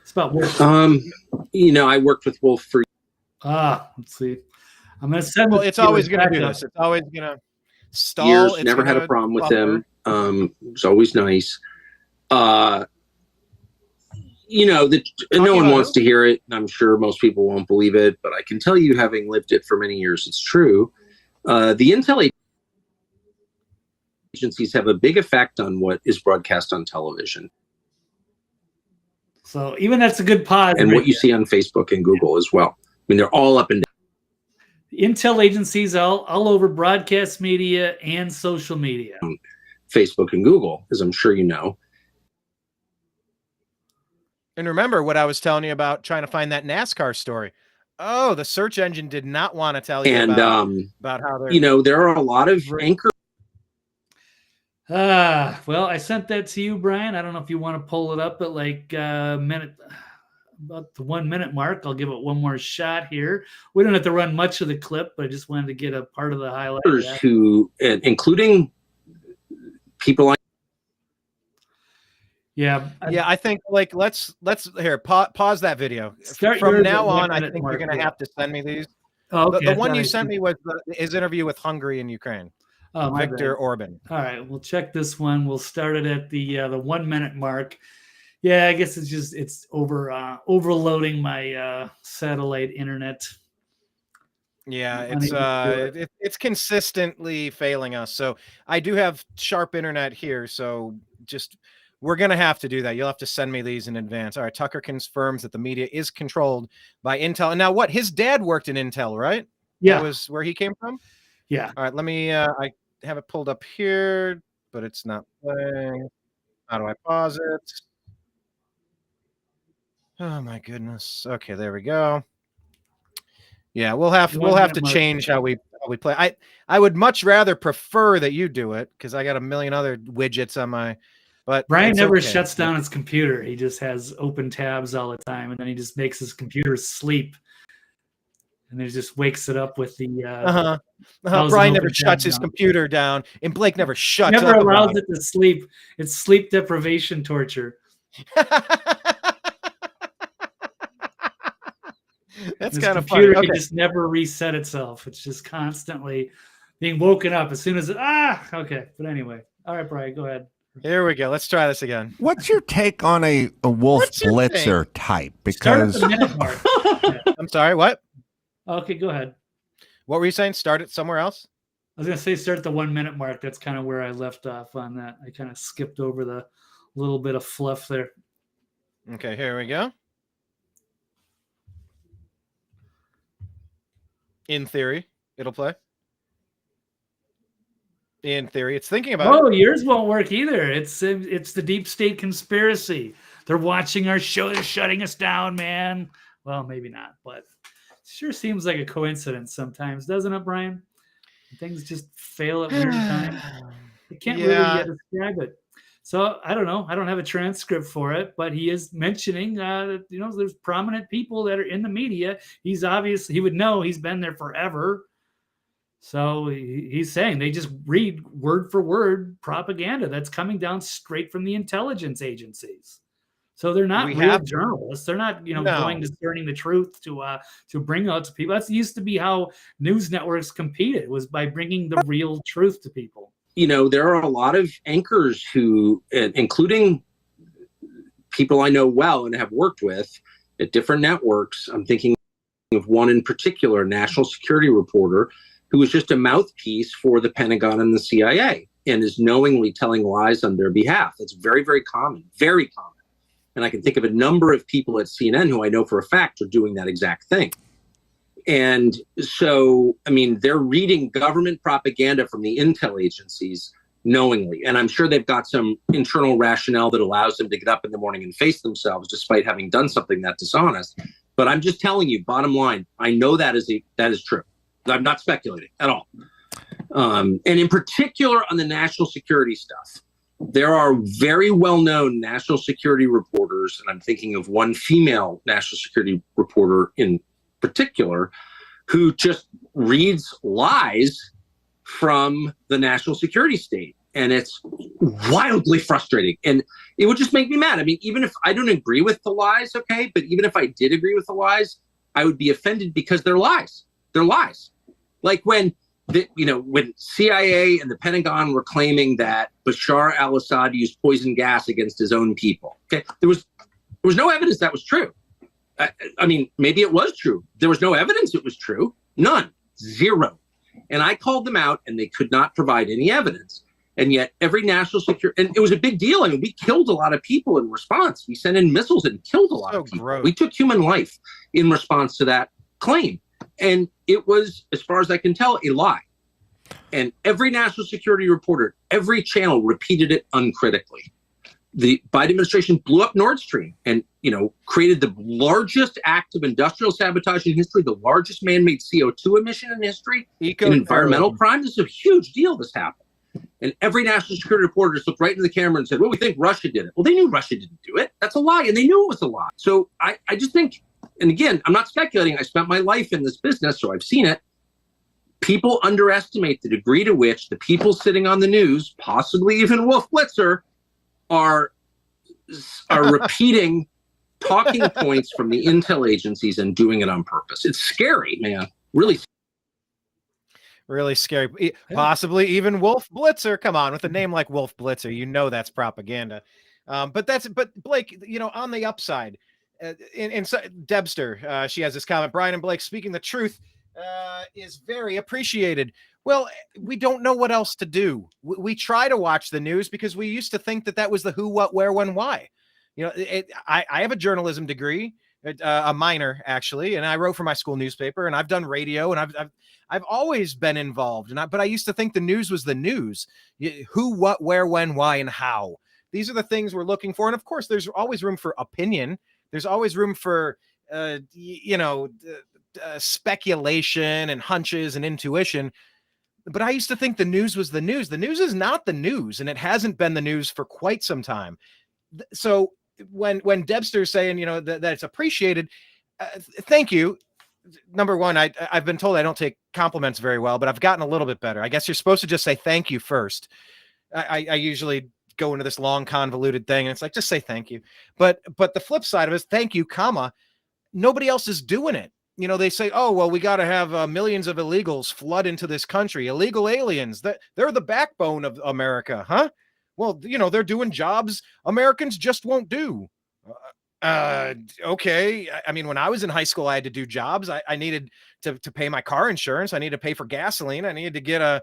It's about Wolf. I worked with Wolf for. Let's see. I'm going to send. Well, it's always going to do this. It's always going to stall. Years, never had a problem with him. It was always nice. you know, no one wants to hear it. And I'm sure most people won't believe it, but I can tell you, having lived it for many years, it's true. The intel agencies have a big effect on what is broadcast on television. So even that's a good pause. And what you see on Facebook and Google as well. I mean, they're all up and down. Intel agencies all over broadcast media and social media. Facebook and Google, as I'm sure you know. And remember what I was telling you about trying to find that NASCAR story. Oh, the search engine did not want to tell you about how they're... You know, there are a lot of anchors. Well, I sent that to you, Brian. I don't know if you want to pull it up at like about the 1 minute mark. I'll give it one more shot here. We don't have to run much of the clip, but I just wanted to get a part of the highlight. Who, including people like... Yeah, I think like let's here pause that video. From now on, I think you're going to have to send me these. Oh, okay. The one you sent me was his interview with Hungary and Ukraine. Viktor Orban. All right, we'll check this one. We'll start it at the 1 minute mark. Yeah, I guess it's overloading my satellite internet. Yeah, it's consistently failing us. So I do have sharp internet here. So we're going to have to do that. You'll have to send me these in advance. All right. Tucker confirms that the media is controlled by Intel. And now what? His dad worked in Intel, right? Yeah. That was where he came from? Yeah. All right. Let me, I have it pulled up here, but it's not playing. How do I pause it? Oh my goodness. Okay. There we go. Yeah. We'll have to change how we play. I would much rather prefer that you do it because I got a million other widgets on my... But Brian never shuts down his computer. He just has open tabs all the time, and then he just makes his computer sleep, and then he just wakes it up with the. Brian never shuts his computer down, and Blake never shuts. Never allows it to sleep. It's sleep deprivation torture. That's kind of funny. Computer can just never reset itself. It's just constantly being woken up as soon as okay. But anyway, all right, Brian, go ahead. Here we go. Let's try this again. What's your take on a Wolf Blitzer type? Because I'm sorry, what? Okay, go ahead. What were you saying? Start it somewhere else? I was going to say start at the 1 minute mark. That's kind of where I left off on that. I kind of skipped over the little bit of fluff there. Okay, here we go. In theory, it'll play. In theory, it's thinking about it. Oh, yours won't work either. It's the deep state conspiracy. They're watching our show. They're shutting us down, man. Well, maybe not, but it sure seems like a coincidence sometimes, doesn't it, Brian? Things just fail at weird times. I can't really describe it. So I don't know. I don't have a transcript for it, but he is mentioning that there's prominent people that are in the media. He would know. He's been there forever. So he's saying they just read word for word propaganda that's coming down straight from the intelligence agencies. So they're not real journalists. They're not, going discerning the truth to bring out to people. That used to be how news networks competed, was by bringing the real truth to people. There are a lot of anchors who, including people I know well and have worked with at different networks. I'm thinking of one in particular, national security reporter, who was just a mouthpiece for the Pentagon and the CIA and is knowingly telling lies on their behalf. That's very, very common, very common. And I can think of a number of people at CNN who I know for a fact are doing that exact thing. And so, they're reading government propaganda from the intel agencies knowingly. And I'm sure they've got some internal rationale that allows them to get up in the morning and face themselves despite having done something that dishonest. But I'm just telling you, bottom line, I know that is true. I'm not speculating at all. And in particular on the national security stuff, there are very well-known national security reporters, and I'm thinking of one female national security reporter in particular, who just reads lies from the national security state. And it's wildly frustrating. And it would just make me mad. Even if I don't agree with the lies, okay, but even if I did agree with the lies, I would be offended because they're lies. They're lies. Like when CIA and the Pentagon were claiming that Bashar al-Assad used poison gas against his own people. Okay, there was There was no evidence that was true. I mean, maybe it was true. There was no evidence it was true. None. Zero. And I called them out, and they could not provide any evidence. And yet every national security, and it was a big deal. I mean, we killed a lot of people in response. We sent in missiles and killed a lot of people. Gross. We took human life in response to that claim. And it was, as far as I can tell, a lie. And every national security reporter, every channel repeated it uncritically. The Biden administration blew up Nord Stream and, created the largest act of industrial sabotage in history, the largest man-made CO2 emission in history, an environmental crime. This is a huge deal. This happened. And every national security reporter just looked right into the camera and said, well, we think Russia did it. Well, they knew Russia didn't do it. That's a lie. And they knew it was a lie. So I just think, and again, I'm not speculating. I spent my life in this business, so I've seen it. People underestimate the degree to which the people sitting on the news, possibly even Wolf Blitzer, are repeating talking points from the intel agencies and doing it on purpose. It's scary, man. Really scary. Possibly even Wolf Blitzer. Come on, with a name like Wolf Blitzer, that's propaganda. But Blake, on the upside, Debster, she has this comment. Brian and Blake speaking the truth is very appreciated. Well, we don't know what else to do. We try to watch the news because we used to think that was the who, what, where, when, why. I have a journalism degree, a minor actually, and I wrote for my school newspaper, and I've done radio, and I've always been involved. But I used to think the news was the news. Who, what, where, when, why, and how. These are the things we're looking for. And of course, there's always room for opinion. There's always room for, speculation and hunches and intuition. But I used to think the news was the news. The news is not the news, and it hasn't been the news for quite some time. So when Debster's saying, that it's appreciated, thank you. Number one, I've been told I don't take compliments very well, but I've gotten a little bit better. I guess you're supposed to just say thank you first. I usually go into this long convoluted thing, and it's like, just say thank you. But the flip side of it is thank you, comma, nobody else is doing it. They say, oh, well, we got to have millions of illegals flood into this country. Illegal aliens, they're the backbone of America, huh? Well, they're doing jobs Americans just won't do. Okay. I mean, when I was in high school, I had to do jobs. I needed to pay my car insurance. I needed to pay for gasoline. I needed to get a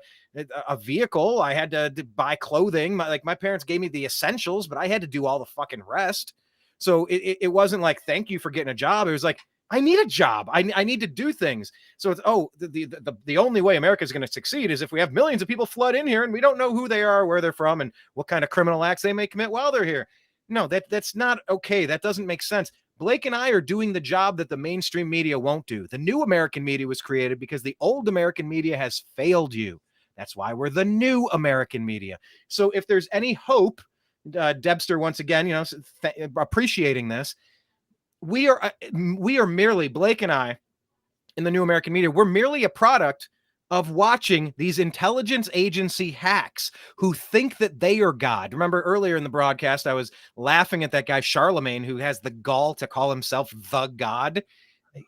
vehicle. I had to buy clothing. My parents gave me the essentials, but I had to do all the fucking rest. So it wasn't like, thank you for getting a job. It was like, I need a job. I need to do things. So it's, the only way America is going to succeed is if we have millions of people flood in here and we don't know who they are, where they're from, and what kind of criminal acts they may commit while they're here. No, that's not okay. That doesn't make sense. Blake and I are doing the job that the mainstream media won't do. The new American media was created because the old American media has failed you. That's why we're the new American media. So if there's any hope, Debster, once again, appreciating this, we are merely, Blake and I, in the new American media, we're merely a product of watching these intelligence agency hacks who think that they are God. Remember earlier in the broadcast, I was laughing at that guy, Charlemagne, who has the gall to call himself the God.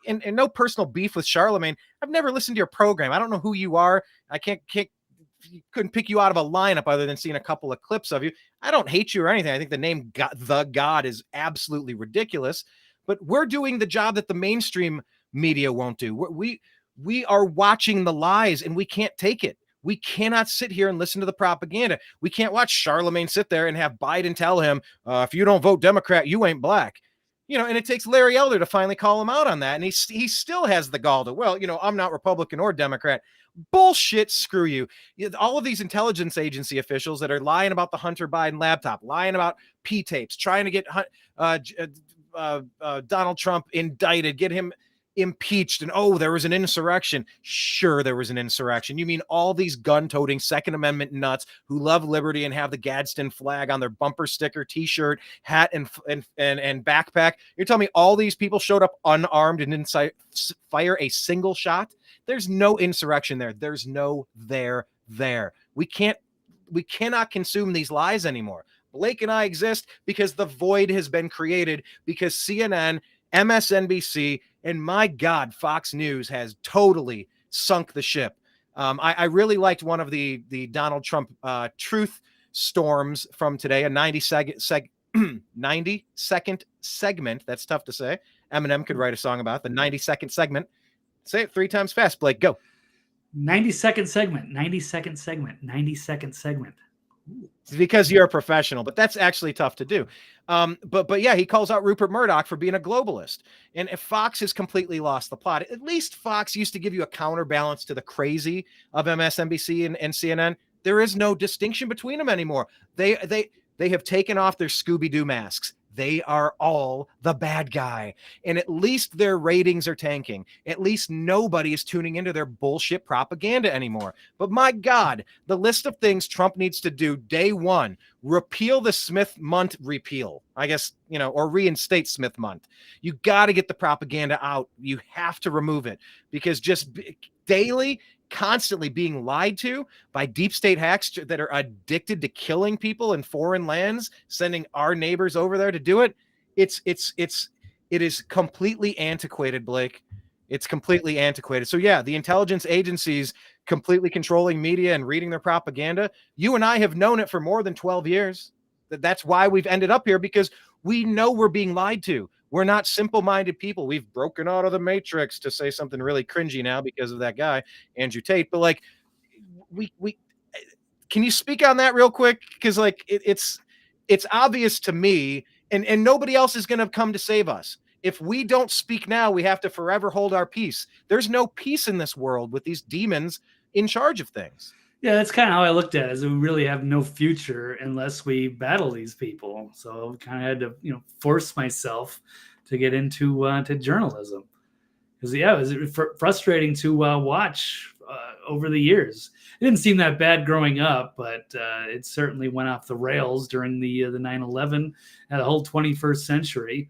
And no personal beef with Charlemagne. I've never listened to your program. I don't know who you are. I couldn't pick you out of a lineup other than seeing a couple of clips of you. I don't hate you or anything. I think the name the God is absolutely ridiculous. But we're doing the job that the mainstream media won't do. We are watching the lies, and we can't take it. We cannot sit here and listen to the propaganda. We can't watch Charlemagne sit there and have Biden tell him, if you don't vote Democrat, you ain't black. And it takes Larry Elder to finally call him out on that. And he still has the gall to, I'm not Republican or Democrat. Bullshit. Screw you. All of these intelligence agency officials that are lying about the Hunter Biden laptop, lying about P-tapes, trying to get Donald Trump indicted, get him impeached, and there was an insurrection. Sure, there was an insurrection. You mean all these gun-toting Second Amendment nuts who love liberty and have the Gadsden flag on their bumper sticker, T-shirt, hat, and backpack? You're telling me all these people showed up unarmed and didn't fire a single shot? There's no insurrection there. There's no there. We cannot consume these lies anymore. Blake and I exist because the void has been created, because CNN, MSNBC, and my God, Fox News has totally sunk the ship. I really liked one of the Donald Trump truth storms from today, a 90-second 90-second segment. That's tough to say. Eminem could write a song about the 90-second segment. Say it 3 times fast, Blake. Go. 90-second segment. 90-second segment. 90-second segment. It's because you're a professional, but that's actually tough to do. But yeah, he calls out Rupert Murdoch for being a globalist. And if Fox has completely lost the plot, at least Fox used to give you a counterbalance to the crazy of MSNBC and CNN. There is no distinction between them anymore. They have taken off their Scooby-Doo masks. They are all the bad guy. And at least their ratings are tanking. At least nobody is tuning into their bullshit propaganda anymore. But my God, the list of things Trump needs to do day one: repeal the Smith-Mundt repeal, I guess, or reinstate Smith-Mundt. You got to get the propaganda out. You have to remove it, because just daily, constantly being lied to by deep state hacks that are addicted to killing people in foreign lands, sending our neighbors over there to do it. It is completely antiquated, Blake. It's completely antiquated. So yeah, the intelligence agencies completely controlling media and reading their propaganda. You and I have known it for more than 12 years. That's why we've ended up here, because we know we're being lied to. We're not simple-minded people. We've broken out of the matrix, to say something really cringy now because of that guy, Andrew Tate. But like, we can you speak on that real quick? Because like it's obvious to me, and nobody else is going to come to save us. If we don't speak now, we have to forever hold our peace. There's no peace in this world with these demons in charge of things. Yeah, that's kind of how I looked at it, is we really have no future unless we battle these people. So I kind of had to, force myself to get into to journalism. Because, yeah, it was frustrating to watch over the years. It didn't seem that bad growing up, but it certainly went off the rails during the 9/11 and the whole 21st century.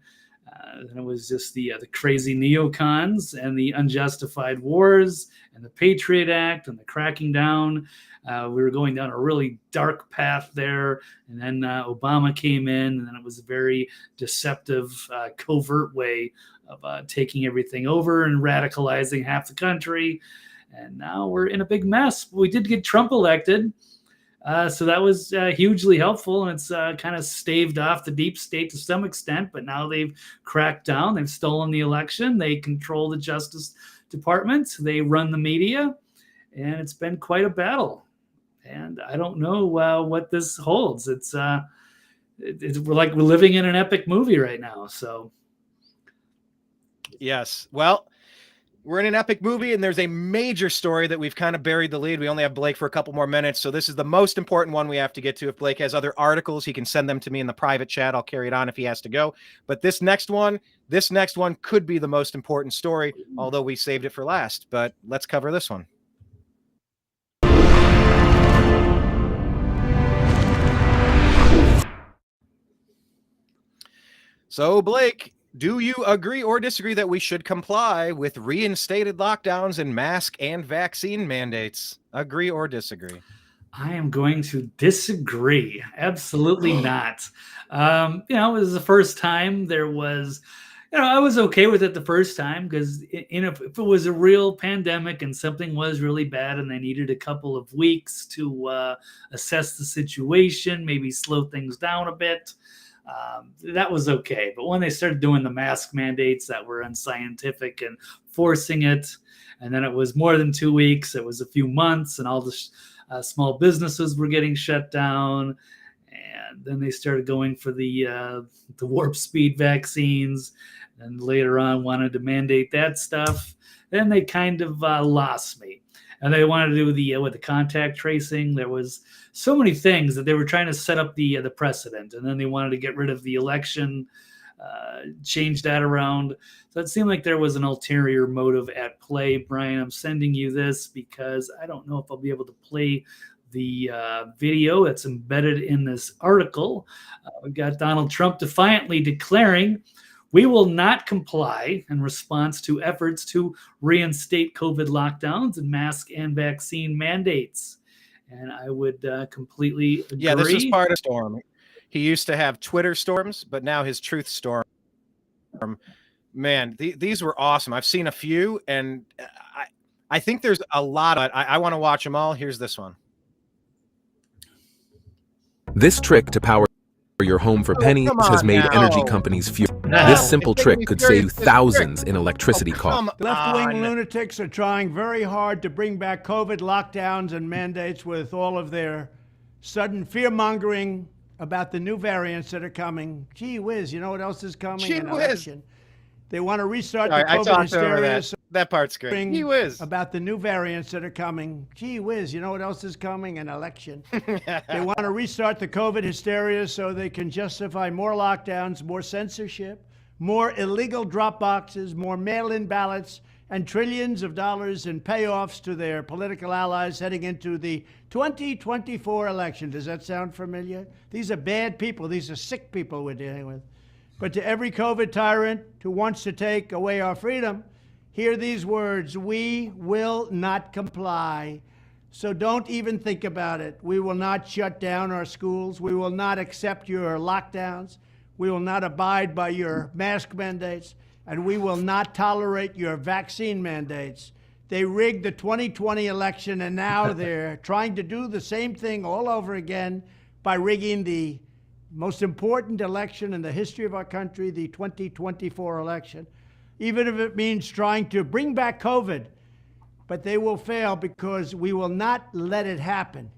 And it was just the crazy neocons and the unjustified wars and the Patriot Act and the cracking down. We were going down a really dark path there. And then Obama came in, and then it was a very deceptive, covert way of taking everything over and radicalizing half the country. And now we're in a big mess. We did get Trump elected. So that was hugely helpful, and it's kind of staved off the deep state to some extent, but now they've cracked down. They've stolen the election. They control the Justice Department. They run the media, and it's been quite a battle. And I don't know what this holds. We're living in an epic movie right now. So, yes. Well, we're in an epic movie, and there's a major story that we've kind of buried the lead. We only have Blake for a couple more minutes, so this is the most important one we have to get to. If Blake has other articles, he can send them to me in the private chat. I'll carry it on if he has to go. But this next one could be the most important story, although we saved it for last. But let's cover this one. So, Blake, do you agree or disagree that we should comply with reinstated lockdowns and mask and vaccine mandates? Agree or disagree? I am going to disagree. Absolutely not. It was the first time there was, I was okay with it the first time, because if it was a real pandemic and something was really bad and they needed a couple of weeks to assess the situation, maybe slow things down a bit, that was okay. But when they started doing the mask mandates that were unscientific and forcing it, and then it was more than 2 weeks, it was a few months, and all the small businesses were getting shut down, and then they started going for the warp speed vaccines, and later on wanted to mandate that stuff. Then they kind of lost me. And they wanted to do with the contact tracing. There was so many things that they were trying to set up the precedent, and then they wanted to get rid of the election, change that around. So it seemed like there was an ulterior motive at play. Brian, I'm sending you this because I don't know if I'll be able to play the video that's embedded in this article. We've got Donald Trump defiantly declaring, "We will not comply in response to efforts to reinstate COVID lockdowns and mask and vaccine mandates." And I would completely agree. Yeah, this is part of Storm. He used to have Twitter storms, but now his truth storm. Man, these were awesome. I've seen a few, and I think there's a lot. I want to watch them all. Here's this one. This trick to power your home for pennies has made energy companies furious. This simple trick could save thousands in electricity costs. Left-wing lunatics are trying very hard to bring back COVID lockdowns and mandates with all of their sudden fear-mongering about the new variants that are coming. Gee whiz, you know what else is coming? Gee An whiz. election. They want to restart Sorry, the I COVID talked over hysteria. that part's great. Gee whiz. About the new variants that are coming. Gee whiz, you know what else is coming? An election. They want to restart the COVID hysteria so they can justify more lockdowns, more censorship, more illegal drop boxes, more mail-in ballots, and trillions of dollars in payoffs to their political allies heading into the 2024 election. Does that sound familiar? These are bad people. These are sick people we're dealing with. But to every COVID tyrant who wants to take away our freedom, hear these words: we will not comply. So don't even think about it. We will not shut down our schools. We will not accept your lockdowns. We will not abide by your mask mandates. And we will not tolerate your vaccine mandates. They rigged the 2020 election, and now they're trying to do the same thing all over again by rigging the most important election in the history of our country, the 2024 election, even if it means trying to bring back COVID. But they will fail because we will not let it happen.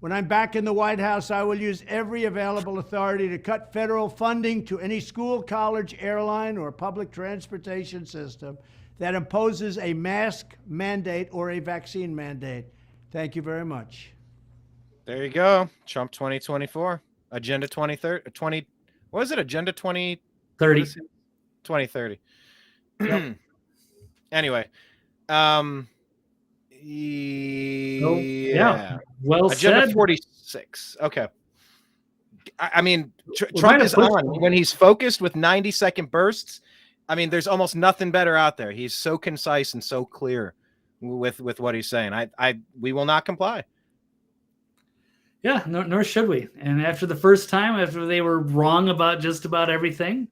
When I'm back in the White House, I will use every available authority to cut federal funding to any school, college, airline, or public transportation system that imposes a mask mandate or a vaccine mandate. Thank you very much. There you go. Trump 2024. Agenda 2030. What is it? Agenda 2030. 2030. Yep. Anyway. Yeah. Well Agenda said. 46. Okay. I mean, Trump is on when he's focused with 90-second bursts. I mean, there's almost nothing better out there. He's so concise and so clear with what he's saying. We will not comply. Yeah, nor should we. And after the first time, after they were wrong about just about everything,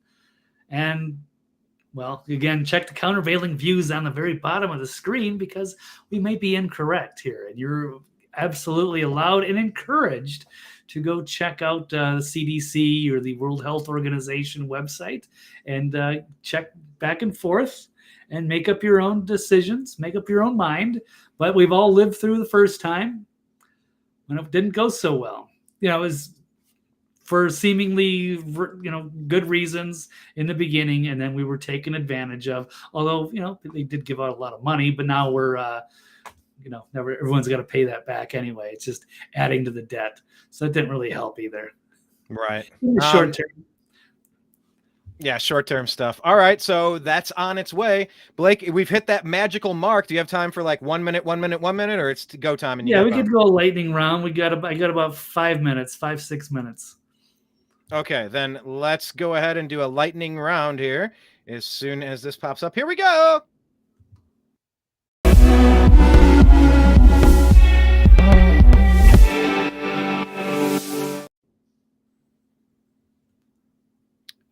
and well, again, check the countervailing views on the very bottom of the screen because we may be incorrect here. And you're absolutely allowed and encouraged to go check out the CDC or the World Health Organization website and check back and forth and make up your own decisions, make up your own mind. But we've all lived through the first time when it didn't go so well. You know, it was for seemingly, good reasons in the beginning, and then we were taken advantage of. Although, they did give out a lot of money, but now we're, never everyone's got to pay that back anyway. It's just adding to the debt, so that didn't really help either. Right. In the short term. Yeah, short-term stuff. All right, so that's on its way. Blake, we've hit that magical mark. Do you have time for like 1 minute, or it's to go time? And yeah, we could go a lightning round. I got about 5 minutes, 6 minutes. Okay, then let's go ahead and do a lightning round here as soon as this pops up. Here we go.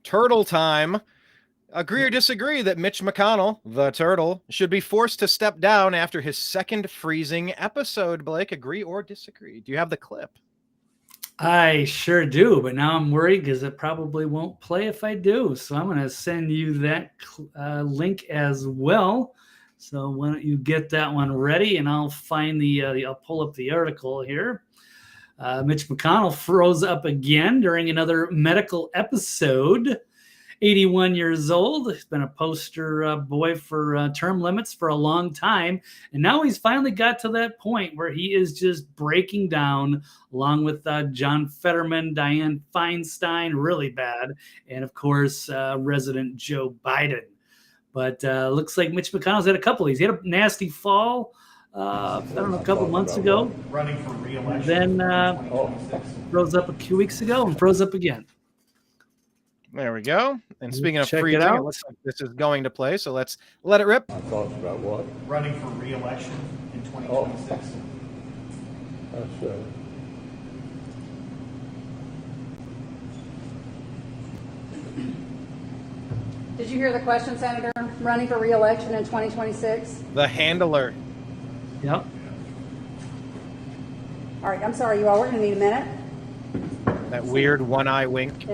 Turtle time. Agree or disagree that Mitch McConnell, the turtle, should be forced to step down after his second freezing episode? Blake, agree or disagree? Do you have the clip? I sure do, but now I'm worried because it probably won't play if I do. So I'm going to send you that link as well. So why don't you get that one ready, and I'll find I'll pull up the article here. Mitch McConnell froze up again during another medical episode. 81 years old. He's been a poster boy for term limits for a long time. And now he's finally got to that point where he is just breaking down, along with John Fetterman, Dianne Feinstein, really bad. And, of course, resident Joe Biden. But looks like Mitch McConnell's had a couple of these. He had a nasty fall. A couple months ago. Running for re-election. Then froze up a few weeks ago and froze up again. There we go. And speaking of Check freezing, it it out. looks like this is going to play. So let's let it rip. Thoughts about what? Running for re-election in 2026. That's Did you hear the question, Senator? Running for re-election in 2026? The handler. Yep. All right, I'm sorry, you all. We're going to need a minute. That weird one-eye wink.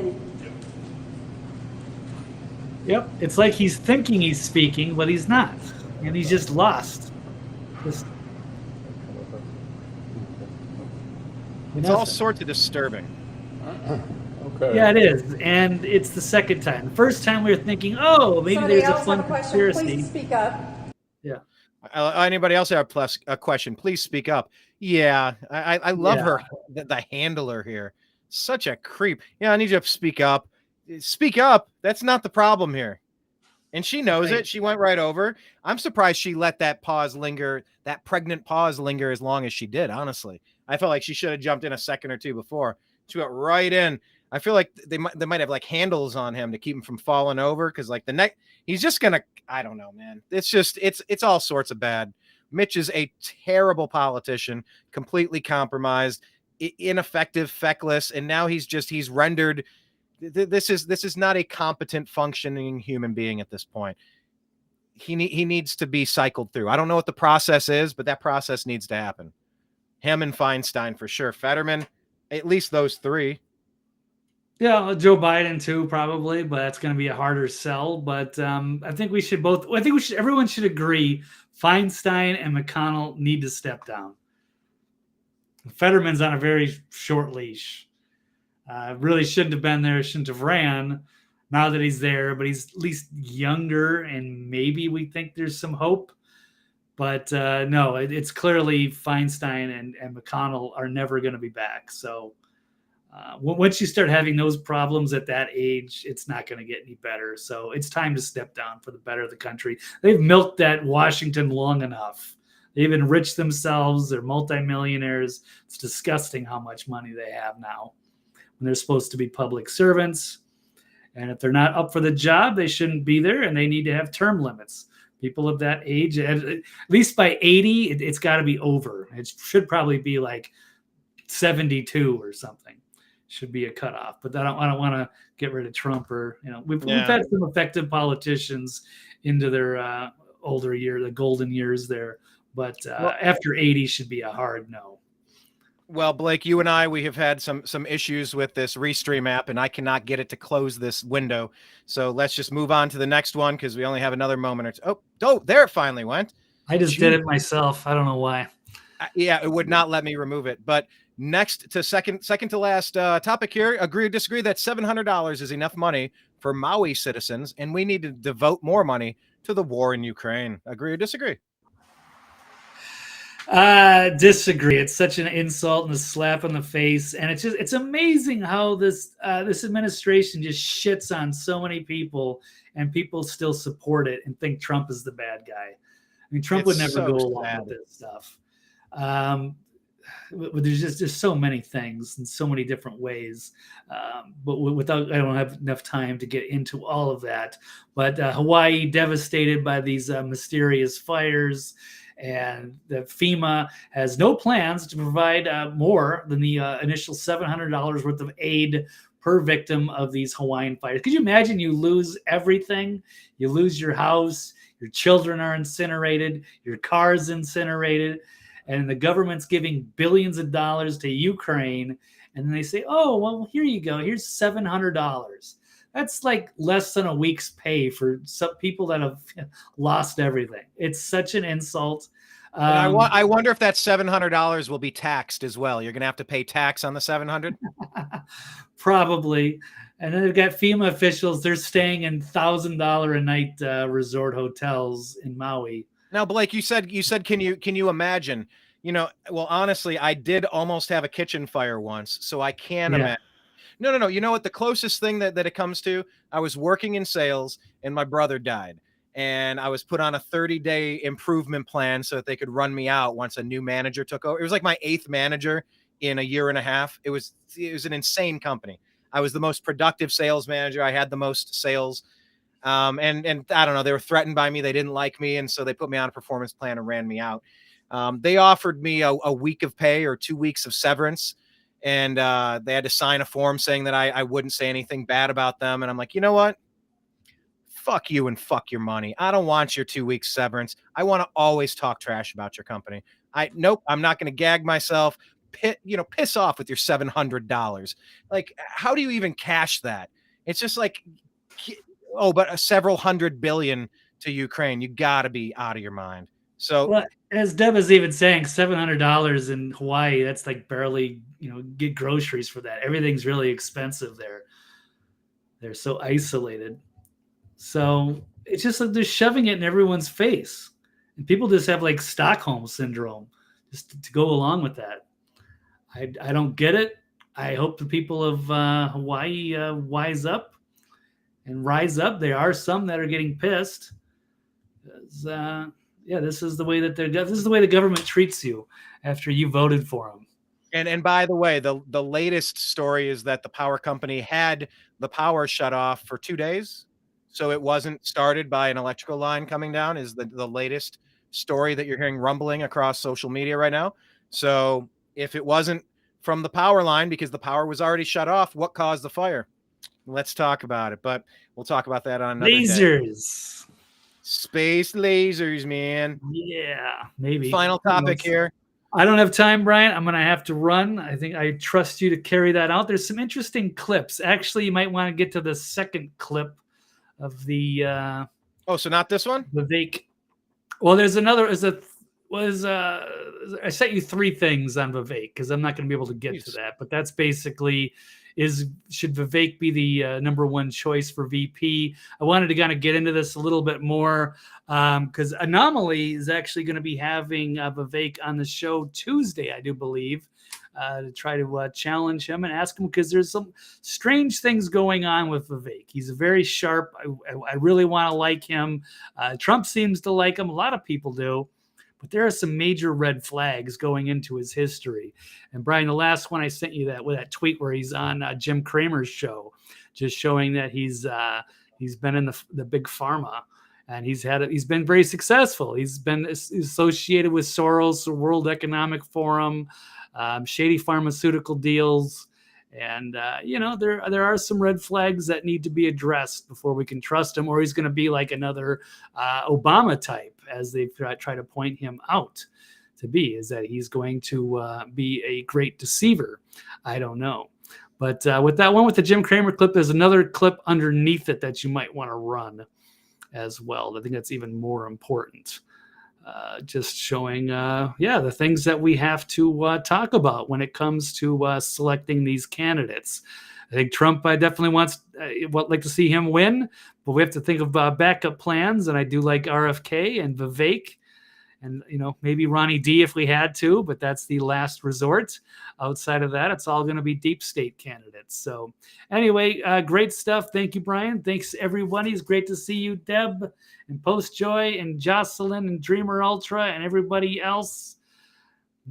Yep, it's like he's thinking he's speaking, but he's not, and he's just lost. It's all sorts of disturbing. Okay. Yeah, it is, and it's the second time. The first time we were thinking, oh, maybe there's a fun conspiracy. Please speak up. Yeah. Anybody else have a question? Please speak up. Yeah, I love her, the handler here. Such a creep. Yeah, I need you to speak up. Speak up. That's not the problem here. And she knows it. She went right over. I'm surprised she let that pause linger, that pregnant pause linger as long as she did, honestly. I felt like she should have jumped in a second or two before. She went right in. I feel like they might have like handles on him to keep him from falling over, because like the neck, he's just gonna, I don't know, man. It's all sorts of bad. Mitch is a terrible politician, completely compromised, ineffective, feckless, and now he's rendered. This is not a competent, functioning human being at this point. He needs to be cycled through. I don't know what the process is, but that process needs to happen. Him and Feinstein for sure. Fetterman, at least those three. Yeah, Joe Biden too, probably, but that's going to be a harder sell. But I think everyone should agree Feinstein and McConnell need to step down. Fetterman's on a very short leash. Really shouldn't have been there, shouldn't have ran now that he's there, but he's at least younger, and maybe we think there's some hope. But no, it's clearly Feinstein and McConnell are never going to be back. So once you start having those problems at that age, it's not going to get any better. So it's time to step down for the better of the country. They've milked that Washington long enough. They've enriched themselves. They're multimillionaires. It's disgusting how much money they have now when they're supposed to be public servants. And if they're not up for the job, they shouldn't be there, and they need to have term limits. People of that age, at least by 80, it's got to be over. It should probably be like 72 or something. Should be a cutoff. But I don't want to get rid of Trump, or we've had some effective politicians into their older years, the golden years there. But after 80 should be a hard no. Well, Blake, you and I, we have had some issues with this Restream app, and I cannot get it to close this window. So let's just move on to the next one, because we only have another moment or two. Oh, there it finally went. I just did it myself. I don't know why. Yeah, it would not let me remove it. But next to second to last topic here, agree or disagree that $700 is enough money for Maui citizens, and we need to devote more money to the war in Ukraine. Agree or disagree? Disagree. It's such an insult and a slap in the face, and it's amazing how this administration just shits on so many people, and people still support it and think Trump is the bad guy. I mean, Trump would never go along with this stuff. But there's just so many things in so many different ways. But I don't have enough time to get into all of that. But Hawaii devastated by these mysterious fires. And the FEMA has no plans to provide more than the initial $700 worth of aid per victim of these Hawaiian fires. Could you imagine you lose everything? You lose your house, your children are incinerated, your car's incinerated, and the government's giving billions of dollars to Ukraine. And then they say, oh, well, here you go. Here's $700. That's like less than a week's pay for some people that have lost everything. It's such an insult. I wonder if that $700 will be taxed as well. You're going to have to pay tax on the $700. Probably. And then they've got FEMA officials. They're staying in $1,000 a night resort hotels in Maui. Now, Blake, you said, can you imagine? Well, honestly, I did almost have a kitchen fire once, so I can imagine. No. You know what? The closest thing that it comes to, I was working in sales and my brother died. And I was put on a 30-day improvement plan so that they could run me out once a new manager took over. It was like my 8th manager in a year and a half. It was an insane company. I was the most productive sales manager. I had the most sales. And I don't know, they were threatened by me. They didn't like me. And so they put me on a performance plan and ran me out. They offered me a week of pay or 2 weeks of severance. And they had to sign a form saying that I wouldn't say anything bad about them. And I'm like, you know what? Fuck you and fuck your money. I don't want your 2 weeks severance. I want to always talk trash about your company. Nope, I'm not going to gag myself. piss off with your $700. Like, how do you even cash that? It's just like, but several $100 billion to Ukraine. You got to be out of your mind. So, well, as Deb is even saying, $700 in Hawaii, that's like barely, get groceries for that. Everything's really expensive there. They're so isolated. So it's just like they're shoving it in everyone's face. And people just have like Stockholm syndrome just to go along with that. I don't get it. I hope the people of Hawaii wise up and rise up. There are some that are getting pissed. This is the way that this is the way the government treats you after you voted for them. And by the way, the latest story is that the power company had the power shut off for 2 days, so it wasn't started by an electrical line coming down. Is the latest story that you're hearing rumbling across social media right now. So if it wasn't from the power line because the power was already shut off, what caused the fire? Let's talk about it, but we'll talk about that on another lasers. Day. Space lasers, man. Yeah, maybe. Final topic here. I don't have time, Brian. I'm going to have to run. I think I trust you to carry that out. There's some interesting clips. Actually, you might want to get to the second clip of the. So not this one? Vivek. Well, there's another. I sent you 3 things on Vivek because I'm not going to be able to get to that. But that's basically should Vivek be the number one choice for VP? I wanted to kind of get into this a little bit more because Anomaly is actually going to be having Vivek on the show Tuesday, I do believe, to try to challenge him and ask him because there's some strange things going on with Vivek. He's very sharp. I really want to like him. Trump seems to like him. A lot of people do. But there are some major red flags going into his history. And Brian, the last one I sent you with that tweet where he's on Jim Cramer's show, just showing that he's been in the big pharma and he's been very successful. He's been associated with Soros, the World Economic Forum, shady pharmaceutical deals. And, there are some red flags that need to be addressed before we can trust him, or he's going to be like another Obama type, as they try to point him out to be, is that he's going to be a great deceiver. I don't know. But with that one, with the Jim Cramer clip, there's another clip underneath it that you might want to run as well. I think that's even more important. Just showing, the things that we have to talk about when it comes to selecting these candidates. I think Trump definitely would like to see him win, but we have to think of backup plans. And I do like RFK and Vivek and, maybe Ronnie D if we had to, but that's the last resort. Outside of that, it's all going to be deep state candidates. So anyway, great stuff. Thank you, Brian. Thanks, everybody. It's great to see you, Deb and Post Joy and Jocelyn and Dreamer Ultra and everybody else.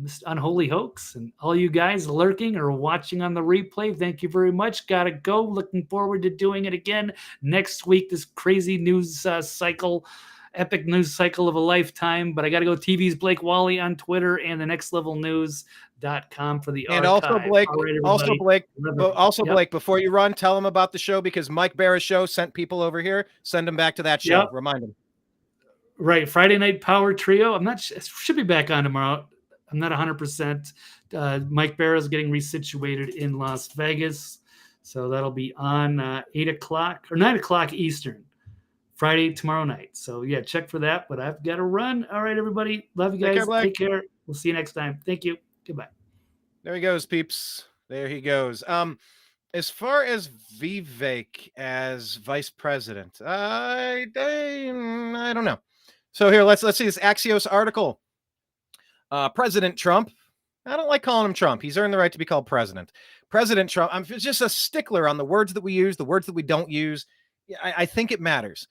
Mr. Unholy Hoax and all you guys lurking or watching on the replay. Thank you very much. Gotta go. Looking forward to doing it again next week. This crazy news cycle. Epic news cycle of a lifetime, but I got to go. TV's Blake Walley on Twitter and the nextlevelnews.com for the and archive. Blake, before you run, tell them about the show because Mike Barra's show sent people over here. Send them back to that show. Remind them. Right. Friday Night Power Trio. Should be back on tomorrow. I'm not 100%. Mike Barra is getting resituated in Las Vegas. So that'll be on 8 o'clock or 9 o'clock Eastern. Friday, tomorrow night. So, check for that. But I've got to run. All right, everybody. Love you guys. Take care. We'll see you next time. Thank you. Goodbye. There he goes, peeps. There he goes. As far as Vivek as vice president, I don't know. So here, let's see this Axios article. President Trump. I don't like calling him Trump. He's earned the right to be called president. President Trump. I'm just a stickler on the words that we use, the words that we don't use. I think it matters.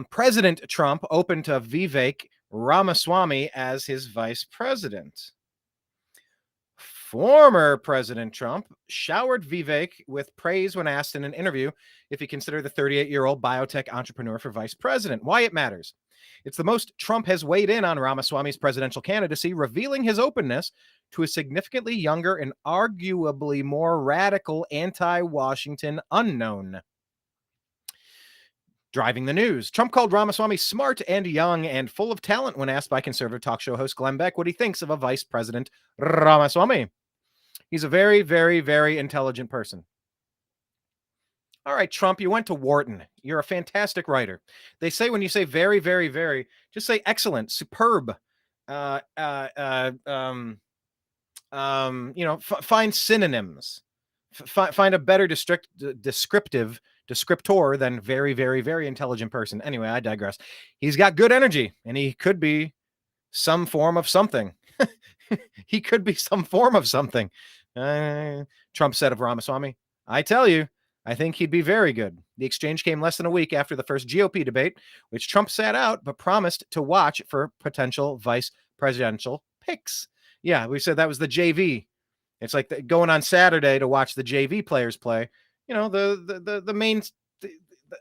President Trump opened to Vivek Ramaswamy as his vice president. Former President Trump showered Vivek with praise when asked in an interview if he considered the 38-year-old biotech entrepreneur for vice president. Why it matters. It's the most Trump has weighed in on Ramaswamy's presidential candidacy, revealing his openness to a significantly younger and arguably more radical anti-Washington unknown. Driving the news. Trump called Ramaswamy smart and young and full of talent when asked by conservative talk show host Glenn Beck what he thinks of a vice president Ramaswamy. He's a very, very, very intelligent person. All right, Trump, you went to Wharton. You're a fantastic writer. They say when you say very, very, very, just say excellent, superb. Find synonyms. Find a better descriptor than very, very, very intelligent person. Anyway, I digress. He's got good energy, and he could be some form of something. He could be some form of something. Trump said of Ramaswamy, I tell you, I think he'd be very good. The exchange came less than a week after the first GOP debate, which Trump sat out but promised to watch for potential vice presidential picks. Yeah, we said that was the JV. It's like going on Saturday to watch the JV players play. You know, the main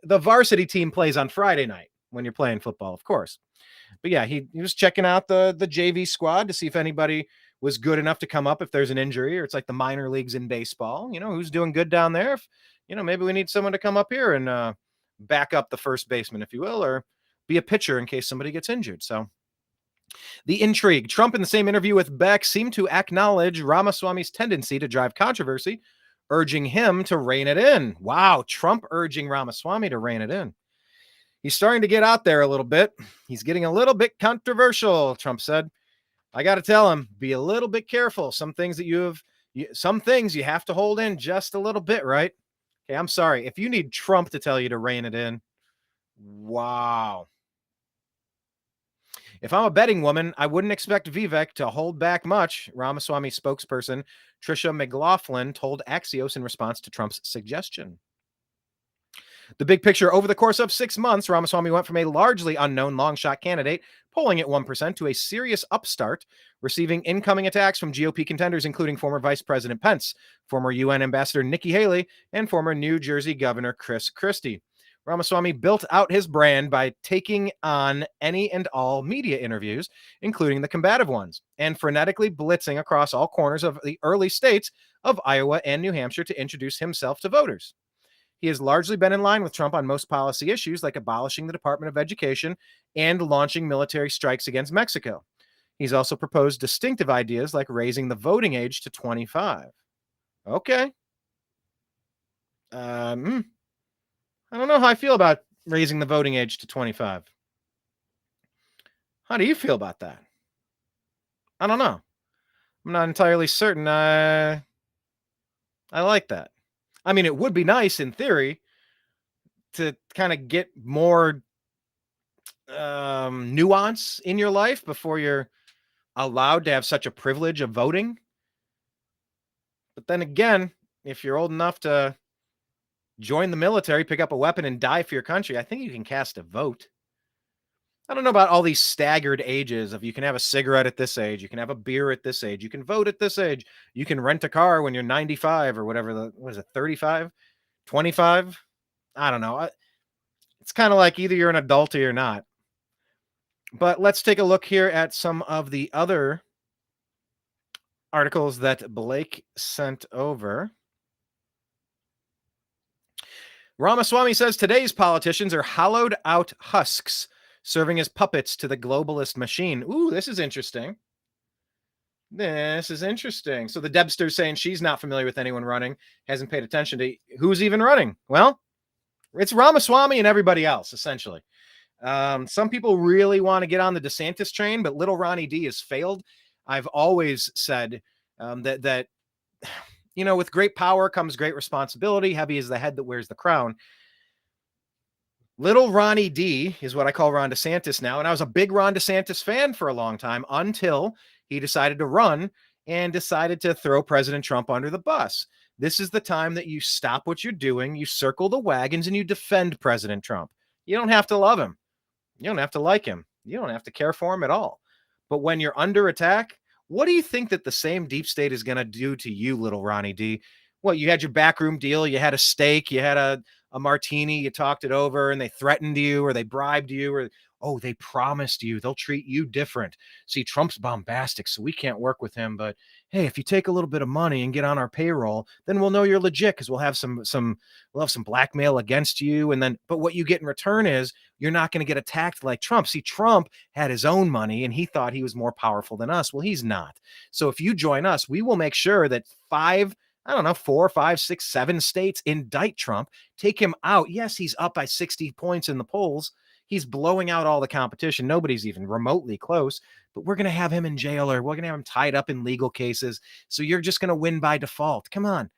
the varsity team plays on Friday night when you're playing football, of course. But yeah, he was checking out the JV squad to see if anybody was good enough to come up if there's an injury, or it's like the minor leagues in baseball. You know, who's doing good down there? If, you know, maybe we need someone to come up here and back up the first baseman, if you will, or be a pitcher in case somebody gets injured. So the intrigue. Trump, in the same interview with Beck, seemed to acknowledge Ramaswamy's tendency to drive controversy, urging him to rein it in. Wow, Trump urging Ramaswamy to rein it in. He's starting to get out there a little bit. He's getting a little bit controversial, Trump said. I got to tell him, be a little bit careful. Some things that some things you have to hold in just a little bit, right? Okay, I'm sorry. If you need Trump to tell you to rein it in, wow. If I'm a betting woman, I wouldn't expect Vivek to hold back much, Ramaswamy spokesperson Tricia McLaughlin told Axios in response to Trump's suggestion. The big picture: over the course of 6 months, Ramaswamy went from a largely unknown long shot candidate, polling at 1%, to a serious upstart, receiving incoming attacks from GOP contenders, including former Vice President Pence, former UN Ambassador Nikki Haley, and former New Jersey Governor Chris Christie. Ramaswamy built out his brand by taking on any and all media interviews, including the combative ones, and frenetically blitzing across all corners of the early states of Iowa and New Hampshire to introduce himself to voters. He has largely been in line with Trump on most policy issues, like abolishing the Department of Education and launching military strikes against Mexico. He's also proposed distinctive ideas like raising the voting age to 25. Okay. I don't know how I feel about raising the voting age to 25. How do you feel about that? I don't know. I'm not entirely certain. I like that. I mean, it would be nice in theory to kind of get more nuance in your life before you're allowed to have such a privilege of voting. But then again, if you're old enough to join the military, pick up a weapon, and die for your country, I think you can cast a vote. I don't know about all these staggered ages of you can have a cigarette at this age, you can have a beer at this age, you can vote at this age, you can rent a car when you're 95 or whatever. What is it, 35, 25? I don't know. It's kind of like either you're an adult or you're not. But let's take a look here at some of the other articles that Blake sent over. Ramaswamy says today's politicians are hollowed out husks, serving as puppets to the globalist machine. Ooh, this is interesting. This is interesting. So the Debster's saying she's not familiar with anyone running, hasn't paid attention to who's even running. Well, it's Ramaswamy and everybody else, essentially. Some people really want to get on the DeSantis train, but little Ronnie D has failed. I've always said that you know, with great power comes great responsibility. Heavy is the head that wears the crown. Little Ronnie D is what I call Ron DeSantis now. And I was a big Ron DeSantis fan for a long time until he decided to run and decided to throw President Trump under the bus. This is the time that you stop what you're doing, you circle the wagons, and you defend President Trump. You don't have to love him. You don't have to like him. You don't have to care for him at all. But when you're under attack, what do you think that the same deep state is going to do to you, little Ronnie D? What, you had your backroom deal, you had a stake, you had a a martini, you talked it over, and they threatened you or they bribed you, or, oh, they promised you they'll treat you different. See, Trump's bombastic, so we can't work with him. But hey, if you take a little bit of money and get on our payroll, then we'll know you're legit because we'll have some blackmail against you. And then, but what you get in return is you're not going to get attacked like Trump. See, Trump had his own money and he thought he was more powerful than us. Well, he's not. So if you join us, we will make sure that 4, 5, 6, 7 states indict Trump, take him out. Yes, he's up by 60 points in the polls. He's blowing out all the competition. Nobody's even remotely close, but we're going to have him in jail, or we're going to have him tied up in legal cases. So you're just going to win by default. Come on.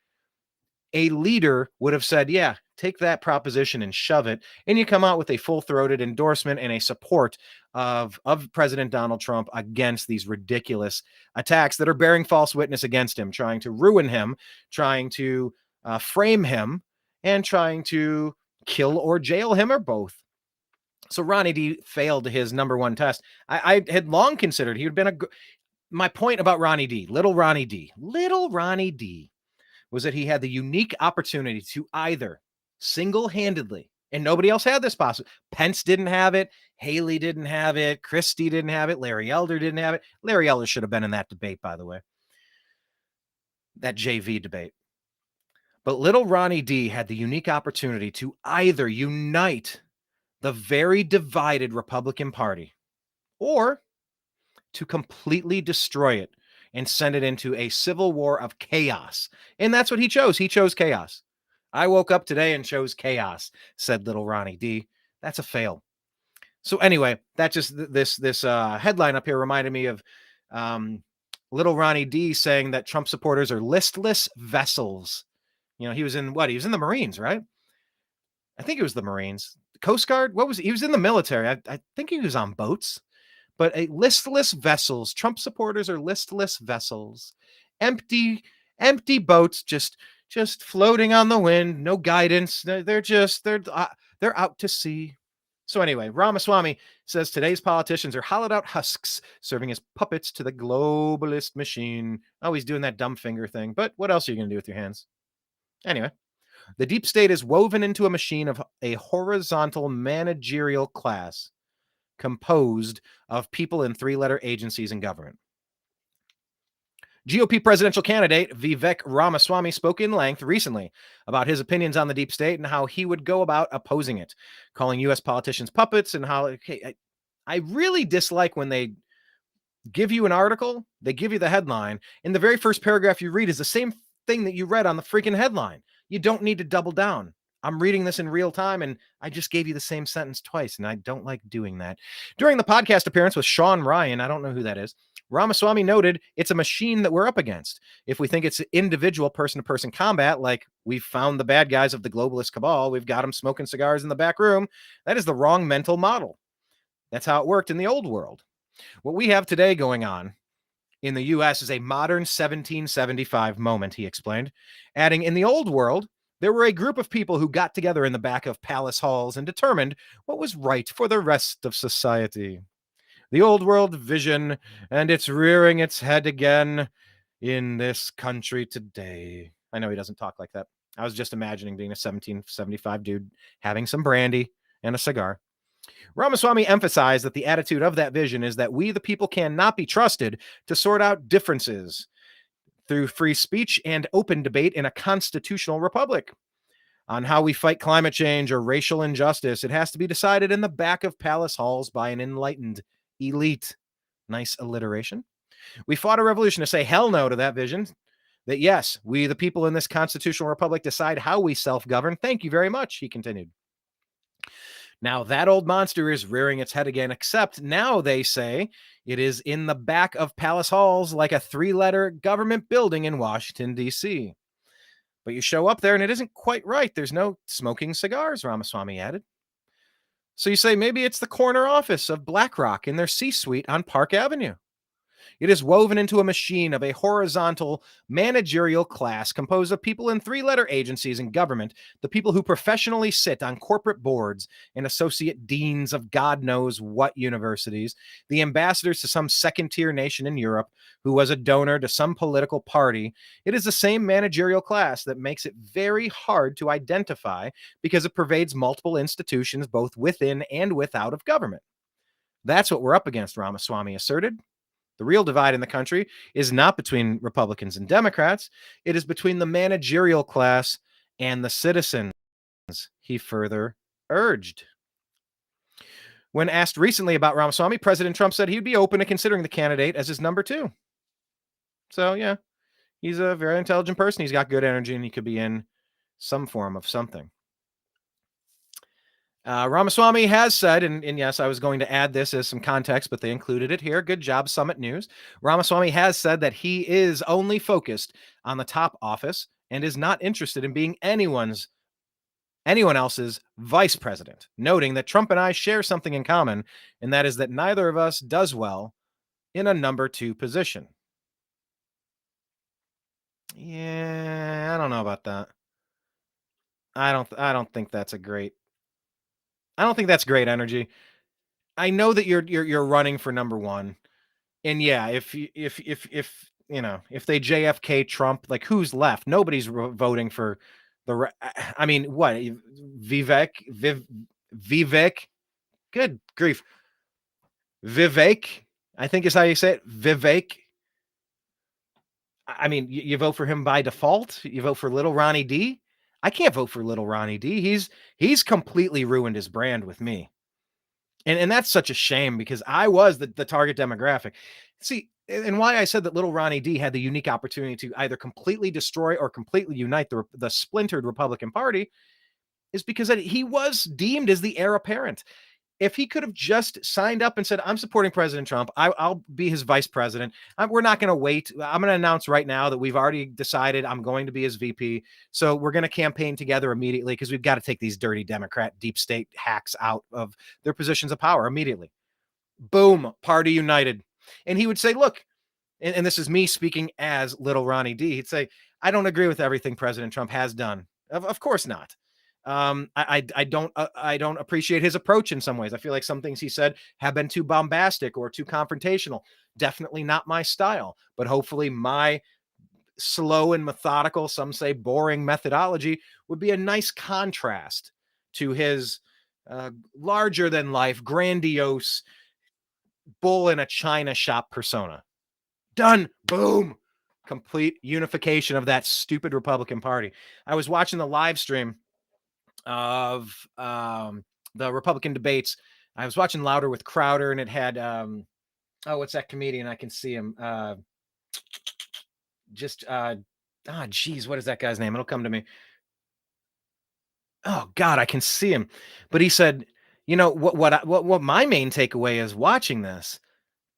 A leader would have said, yeah, take that proposition and shove it. And you come out with a full-throated endorsement and a support of President Donald Trump against these ridiculous attacks that are bearing false witness against him, trying to ruin him, trying to frame him, and trying to kill or jail him, or both. So Ronnie D failed his number one test. I had long considered he would have been my point about Ronnie D, little Ronnie D, was that he had the unique opportunity to either single-handedly, and nobody else had this possible. Pence didn't have it. Haley didn't have it. Christie didn't have it. Larry Elder didn't have it. Larry Elder should have been in that debate, by the way. That JV debate. But little Ronnie D had the unique opportunity to either unite the very divided Republican Party, or to completely destroy it and send it into a civil war of chaos. And that's what he chose. He chose chaos. I woke up today and chose chaos, said little Ronnie D. That's a fail. So anyway, that just this headline up here reminded me of little Ronnie D saying that Trump supporters are listless vessels. You know, he was in the Marines, right? I think it was the Marines. Coast Guard? He was in the military. I think he was on boats. But listless vessels. Trump supporters are listless vessels. Empty boats just floating on the wind, no guidance. They're out to sea. So anyway, Ramaswamy says today's politicians are hollowed out husks serving as puppets to the globalist machine. Oh, he's doing that dumb finger thing. But what else are you going to do with your hands? Anyway. The deep state is woven into a machine of a horizontal managerial class composed of people in 3-letter agencies in government. GOP presidential candidate Vivek Ramaswamy spoke in length recently about his opinions on the deep state and how he would go about opposing it, calling U.S. politicians puppets, and how I really dislike when they give you an article, they give you the headline, and the very first paragraph you read is the same thing that you read on the freaking headline. You don't need to double down. I'm reading this in real time, and I just gave you the same sentence twice, and I don't like doing that. During the podcast appearance with Sean Ryan, I don't know who that is, Ramaswamy noted it's a machine that we're up against. If we think it's individual person-to-person combat, like we've found the bad guys of the globalist cabal, we've got them smoking cigars in the back room, that is the wrong mental model. That's how it worked in the old world. What we have today going on in the U.S. is a modern 1775 moment, he explained, adding, in the old world, there were a group of people who got together in the back of palace halls and determined what was right for the rest of society. The old world vision, and it's rearing its head again in this country today. I know he doesn't talk like that. I was just imagining being a 1775 dude having some brandy and a cigar. Ramaswamy emphasized that the attitude of that vision is that we, the people, cannot be trusted to sort out differences through free speech and open debate in a constitutional republic. On how we fight climate change or racial injustice, it has to be decided in the back of palace halls by an enlightened elite. Nice alliteration. We fought a revolution to say hell no to that vision. That yes, we, the people in this constitutional republic, decide how we self-govern. Thank you very much, he continued. Now that old monster is rearing its head again, except now they say it is in the back of palace halls like a 3-letter government building in Washington, D.C. But you show up there and it isn't quite right. There's no smoking cigars, Ramaswamy added. So you say maybe it's the corner office of BlackRock in their C-suite on Park Avenue. It is woven into a machine of a horizontal managerial class composed of people in three-letter agencies in government, the people who professionally sit on corporate boards and associate deans of God knows what universities, the ambassadors to some second-tier nation in Europe who was a donor to some political party. It is the same managerial class that makes it very hard to identify because it pervades multiple institutions both within and without of government. That's what we're up against, Ramaswamy asserted. The real divide in the country is not between Republicans and Democrats. It is between the managerial class and the citizens, he further urged. When asked recently about Ramaswamy, President Trump said he'd be open to considering the candidate as his number two. So, yeah, he's a very intelligent person. He's got good energy, and he could be in some form of something. Ramaswamy has said, and yes, I was going to add this as some context, but they included it here. Good job, Summit News. Ramaswamy has said that he is only focused on the top office and is not interested in being anyone else's vice president, noting that Trump and I share something in common, and that is that neither of us does well in a number two position. Yeah, I don't know about that. I don't think that's great energy. I know that you're running for number one, and yeah, if they JFK Trump, like who's left? Nobody's voting for the. I mean, what Vivek? Good grief, Vivek. I think is how you say it, Vivek. I mean, you vote for him by default. You vote for little Ronnie D. I can't vote for little Ronnie D. He's completely ruined his brand with me. And that's such a shame because I was the target demographic. See, and why I said that little Ronnie D had the unique opportunity to either completely destroy or completely unite the splintered Republican Party is because he was deemed as the heir apparent. If he could have just signed up and said, I'm supporting President Trump, I'll be his vice president. We're not going to wait. I'm going to announce right now that we've already decided I'm going to be his VP. So we're going to campaign together immediately because we've got to take these dirty Democrat deep state hacks out of their positions of power immediately. Boom, party united. And he would say, look, and this is me speaking as little Ronnie D. He'd say, I don't agree with everything President Trump has done. Of course not. I don't appreciate his approach in some ways. I feel like some things he said have been too bombastic or too confrontational. Definitely not my style, but hopefully my slow and methodical, some say boring methodology would be a nice contrast to his larger than life, grandiose bull in a china shop persona. Done. Boom. Complete unification of that stupid Republican Party. I was watching the live stream of the Republican debates. I was watching Louder with Crowder, and it had what's that comedian? I can see him. What is that guy's name? It'll come to me. Oh God, I can see him. But he said, what my main takeaway is watching this.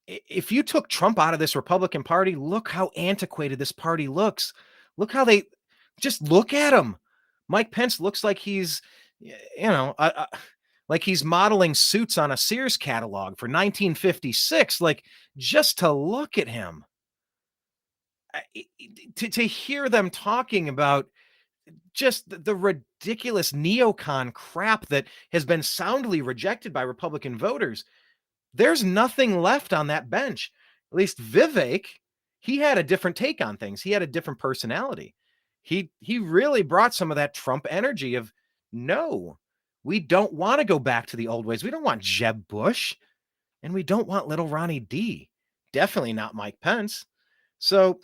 If you took Trump out of this Republican Party, look how antiquated this party looks. Look how they just look at him. Mike Pence looks like he's, like he's modeling suits on a Sears catalog for 1956. Like, just to look at him, to hear them talking about just the ridiculous neocon crap that has been soundly rejected by Republican voters. There's nothing left on that bench. At least Vivek, he had a different take on things. He had a different personality. He really brought some of that Trump energy of, no, we don't want to go back to the old ways. We don't want Jeb Bush, and we don't want little Ronnie D. Definitely not Mike Pence. So,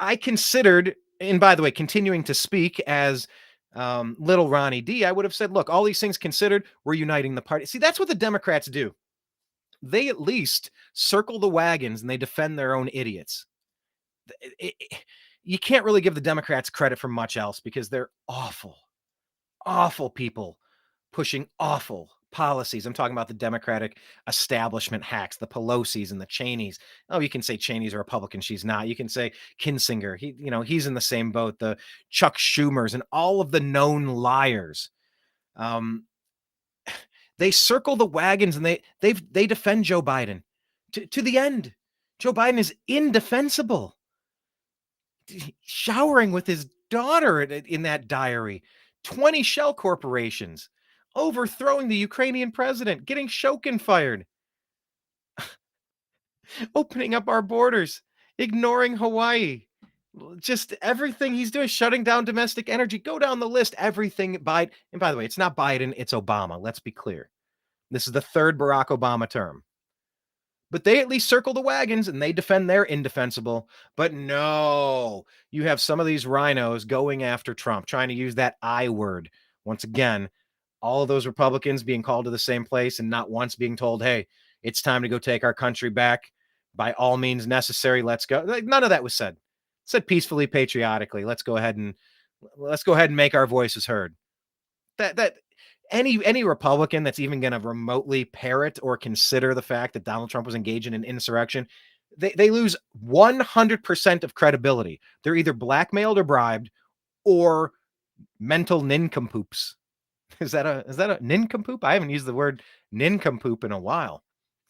I considered, and by the way, continuing to speak as little Ronnie D, I would have said, look, all these things considered, we're uniting the party. See, that's what the Democrats do. They at least circle the wagons and they defend their own idiots. You can't really give the Democrats credit for much else because they're awful, awful people pushing awful policies. I'm talking about the Democratic establishment hacks, the Pelosi's and the Cheneys. Oh, you can say Cheney's a Republican. She's not. You can say Kinzinger. He's in the same boat. The Chuck Schumers and all of the known liars. They circle the wagons and they defend Joe Biden to the end. Joe Biden is indefensible. Showering with his daughter in that diary, 20 shell corporations, overthrowing the Ukrainian president, getting Shokin fired, opening up our borders, ignoring Hawaii, just everything he's doing, shutting down domestic energy. Go down the list, everything Biden. And by the way, it's not Biden, it's Obama. Let's be clear. This is the third Barack Obama term. But they at least circle the wagons and they defend their indefensible. But no, you have some of these rhinos going after Trump, trying to use that I word. Once again, all of those Republicans being called to the same place and not once being told, hey, it's time to go take our country back by all means necessary. Let's go. Like, none of that was said. It said peacefully, patriotically. Let's go ahead and make our voices heard. That any Republican that's even going to remotely parrot or consider the fact that Donald Trump was engaged in an insurrection, they lose 100% of credibility. They're either blackmailed or bribed or mental nincompoops. Is that a nincompoop? I haven't used the word nincompoop in a while.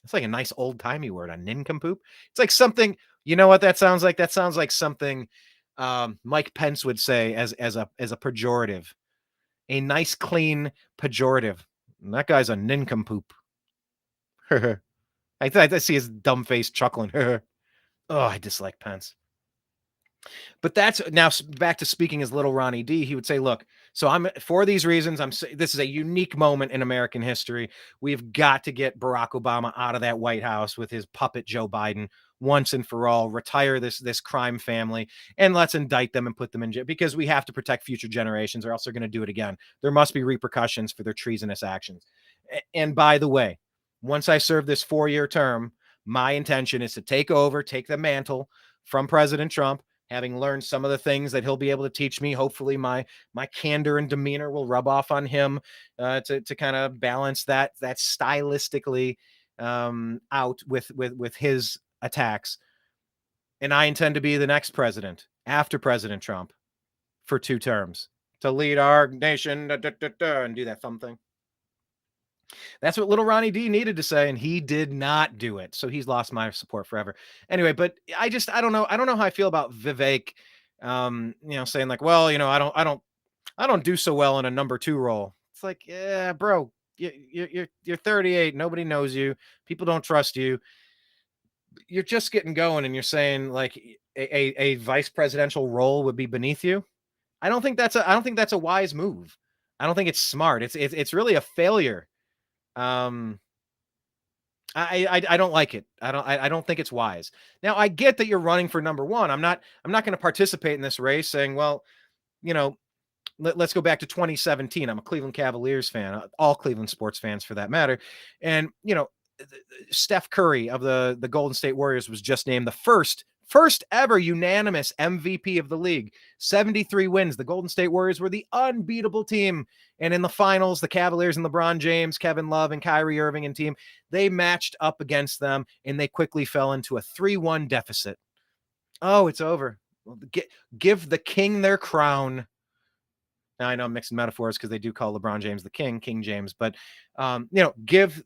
It's like a nice old timey word, a nincompoop. It's like something, you know what that sounds like? That sounds like something Mike Pence would say as a pejorative. A nice, clean pejorative. And that guy's a nincompoop. I see his dumb face chuckling. Oh, I dislike Pence. But that's now back to speaking as little Ronnie D. He would say, look, so I'm for these reasons. This is a unique moment in American history. We've got to get Barack Obama out of that White House with his puppet Joe Biden once and for all, retire this crime family, and let's indict them and put them in jail because we have to protect future generations or else they're going to do it again. There must be repercussions for their treasonous actions. And by the way, once I serve this 4-year term, my intention is to take the mantle from President Trump, having learned some of the things that he'll be able to teach me. Hopefully my candor and demeanor will rub off on him to kind of balance that stylistically out with his attacks. And I intend to be the next president after President Trump for 2 terms to lead our nation and do that thumb thing. That's what little Ronnie D needed to say, and he did not do it. So he's lost my support forever. Anyway, but I don't know how I feel about Vivek, saying like, well, I don't do so well in a number 2 role. It's like, yeah, bro, you're 38. Nobody knows you. People don't trust you. You're just getting going, and you're saying like a vice presidential role would be beneath you. I don't think that's a wise move. I don't think it's smart. It's really a failure. I don't like it. I don't think it's wise. Now I get that you're running for number 1. I'm not going to participate in this race saying, well, let's go back to 2017. I'm a Cleveland Cavaliers fan, all Cleveland sports fans for that matter. And, Steph Curry of the Golden State Warriors was just named the first ever unanimous MVP of the league. 73 wins. The Golden State Warriors were the unbeatable team. And in the finals, the Cavaliers and LeBron James, Kevin Love, and Kyrie Irving and team, they matched up against them, and they quickly fell into a 3-1 deficit. Oh, it's over. Give the king their crown. Now, I know I'm mixing metaphors because they do call LeBron James the king, King James. But, give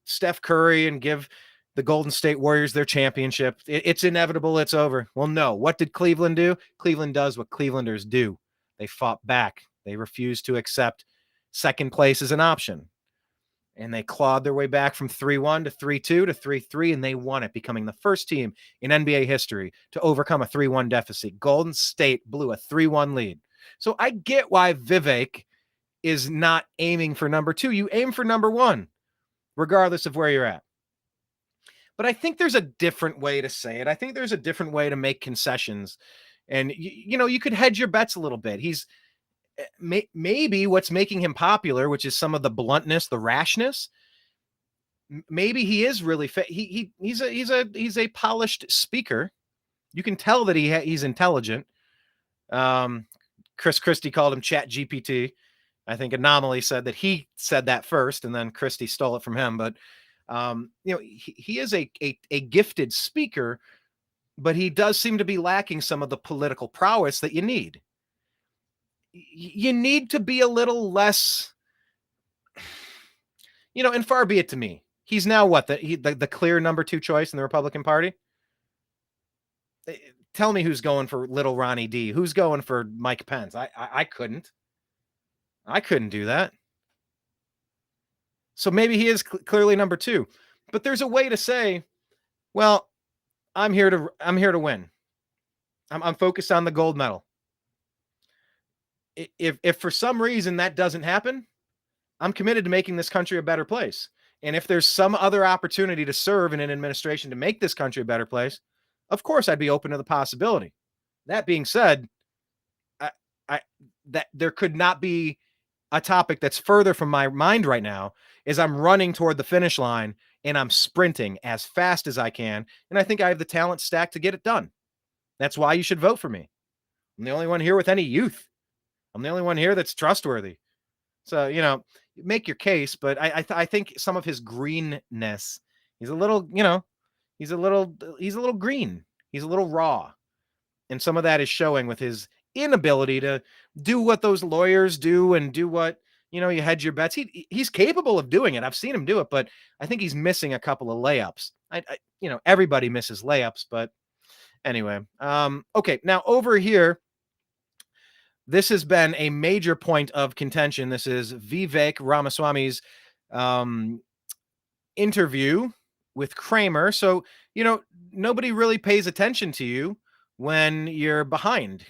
Steph Curry and give the Golden State Warriors their championship. It's inevitable. It's over. Well, no. What did Cleveland do? Cleveland does what Clevelanders do. They fought back. They refused to accept second place as an option. And they clawed their way back from 3-1 to 3-2 to 3-3, and they won it, becoming the first team in NBA history to overcome a 3-1 deficit. Golden State blew a 3-1 lead. So I get why Vivek is not aiming for number 2. You aim for number 1, regardless of where you're at. But I think there's a different way to say it. I think there's a different way to make concessions. And, you could hedge your bets a little bit. He's maybe what's making him popular, which is some of the bluntness, the rashness. Maybe he is really he's a polished speaker. You can tell that he's intelligent. Chris Christie called him Chat GPT. I think Anomaly said that he said that first, and then Christie stole it from him. But he is a gifted speaker, but he does seem to be lacking some of the political prowess that you need. You need to be a little less, and far be it to me. He's now what, the clear number 2 choice in the Republican Party? Tell me who's going for little Ronnie D. Who's going for Mike Pence? I couldn't. I couldn't do that. So maybe he is clearly number 2. But there's a way to say, well, I'm here to win. I'm focused on the gold medal. If for some reason that doesn't happen, I'm committed to making this country a better place. And if there's some other opportunity to serve in an administration to make this country a better place, of course I'd be open to the possibility. That being said, that there could not be a topic that's further from my mind right now, is I'm running toward the finish line and I'm sprinting as fast as I can. And I think I have the talent stack to get it done. That's why you should vote for me. I'm the only one here with any youth. I'm the only one here that's trustworthy. So, make your case, but I think some of his greenness, he's a little green. He's a little raw. And some of that is showing with his inability to do what those lawyers do and do what, you hedge your bets. He's capable of doing it. I've seen him do it, but I think he's missing a couple of layups. Everybody misses layups, but anyway. Okay, now over here, this has been a major point of contention. This is Vivek Ramaswamy's interview with Kramer. So, nobody really pays attention to you when you're behind.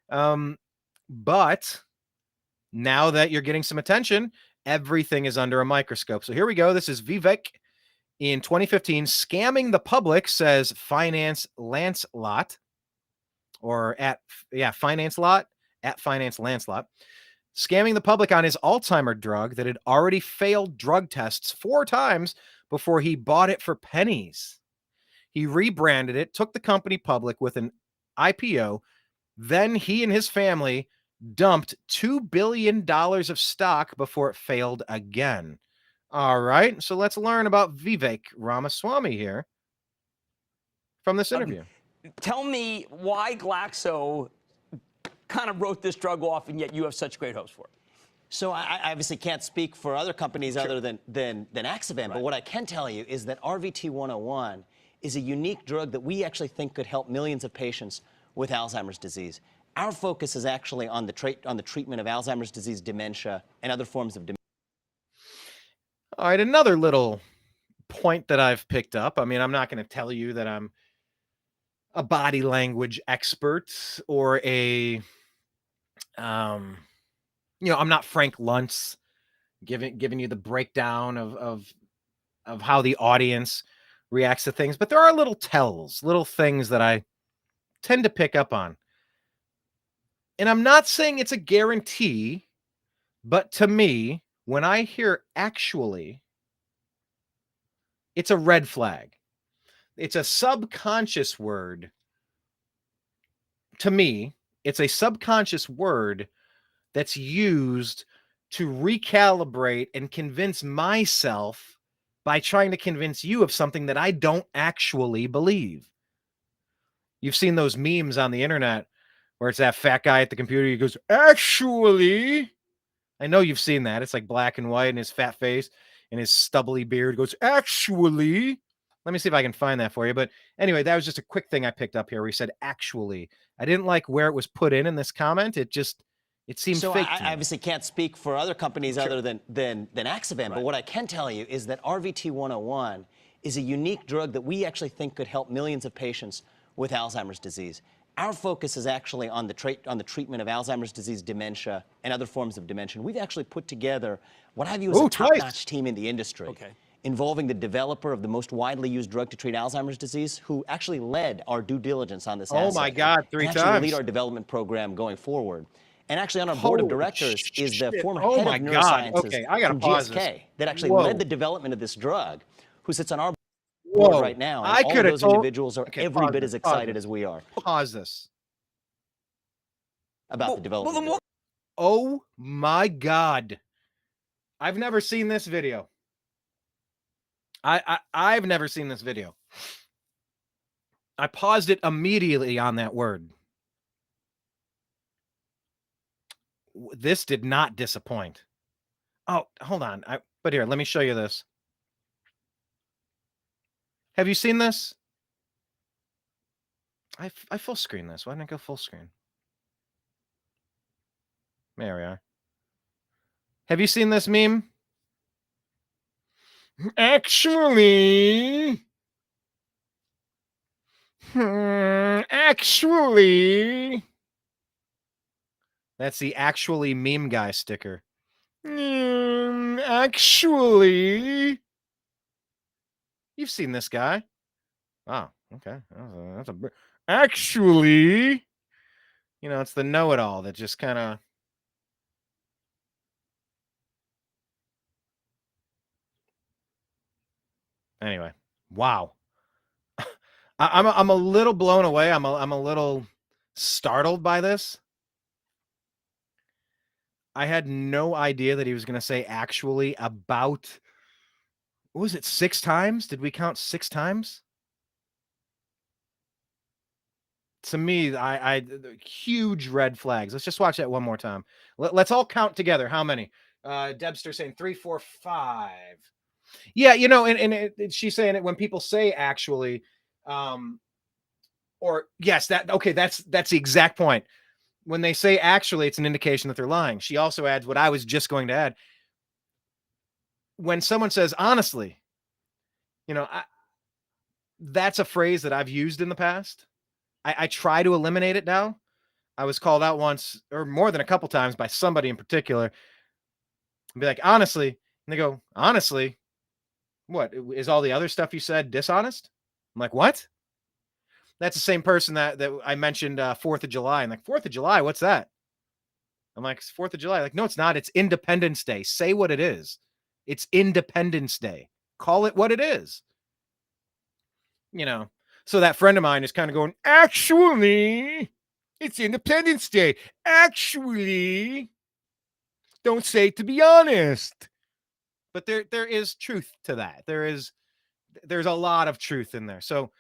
But now that you're getting some attention, everything is under a microscope. So here we go. This is Vivek in 2015, scamming the public, says Finance Lancelot, or Finance Lancelot, scamming the public on his Alzheimer drug that had already failed drug tests 4 times before he bought it for pennies. He rebranded it, took the company public with an IPO. Then he and his family dumped $2 billion of stock before it failed again. All right, so let's learn about Vivek Ramaswamy here from this interview. Tell me why Glaxo kind of wrote this drug off, and yet you have such great hopes for it. So I obviously can't speak for other companies other than Axovan, Right. but what I can tell you is that RVT-101 is a unique drug that we actually think could help millions of patients with Alzheimer's disease. Our focus is actually on the treatment of Alzheimer's disease, dementia, and other forms of dementia. All right, another little point that I've picked up. I mean, I'm not going to tell you that I'm a body language expert or I'm not Frank Luntz giving you the breakdown of how the audience reacts to things, but there are little tells, little things that I tend to pick up on. And I'm not saying it's a guarantee, but to me, when I hear actually, it's a red flag. It's a subconscious word. To me, it's a subconscious word that's used to recalibrate and convince myself by trying to convince you of something that I don't actually believe. You've seen those memes on the internet where it's that fat guy at the computer. He goes, actually, I know you've seen that. It's like black and white and his fat face and his stubbly beard goes, actually. Let me see if I can find that for you. But anyway, that was just a quick thing I picked up here where he said, actually. I didn't like where it was put in this comment. It seemed So fake. I obviously can't speak for other companies other than Axovan, Right. but what I can tell you is that RVT-101 is a unique drug that we actually think could help millions of patients with Alzheimer's disease. Our focus is actually on the treatment of Alzheimer's disease, dementia, and other forms of dementia. We've actually put together what I view as a top-notch team in the industry, involving the developer of the most widely used drug to treat Alzheimer's disease, who actually led our due diligence on this asset. Oh my God, 3 and actually times. lead our development program going forward. And actually on our board of Holy directors is the shit. former Oh head my of God. neurosciences Okay, I gotta from pause GSK this. that actually Whoa. led the development of this drug, who sits on our board Whoa. right now. And I all of coulda those told- individuals are Okay, every pause bit this, as pause excited this. as we are Pause this. about the development. Oh my God. I've never seen this video. I've never seen this video. I paused it immediately on that word. This did not disappoint. Oh, hold on. But here, let me show you this. Have you seen this? I full screen this. Why didn't I go full screen? There we are. Have you seen this meme? Actually, that's the actually meme guy sticker. Actually, you've seen this guy. Oh, okay. Actually, it's the know-it-all that just kind of. Anyway, wow. I'm a little blown away. I'm a little startled by this. I had no idea that he was going to say actually about, what was it, 6 times? Did we count 6 times? To me, I huge red flags. Let's just watch that one more time. Let's all count together. How many? Debster saying 3, 4, 5. Yeah, she's saying it when people say actually, or yes, that's the exact point. When they say actually, it's an indication that they're lying. She also adds what I was just going to add. When someone says honestly, that's a phrase that I've used in the past. I try to eliminate it now. I was called out once, or more than a couple times, by somebody in particular. I'd be like, honestly, and they go, honestly, what is all the other stuff you said dishonest? I'm like, what? That's the same person that I mentioned 4th of July. I'm like, 4th of July, what's that? I'm like, it's 4th of July. Like, no, it's not. It's Independence Day. Say what it is. It's Independence Day. Call it what it is. So that friend of mine is kind of going, actually, it's Independence Day. Actually, don't say it to be honest. But there is truth to that. There's a lot of truth in there. So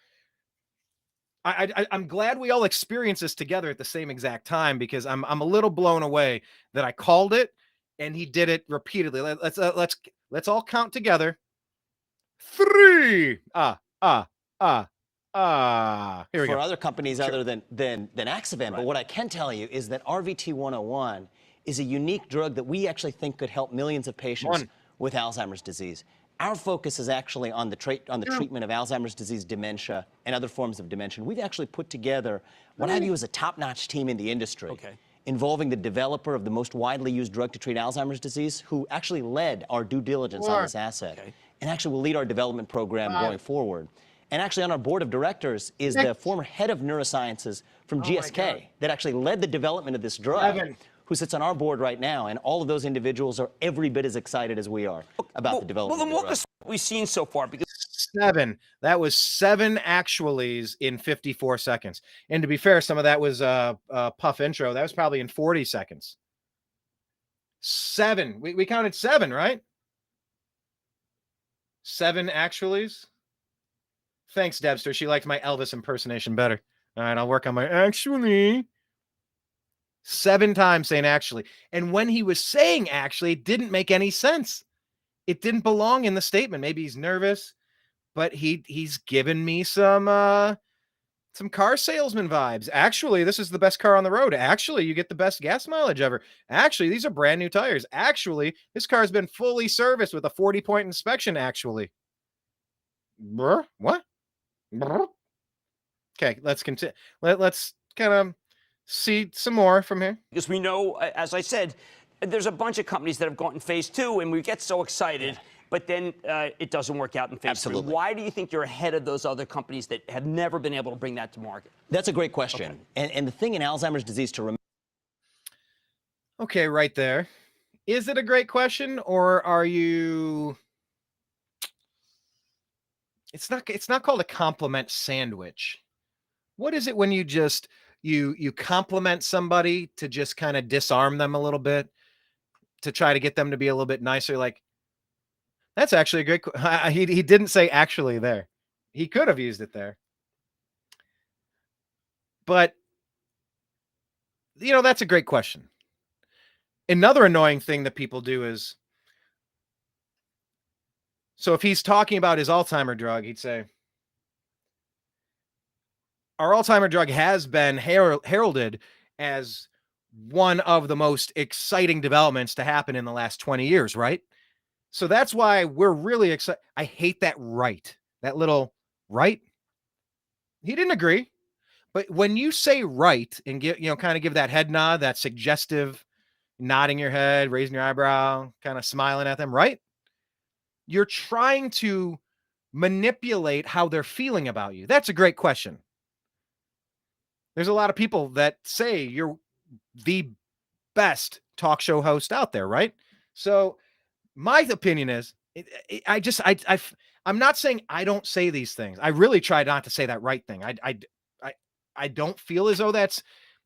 I'm glad we all experience this together at the same exact time, because I'm a little blown away that I called it and he did it repeatedly. Let's all count together. 3. Here we go. For other companies other than Axovan, right. But what I can tell you is that RVT-101 is a unique drug that we actually think could help millions of patients with Alzheimer's disease. Our focus is actually on the treatment of Alzheimer's disease, dementia, and other forms of dementia. We've actually put together what I view as a top-notch team in the industry, involving the developer of the most widely used drug to treat Alzheimer's disease, who actually led our due diligence on this asset, and actually will lead our development program going forward. And actually on our board of directors is the former head of neurosciences from GSK that actually led the development of this drug, who sits on our board right now. And all of those individuals are every bit as excited as we are about the development of the drug. Well, then what we've seen so far, because 7. That was 7 actuallys in 54 seconds. And to be fair, some of that was a puff intro. That was probably in 40 seconds. 7. We counted 7, right? 7 actuallys. Thanks, Debster. She liked my Elvis impersonation better. All right, I'll work on my actually. 7 times saying actually. And when he was saying actually, it didn't make any sense. It didn't belong in the statement. Maybe he's nervous, but he's given me some car salesman vibes. Actually, this is the best car on the road. Actually, you get the best gas mileage ever. Actually, these are brand new tires. Actually, this car has been fully serviced with a 40-point inspection. Actually. Brr, what? Brr. Okay, let's continue. Let's kind of see some more from here. Because we know, as I said, there's a bunch of companies that have gone in phase 2, and we get so excited, but then it doesn't work out in phase 3. Why do you think you're ahead of those other companies that have never been able to bring that to market? That's a great question. And the thing in Alzheimer's disease to remember. Okay, right there. Is it a great question, or are you... It's not called a compliment sandwich. What is it when you just you compliment somebody to just kind of disarm them a little bit, to try to get them to be a little bit nicer? Like, that's actually a great. He didn't say actually there. He could have used it there. But that's a great question. Another annoying thing that people do is, so if he's talking about his Alzheimer drug, he'd say, our Alzheimer drug has been heralded as one of the most exciting developments to happen in the last 20 years, right? So that's why we're really excited. I hate that right. That little right. He didn't agree. But when you say right and give, kind of give that head nod, that suggestive nodding your head, raising your eyebrow, kind of smiling at them, right? You're trying to manipulate how they're feeling about you. That's a great question. There's a lot of people that say you're the best talk show host out there, right? So my opinion is, I'm not saying I don't say these things. I really try not to say that right thing. I don't feel as though that's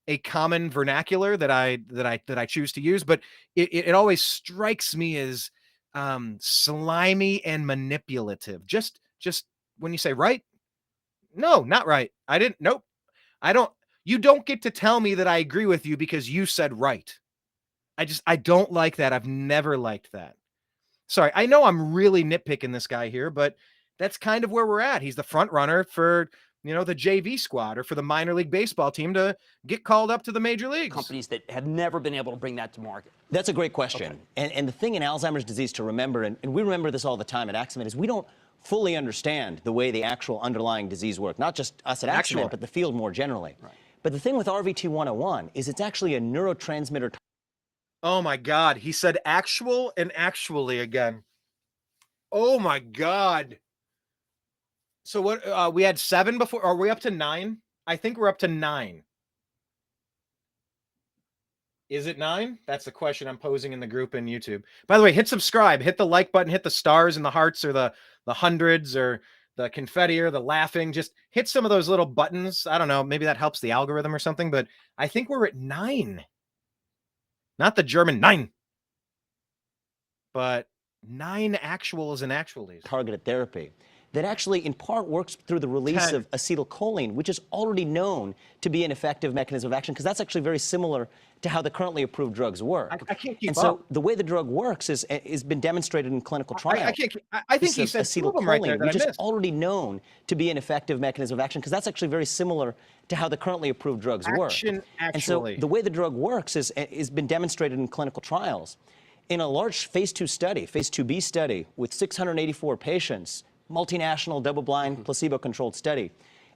a common vernacular that I choose to use, but it always strikes me as slimy and manipulative. Just when you say right, no, not right. I didn't. Nope. I don't. You don't get to tell me that I agree with you because you said right. I don't like that. I've never liked that. Sorry, I know I'm really nitpicking this guy here, but that's kind of where we're at. He's the front runner for, the JV squad or for the minor league baseball team to get called up to the major leagues. Companies that have never been able to bring that to market. That's a great question. Okay. And the thing in Alzheimer's disease to remember, and we remember this all the time at Axomet, is we don't fully understand the way the actual underlying disease works. Not just us at Axomet, but the field more generally. Right. But the thing with RVT-101 is it's actually a neurotransmitter. Oh my God. He said actual and actually again. Oh my God. So what, we had 7 before, are we up to 9? I think we're up to 9. Is it 9? That's the question I'm posing in the group in YouTube. By the way, hit subscribe, hit the like button, hit the stars and the hearts or the hundreds or the confetti or the laughing. Just hit some of those little buttons. I don't know. Maybe that helps the algorithm or something, but I think we're at 9. Not the German 9, but 9 actuals and actualities. Targeted therapy that actually in part works through the release of acetylcholine, which is already known to be an effective mechanism of action, because that's actually very similar to how the currently approved drugs work. I can't keep and up. So the way the drug works is been demonstrated in clinical trials. I think he said acetylcholine, right there, which is already known to be an effective mechanism of action, because that's actually very similar to how the currently approved drugs work. And so the way the drug works is been demonstrated in clinical trials. In a large phase 2 study, phase 2B study with 684 patients, multinational, double-blind, placebo-controlled study.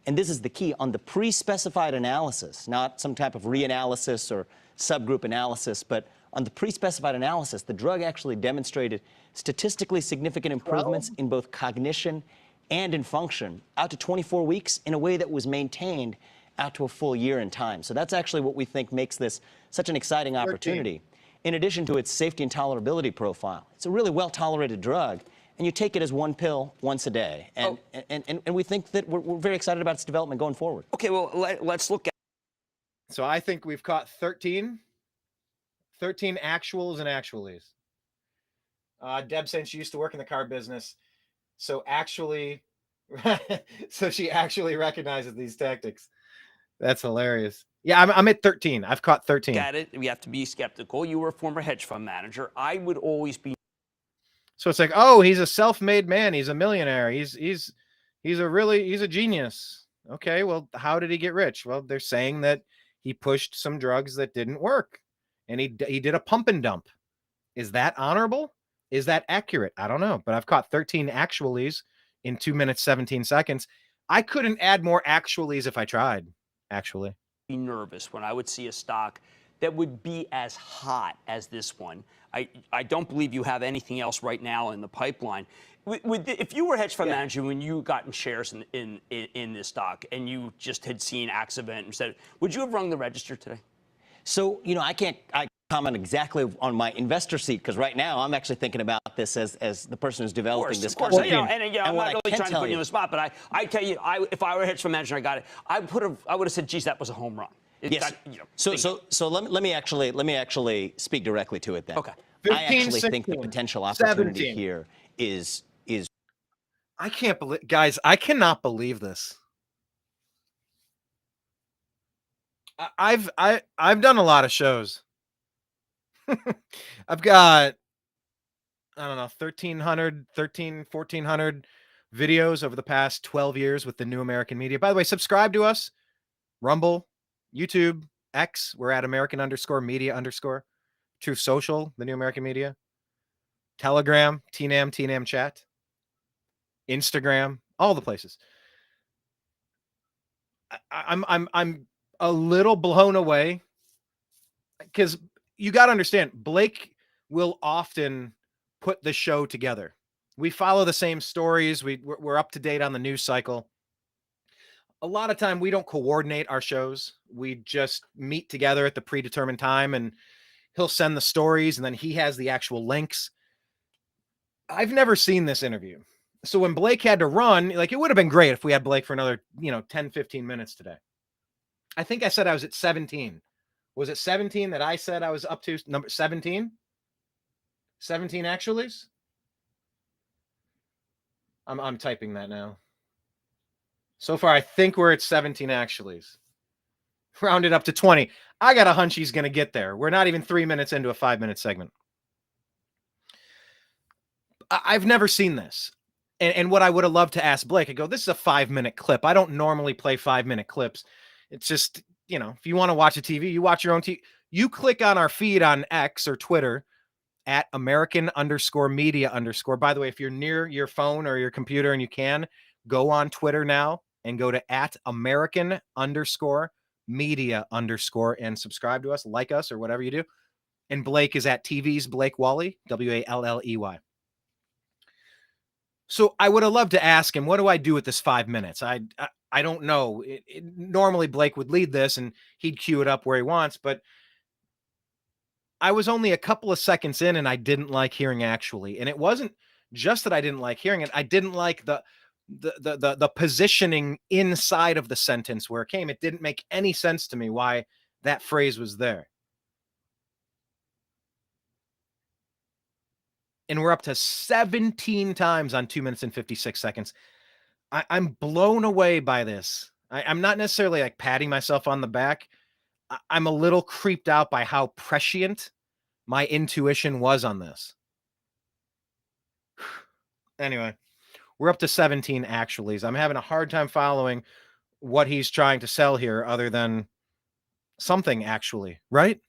And this is the key on the pre-specified analysis, not some type of reanalysis or subgroup analysis, but on the pre-specified analysis, the drug actually demonstrated statistically significant improvements in both cognition and in function out to 24 weeks in a way that was maintained out to a full year in time. So that's actually what we think makes this such an exciting opportunity. In addition to its safety and tolerability profile, it's a really well-tolerated drug, and you take it as one pill once a day. And we think that we're very excited about its development going forward. Okay, well, let's look at. So I think we've caught 13 actuals and actualies. Deb saying she used to work in the car business. So she actually recognizes these tactics. That's hilarious. Yeah, I'm at 13. I've caught 13. At it, we have to be skeptical. You were a former hedge fund manager. I would always be. So it's like, oh, he's a self-made man. He's a millionaire. He's a genius. Okay, well, how did he get rich? Well, they're saying that he pushed some drugs that didn't work, and he did a pump and dump. Is that honorable? Is that accurate? I don't know, but I've caught 13 actualies in 2 minutes 17 seconds. I couldn't add more actualies if I tried. Actually, be nervous when I would see a stock that would be as hot as this one. I don't believe you have anything else right now in the pipeline. If you were a hedge fund manager when you got in shares in this stock and you just had seen Axomet and said, would you have rung the register today? So, I can't comment exactly on my investor seat, because right now I'm actually thinking about this as the person who's developing this company. I'm not really trying to put you on the spot, but I tell you, if I were a hedge fund manager, I got it. I would have said, geez, that was a home run. Yes. So let me actually speak directly to it then. Okay. 15, I actually 16, think the potential opportunity 17. Here is. I can't believe, guys. I cannot believe this. I've done a lot of shows. I've got, I don't know, 1,400 videos over the past 12 years with the New American Media. By the way, subscribe to us. Rumble, YouTube, X, we're at American_media_. Truth Social, the new American Media. Telegram, TNAM chat. Instagram, all the places. I'm a little blown away because you got to understand, Blake will often put the show together. We follow the same stories. We're up to date on the news cycle. A lot of time we don't coordinate our shows. We just meet together at the predetermined time, and he'll send the stories, and then he has the actual links. I've never seen this interview. So when Blake had to run, like, it would have been great if we had Blake for another, 10, 15 minutes today. I think I said I was at 17. Was it 17 that I said I was up to? Number 17? 17 actuallys? I'm typing that now. So far, I think we're at 17 actuallys. Rounded up to 20. I got a hunch he's going to get there. We're not even 3 minutes into a 5-minute segment. I've never seen this. And what I would have loved to ask Blake, I go, this is a 5-minute clip. I don't normally play 5-minute clips. It's just, if you want to watch a TV, you watch your own TV. You click on our feed on X or Twitter at American_media_. By the way, if you're near your phone or your computer and you can, go on Twitter now and go to at American_media_ and subscribe to us, like us, or whatever you do. And Blake is at TV's Blake Walley, Walley. So I would have loved to ask him, what do I do with this 5 minutes? I don't know. Normally Blake would lead this and he'd cue it up where he wants, but I was only a couple of seconds in and I didn't like hearing actually. And it wasn't just that I didn't like hearing it. I didn't like the positioning inside of the sentence where it came. It didn't make any sense to me why that phrase was there. And we're up to 17 times on 2 minutes and 56 seconds. I'm blown away by this. I'm not necessarily like patting myself on the back. I'm a little creeped out by how prescient my intuition was on this. Anyway, we're up to 17 actuallys. I'm having a hard time following what he's trying to sell here other than something actually, right?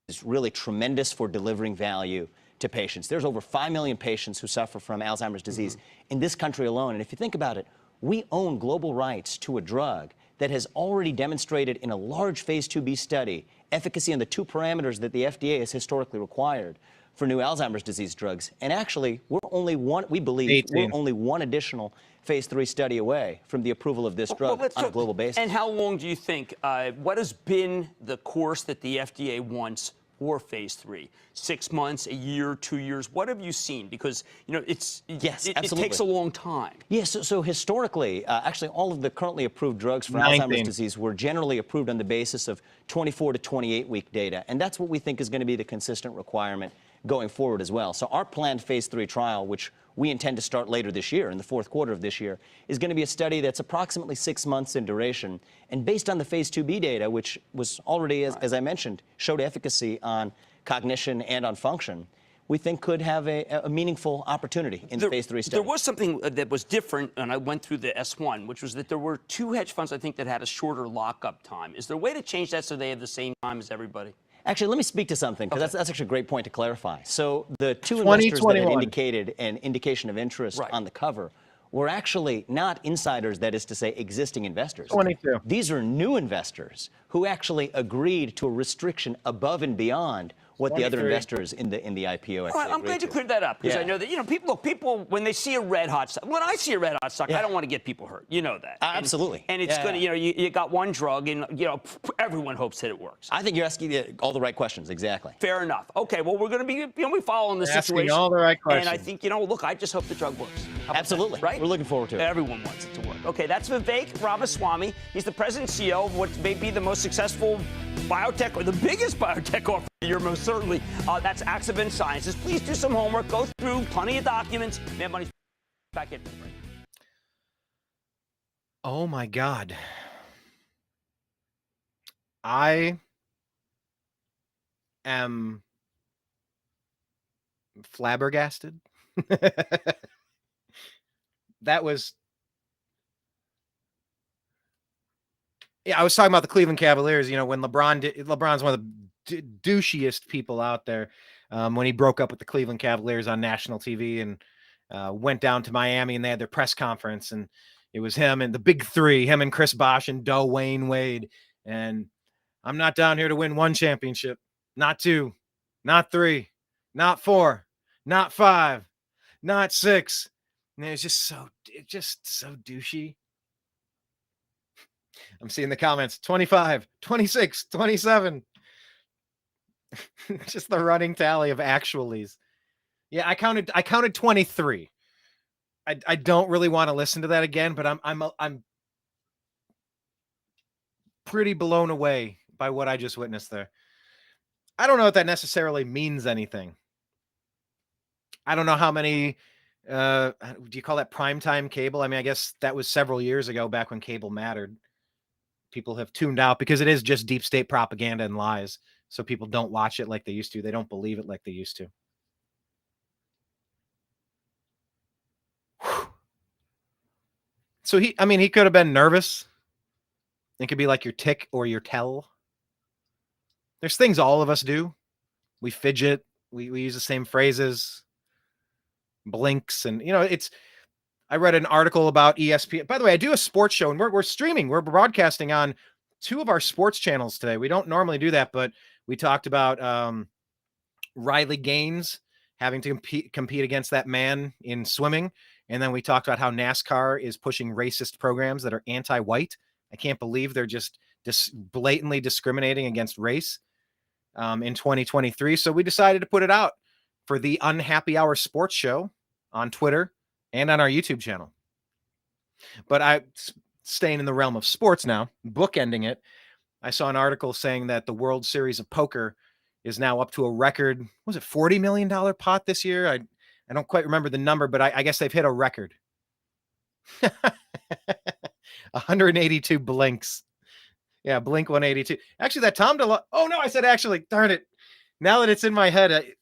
It's really tremendous for delivering value to patients. There's over 5 million patients who suffer from Alzheimer's disease in this country alone. And if you think about it, we own global rights to a drug that has already demonstrated in a large phase 2b study efficacy on the 2 parameters that the FDA has historically required for new Alzheimer's disease drugs. And actually, we're only one, we believe, 18. we're only one additional phase 3 study away from the approval of this drug on a global basis. And how long do you think, what has been the course that the FDA wants for phase 3? 6 months, a year, 2 years? What have you seen? Because, it takes a long time. Yes, so historically, actually all of the currently approved drugs for Alzheimer's disease were generally approved on the basis of 24 to 28-week data. And that's what we think is going to be the consistent requirement going forward as well. So our planned phase 3 trial, which we intend to start later this year, in the 4th quarter of this year, is going to be a study that's approximately 6 months in duration. And based on the phase 2b data, which was already, as I mentioned, showed efficacy on cognition and on function, we think could have a meaningful opportunity in the phase 3 study. There was something that was different, and I went through the S1, which was that there were 2 hedge funds, I think, that had a shorter lockup time. Is there a way to change that so they have the same time as everybody? Actually, let me speak to something, because that's actually a great point to clarify. So the 2 investors that had indicated an indication of interest on the cover were actually not insiders, that is to say, existing investors. 22. These are new investors who actually agreed to a restriction above and beyond what 23. The other investors in the IPO actually I'm glad you cleared that up, because I know that, people, when they see a red hot stock, when I see a red hot stock, I don't want to get people hurt. You know that. Absolutely. And it's going to, you got one drug, and, everyone hopes that it works. I think you're asking all the right questions, exactly. Fair enough. Okay, well, we're going to be, we following the situation. Asking all the right questions. And I think, look, I just hope the drug works. Absolutely. Right? We're looking forward to it. Everyone wants it to work. Okay, that's Vivek Ramaswamy. He's the president and CEO of what may be the most successful biotech, or the biggest biotech offer of the year, most certainly. That's Axevent Sciences. Please do some homework. Go through plenty of documents. Mad Money's back in. Oh, my God. I am flabbergasted. That was Yeah, I was talking about the Cleveland Cavaliers. You know, when LeBron's one of the douchiest people out there. When he broke up with the Cleveland Cavaliers on national TV and went down to Miami and they had their press conference, and it was him and the big three, him and Chris Bosh and Dwayne Wade. And I'm not down here to win one championship, not two, not three, not four, not five, not six. And it's just so douchey. I'm seeing the comments 25, 26, 27. Just the running tally of actualies. Yeah, I counted 23. I don't really want to listen to that again, but I'm pretty blown away by what I just witnessed there. I don't know if that necessarily means anything. I don't know how many do you call that primetime cable? I mean, I guess that was several years ago, back when cable mattered. People have tuned out because it is just deep state propaganda and lies. So people don't watch it like they used to. They don't believe it like they used to. So he could have been nervous. It could be like your tick or your tell. There's things all of us do. We fidget. We use the same phrases, blinks. And, I read an article about ESPN. By the way, I do a sports show and we're streaming. We're broadcasting on 2 of our sports channels today. We don't normally do that, but we talked about Riley Gaines having to compete against that man in swimming. And then we talked about how NASCAR is pushing racist programs that are anti-white. I can't believe they're just blatantly discriminating against race in 2023. So we decided to put it out for the Unhappy Hour Sports Show on Twitter and on our YouTube channel. But I staying in the realm of sports now, bookending it, I saw an article saying that the World Series of Poker is now up to a record, was it $40 million pot this year? I don't quite remember the number, but I guess they've hit a record. 182 blinks. Yeah, blink 182. Actually, that Tom DeLonge. Oh, no, I said actually. Darn it. Now that it's in my head,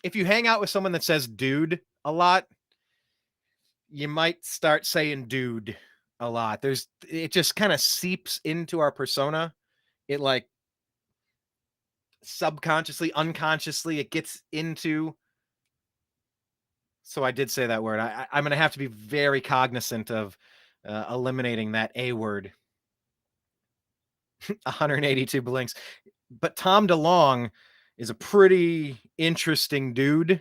if you hang out with someone that says dude a lot, you might start saying dude a lot. It just kind of seeps into our persona. It like subconsciously, unconsciously, it gets into. So I did say that word. I'm going to have to be very cognizant of eliminating that A word. 182 blinks. But Tom DeLonge is a pretty interesting dude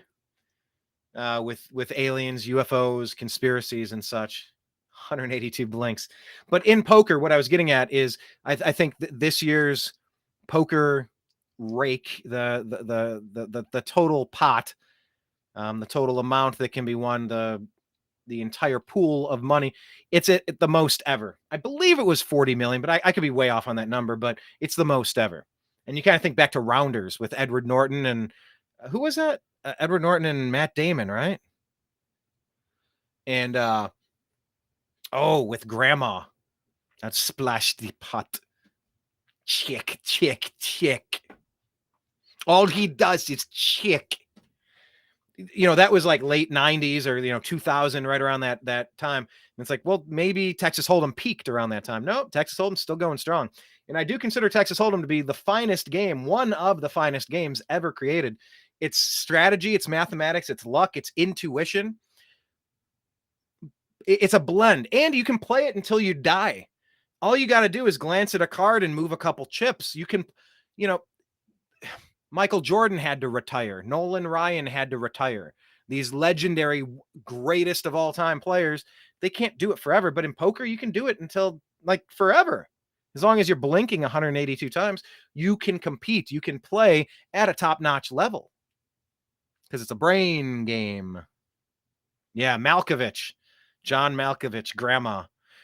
with aliens, UFOs, conspiracies, and such. 182 blinks. But in poker, what I was getting at is I think this year's poker rake, the total pot, the total amount that can be won, the entire pool of money, it's at the most ever. I believe it was 40 million, but I could be way off on that number, but it's the most ever. And you kind of think back to Rounders with Edward Norton and who was that? Edward Norton and Matt Damon, right? And with Grandma, that splashed the pot. Chick, chick, chick. All he does is chick. That was like late 90s or 2000, right around that time. And it's like, well, maybe Texas Hold'em peaked around that time. No, Texas Hold'em's still going strong. And I do consider Texas Hold'em to be the finest game, one of the finest games ever created. It's strategy, it's mathematics, it's luck, it's intuition. It's a blend, and you can play it until you die. All you got to do is glance at a card and move a couple chips. You can, Michael Jordan had to retire. Nolan Ryan had to retire. These legendary, greatest of all time players, they can't do it forever. But in poker, you can do it until like forever. As long as you're blinking 182 times, you can compete. You can play at a top-notch level because it's a brain game. Yeah, Malkovich, John Malkovich, Grandma.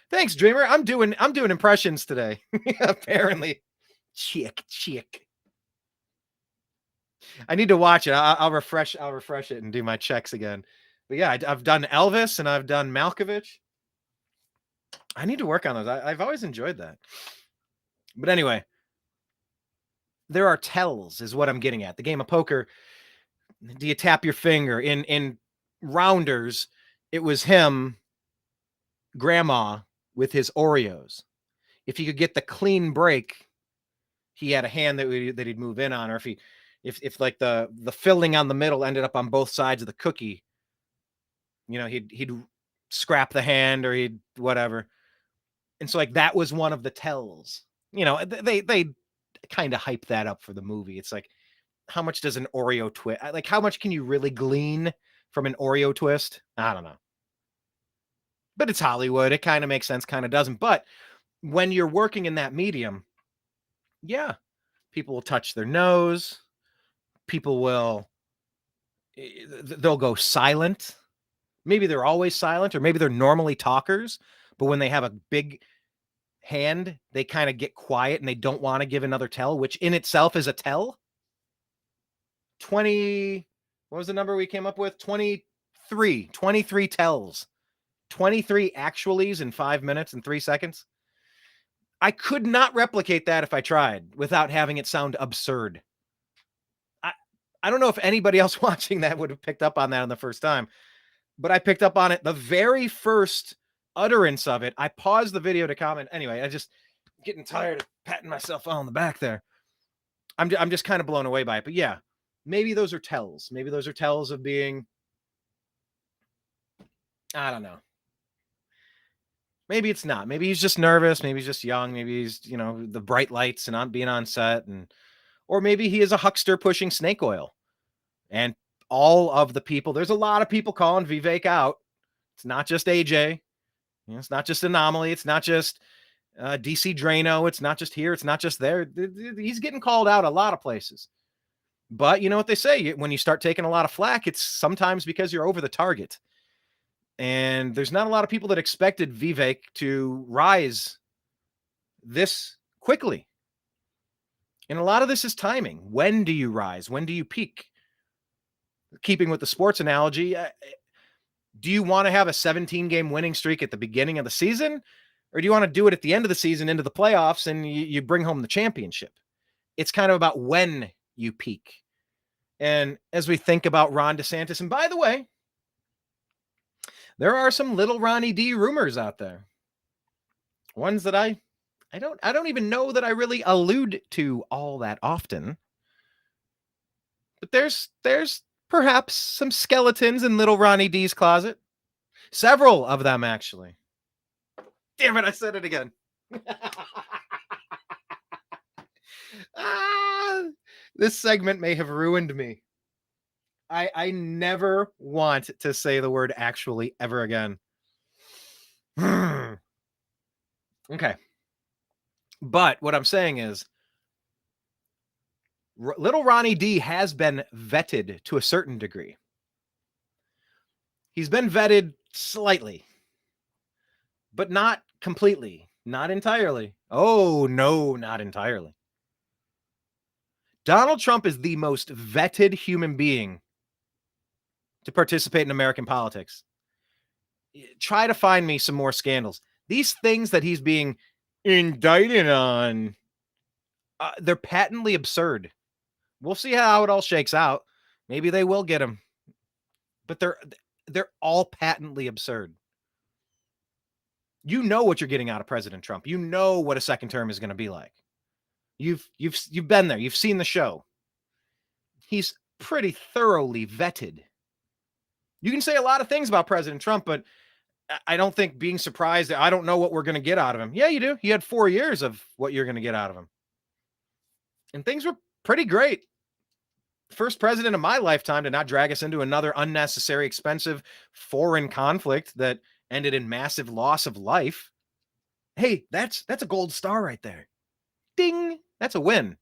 Thanks, Dreamer. I'm doing impressions today. Apparently, chick. I need to watch it. I'll refresh it and do my checks again. But yeah, I've done Elvis and I've done Malkovich. I need to work on those. I've always enjoyed that. But anyway, there are tells is what I'm getting at. The game of poker, do you tap your finger? In Rounders, it was him, Grandma, with his Oreos. if he could get the clean break, he had a hand that he'd move in on, or if like the filling on the middle ended up on both sides of the cookie, you know, he'd scrap the hand or he'd whatever. And so like that was one of the tells. You know, they kind of hype that up for the movie. It's like, how much does an Oreo twist, like how much can you really glean from an Oreo twist? I don't know. But it's Hollywood. It kind of makes sense, kind of doesn't. But when you're working in that medium, yeah, people will touch their nose. People they'll go silent. Maybe they're always silent, or maybe they're normally talkers, but when they have a big hand, they kind of get quiet and they don't want to give another tell, which in itself is a tell. 20, what was the number we came up with? 23 tells. 23 actualies in 5 minutes and 3 seconds. I could not replicate that if I tried without having it sound absurd. I don't know if anybody else watching that would have picked up on that on the first time, but I picked up on it the very first utterance of it. I paused the video to comment. Anyway, I just getting tired of patting myself on the back there. I'm just kind of blown away by it. But yeah, maybe those are tells. Maybe those are tells of being, I don't know. Maybe it's not. Maybe he's just nervous. Maybe he's just young. Maybe he's, you know, the bright lights and not being on set, or maybe he is a huckster pushing snake oil. And all of the people, there's a lot of people calling Vivek out. It's not just AJ. You know, it's not just Anomaly. It's not just DC Drano. It's not just here. It's not just there. He's getting called out a lot of places. But you know what they say? When you start taking a lot of flack, it's sometimes because you're over the target. And there's not a lot of people that expected Vivek to rise this quickly. And a lot of this is timing. When do you rise? When do you peak? Keeping with the sports analogy, do you want to have a 17-game winning streak at the beginning of the season? Or do you want to do it at the end of the season into the playoffs and you bring home the championship? It's kind of about when you peak. And as we think about Ron DeSantis, and by the way, there are some little Ronnie D rumors out there. Ones that I don't even know that I really allude to all that often. But there's perhaps some skeletons in little Ronnie D's closet. Several of them, actually. Damn it, I said it again. This segment may have ruined me. I never want to say the word actually ever again. Okay. But what I'm saying is, little Ronnie D has been vetted to a certain degree. He's been vetted slightly, but not completely, not entirely. Oh, no, not entirely. Donald Trump is the most vetted human being to participate in American politics. Try to find me some more scandals. These things that he's being indicted on, they're patently absurd. We'll see how it all shakes out. Maybe they will get him. But they're all patently absurd. You know what you're getting out of President Trump. You know what a second term is going to be like. You've been there. You've seen the show. He's pretty thoroughly vetted. You can say a lot of things about President Trump, but I don't think being surprised, I don't know what we're going to get out of him. Yeah, you do. He had 4 years of what you're going to get out of him. And things were pretty great. First president of my lifetime to not drag us into another unnecessary, expensive foreign conflict that ended in massive loss of life. Hey, that's a gold star right there. Ding. That's a win.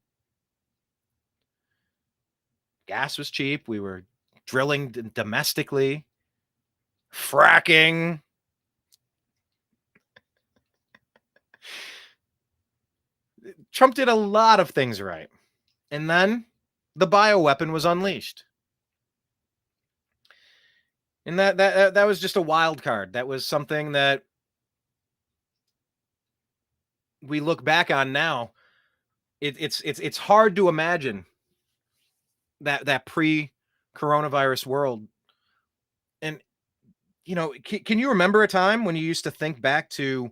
Gas was cheap. We were drilling domestically. Fracking. Trump did a lot of things right. And then the bioweapon was unleashed. And that was just a wild card. That was something that we look back on now. It's hard to imagine that pre-coronavirus world. And you know, can you remember a time when you used to think back to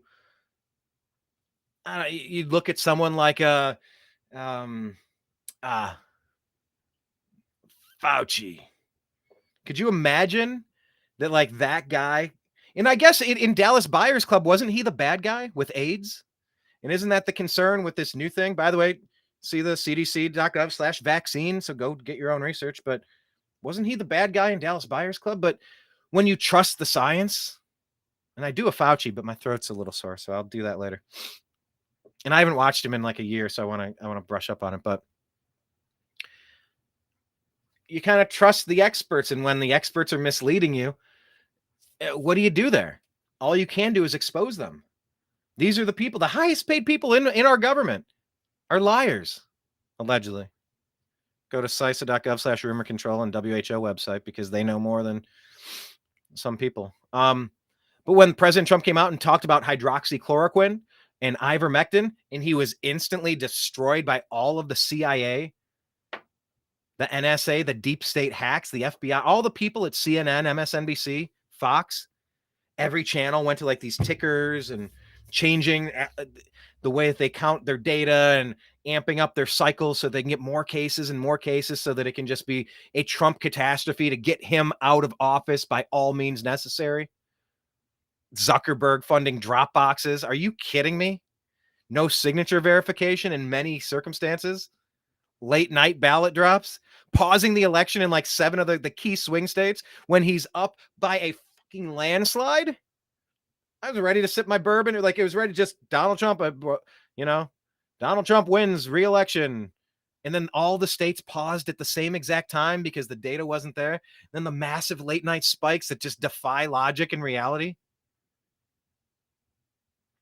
you look at someone like Fauci. Could you imagine that, like, that guy? And I guess in Dallas Buyers Club, wasn't he the bad guy with AIDS? And isn't that the concern with this new thing? By the way, see the cdc.gov/vaccine. So go get your own research. But wasn't he the bad guy in Dallas Buyers Club? But when you trust the science, and I do a Fauci, but my throat's a little sore, so I'll do that later. And I haven't watched him in like a year, so I want to brush up on it. But you kind of trust the experts, and when the experts are misleading you, what do you do there? All you can do is expose them. These are the people, the highest paid people in our government are liars, allegedly. Go to CISA.gov/rumor control and WHO website because they know more than some people. But when President Trump came out and talked about hydroxychloroquine and ivermectin, and he was instantly destroyed by all of the CIA, the NSA, the deep state hacks, the FBI, all the people at CNN, MSNBC, Fox, every channel went to like these tickers and changing the way that they count their data and amping up their cycles so they can get more cases and more cases so that it can just be a Trump catastrophe to get him out of office by all means necessary. Zuckerberg funding drop boxes. Are you kidding me? No signature verification in many circumstances. Late night ballot drops. Pausing the election in like 7 of the key swing states when he's up by a fucking landslide. I was ready to sip my bourbon. Like it was ready to just Donald Trump, Donald Trump wins re-election. And then all the states paused at the same exact time because the data wasn't there. Then the massive late night spikes that just defy logic and reality.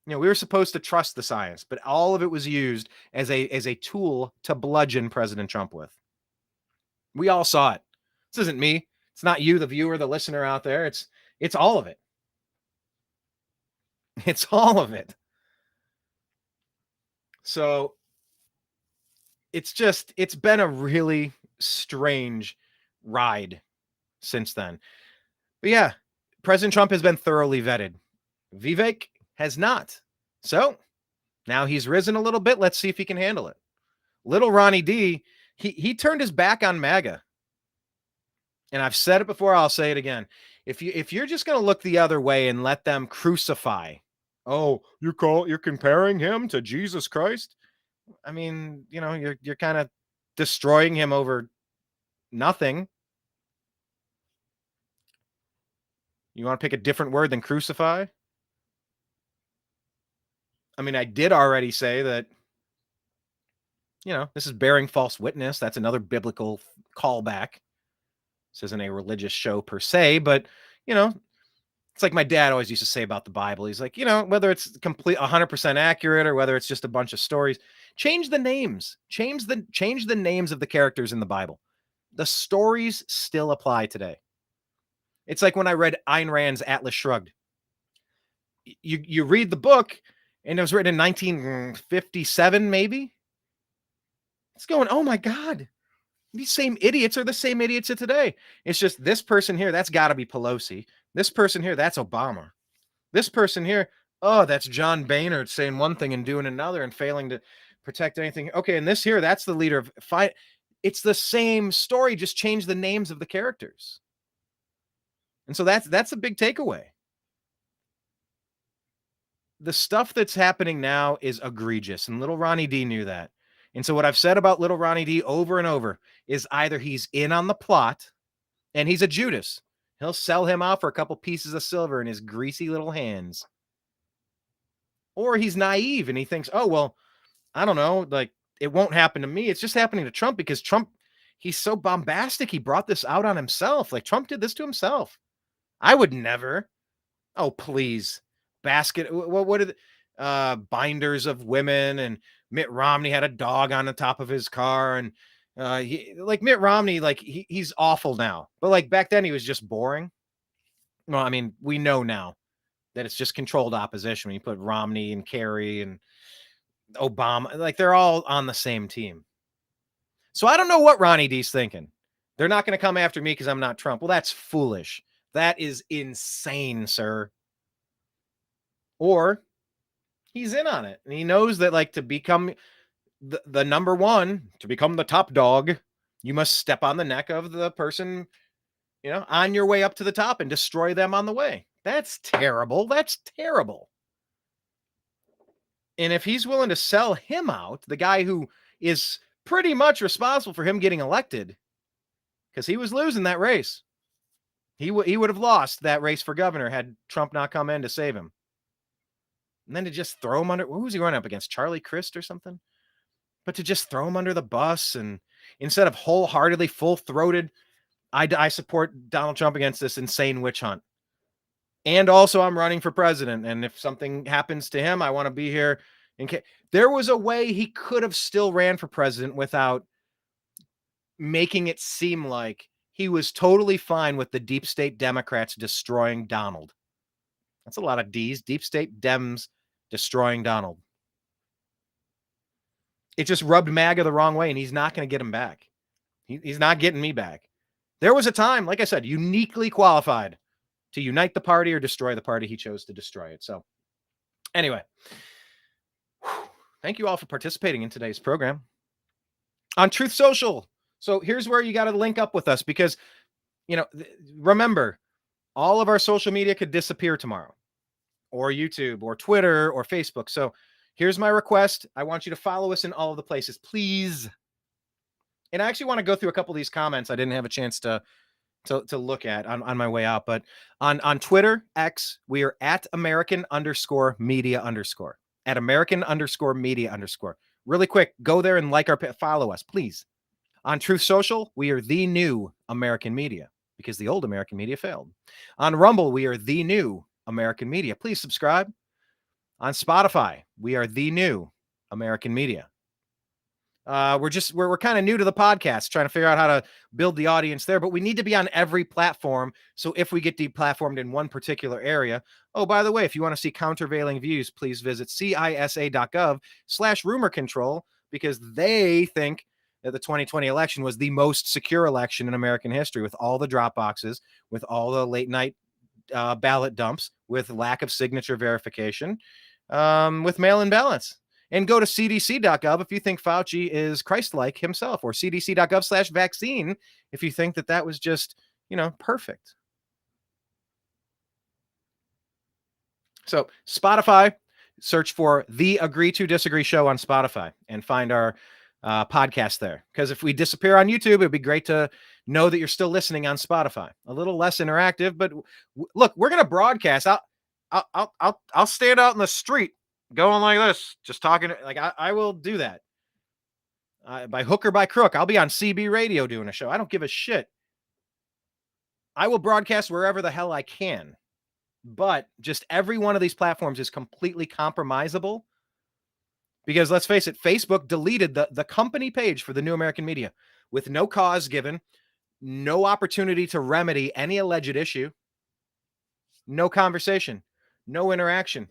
We were supposed to trust the science, but all of it was used as a tool to bludgeon President Trump with. We all saw it. This isn't me. It's not you, the viewer, the listener out there. It's all of it. It's all of it. So it's been a really strange ride since then. But yeah, President Trump has been thoroughly vetted. Vivek has not. So now he's risen a little bit. Let's see if he can handle it. Little Ronnie D, he turned his back on MAGA. And I've said it before, I'll say it again. If you're just going to look the other way and let them crucify, you're comparing him to Jesus Christ? I mean, you're kind of destroying him over nothing. You want to pick a different word than crucify? I mean, I did already say that, this is bearing false witness. That's another biblical callback. This isn't a religious show per se, but, it's like my dad always used to say about the Bible. He's like, whether it's complete 100% accurate or whether it's just a bunch of stories, change the names, change the names of the characters in the Bible. The stories still apply today. It's like when I read Ayn Rand's Atlas Shrugged. You read the book and it was written in 1957, maybe. It's going, oh my God. These same idiots are the same idiots of today. It's just this person here, that's got to be Pelosi. This person here, that's Obama. This person here, that's John Boehner saying one thing and doing another and failing to protect anything. Okay, and this here, that's the leader of fight. It's the same story, just change the names of the characters. And so that's a big takeaway. The stuff that's happening now is egregious, and little Ronnie D knew that. And so what I've said about little Ronnie D over and over is either he's in on the plot and he's a Judas. He'll sell him out for a couple pieces of silver in his greasy little hands. Or he's naive and he thinks, oh, well, I don't know, like it won't happen to me. It's just happening to Trump because Trump, he's so bombastic. He brought this out on himself. Like Trump did this to himself. I would never. Oh, please. What are the binders of women, and Mitt Romney had a dog on the top of his car, and Mitt Romney, he's awful now, but like back then he was just boring. Well, I mean, we know now that it's just controlled opposition when you put Romney and Kerry and Obama, like they're all on the same team. So I don't know what Ronnie D's thinking. They're not going to come after me because I'm not Trump. Well, that's foolish. That is insane, sir. Or He's in on it. And he knows that, like, to become the number one, to become the top dog, you must step on the neck of the person, on your way up to the top and destroy them on the way. That's terrible. That's terrible. And if he's willing to sell him out, the guy who is pretty much responsible for him getting elected, because he was losing that race. He would have lost that race for governor had Trump not come in to save him. And then to just throw him under, who was he running up against? Charlie Crist or something? But to just throw him under the bus, and instead of wholeheartedly, full-throated, I support Donald Trump against this insane witch hunt. And also I'm running for president. And if something happens to him, I want to be here in case. There was a way he could have still ran for president without making it seem like he was totally fine with the deep state Democrats destroying Donald. That's a lot of D's. Deep state Dems destroying Donald. It just rubbed MAGA the wrong way, and he's not going to get him back. He's not getting me back. There was a time, like I said, uniquely qualified to unite the party or destroy the party. He chose to destroy it. So anyway, thank you all for participating in today's program on Truth Social. So here's where you got to link up with us, because, remember, all of our social media could disappear tomorrow, or YouTube or Twitter or Facebook. So here's my request. I want you to follow us in all of the places, please. And I actually want to go through a couple of these comments I didn't have a chance to look at on my way out. But on Twitter, X, we are at American_media_. At American_media_. Really quick, go there and follow us, please. On Truth Social, we are the new American Media, because the old American Media failed. On Rumble, we are the new American Media. Please subscribe. On Spotify, we are the new American Media. We're kind of new to the podcast, trying to figure out how to build the audience there, but we need to be on every platform. So if we get deplatformed in one particular area, oh, by the way, if you want to see countervailing views, please visit CISA.gov/rumor control, because they think that the 2020 election was the most secure election in American history, with all the drop boxes, with all the late night ballot dumps, with lack of signature verification, with mail-in ballots. And go to cdc.gov if you think Fauci is Christ-like himself, or cdc.gov/vaccine if you think that was just, perfect. So Spotify, search for the Agree to Disagree show on Spotify and find our podcast there. Because if we disappear on YouTube, it'd be great to know that you're still listening on Spotify. A little less interactive, but look, we're going to broadcast. I'll stand out in the street going like this, just talking. Like I will do that. By hook or by crook, I'll be on CB radio doing a show. I don't give a shit. I will broadcast wherever the hell I can. But just every one of these platforms is completely compromisable. Because let's face it, Facebook deleted the company page for the New American Media with no cause given, no opportunity to remedy any alleged issue, no conversation, no interaction.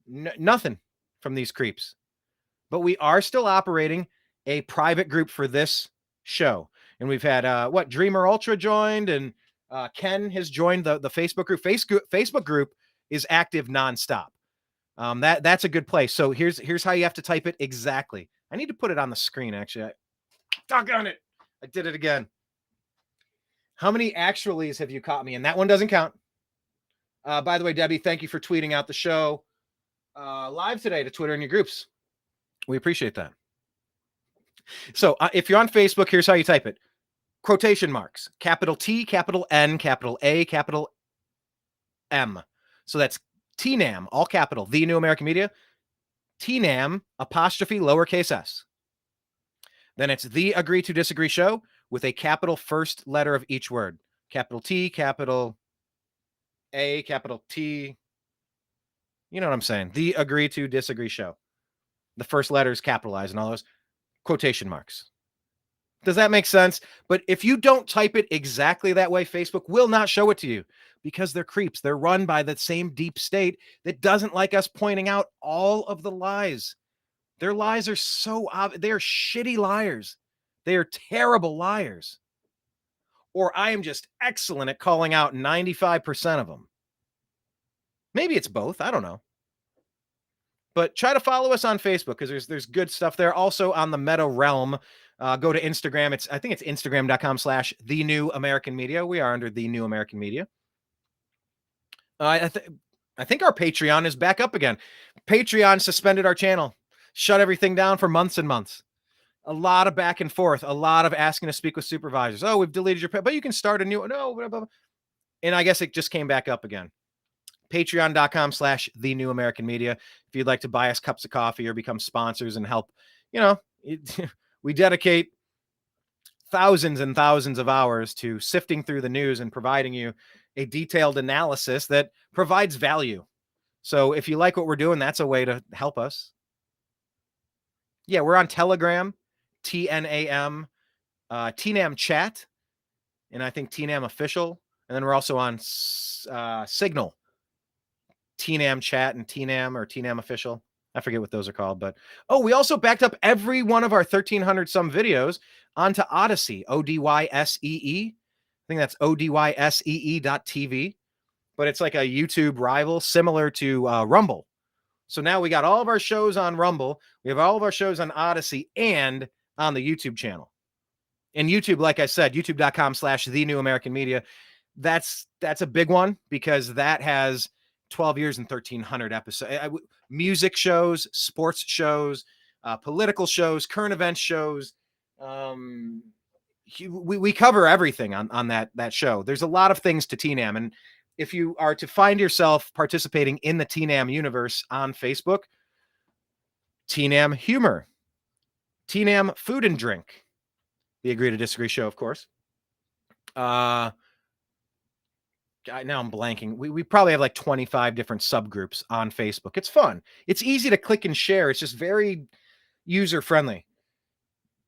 Nothing from these creeps. But we are still operating a private group for this show. And we've had, Dreamer Ultra joined, and Ken has joined the Facebook group. Facebook group is active nonstop. That's a good place. So here's how you have to type it exactly. I need to put it on the screen, actually. Doggone it. I did it again. How many actuallys have you caught me in? That one doesn't count. By the way, Debbie, thank you for tweeting out the show live today to Twitter and your groups. We appreciate that. So if you're on Facebook, here's how you type it. Quotation marks, capital T, capital N, capital A, capital M. So that's TNAM, all capital, The New American Media, TNAM, apostrophe, lowercase s. Then it's The Agree to Disagree show with a capital first letter of each word. Capital T, capital A, capital T. You know what I'm saying? The Agree to Disagree show. The first letter is capitalized and all those quotation marks. Does that make sense? But if you don't type it exactly that way, Facebook will not show it to you because they're creeps. They're run by the same deep state that doesn't like us pointing out all of the lies. Their lies are so obvious. They are shitty liars. They are terrible liars. Or I am just excellent at calling out 95% of them. Maybe it's both. I don't know. But try to follow us on Facebook because there's good stuff there. Also on the Meta realm, go to Instagram. I think it's Instagram.com/The New American Media. We are under The New American Media. I think our Patreon is back up again. Patreon suspended our channel, shut everything down for months and months. A lot of back and forth, a lot of asking to speak with supervisors. Oh, we've deleted your, but you can start a new, no, blah, blah, blah. And I guess it just came back up again. Patreon.com/The New American Media. If you'd like to buy us cups of coffee or become sponsors and help, we dedicate thousands and thousands of hours to sifting through the news and providing you a detailed analysis that provides value. So if you like what we're doing, that's a way to help us. Yeah, we're on Telegram, TNAM, TNAM chat, and I think TNAM official. And then we're also on Signal, TNAM chat and TNAM or TNAM official. I forget what those are called, but we also backed up every one of our 1,300 some videos onto Odyssey, ODYSEE. I think that's ODYSEE.tv, but it's like a YouTube rival similar to Rumble. So now we got all of our shows on Rumble. We have all of our shows on Odyssey and on the YouTube channel. And YouTube, like I said, youtube.com/The New American Media. That's a big one because that has 12 years and 1,300 episodes. Music shows, sports shows, political shows, current events shows. We cover everything on that show. There's a lot of things to TNAM. And if you are to find yourself participating in the TNAM universe on Facebook, TNAM Humor, TNAM Food and Drink, the Agree to Disagree show, of course. Now I'm blanking. We probably have like 25 different subgroups on Facebook. It's fun. It's easy to click and share. It's just very user friendly.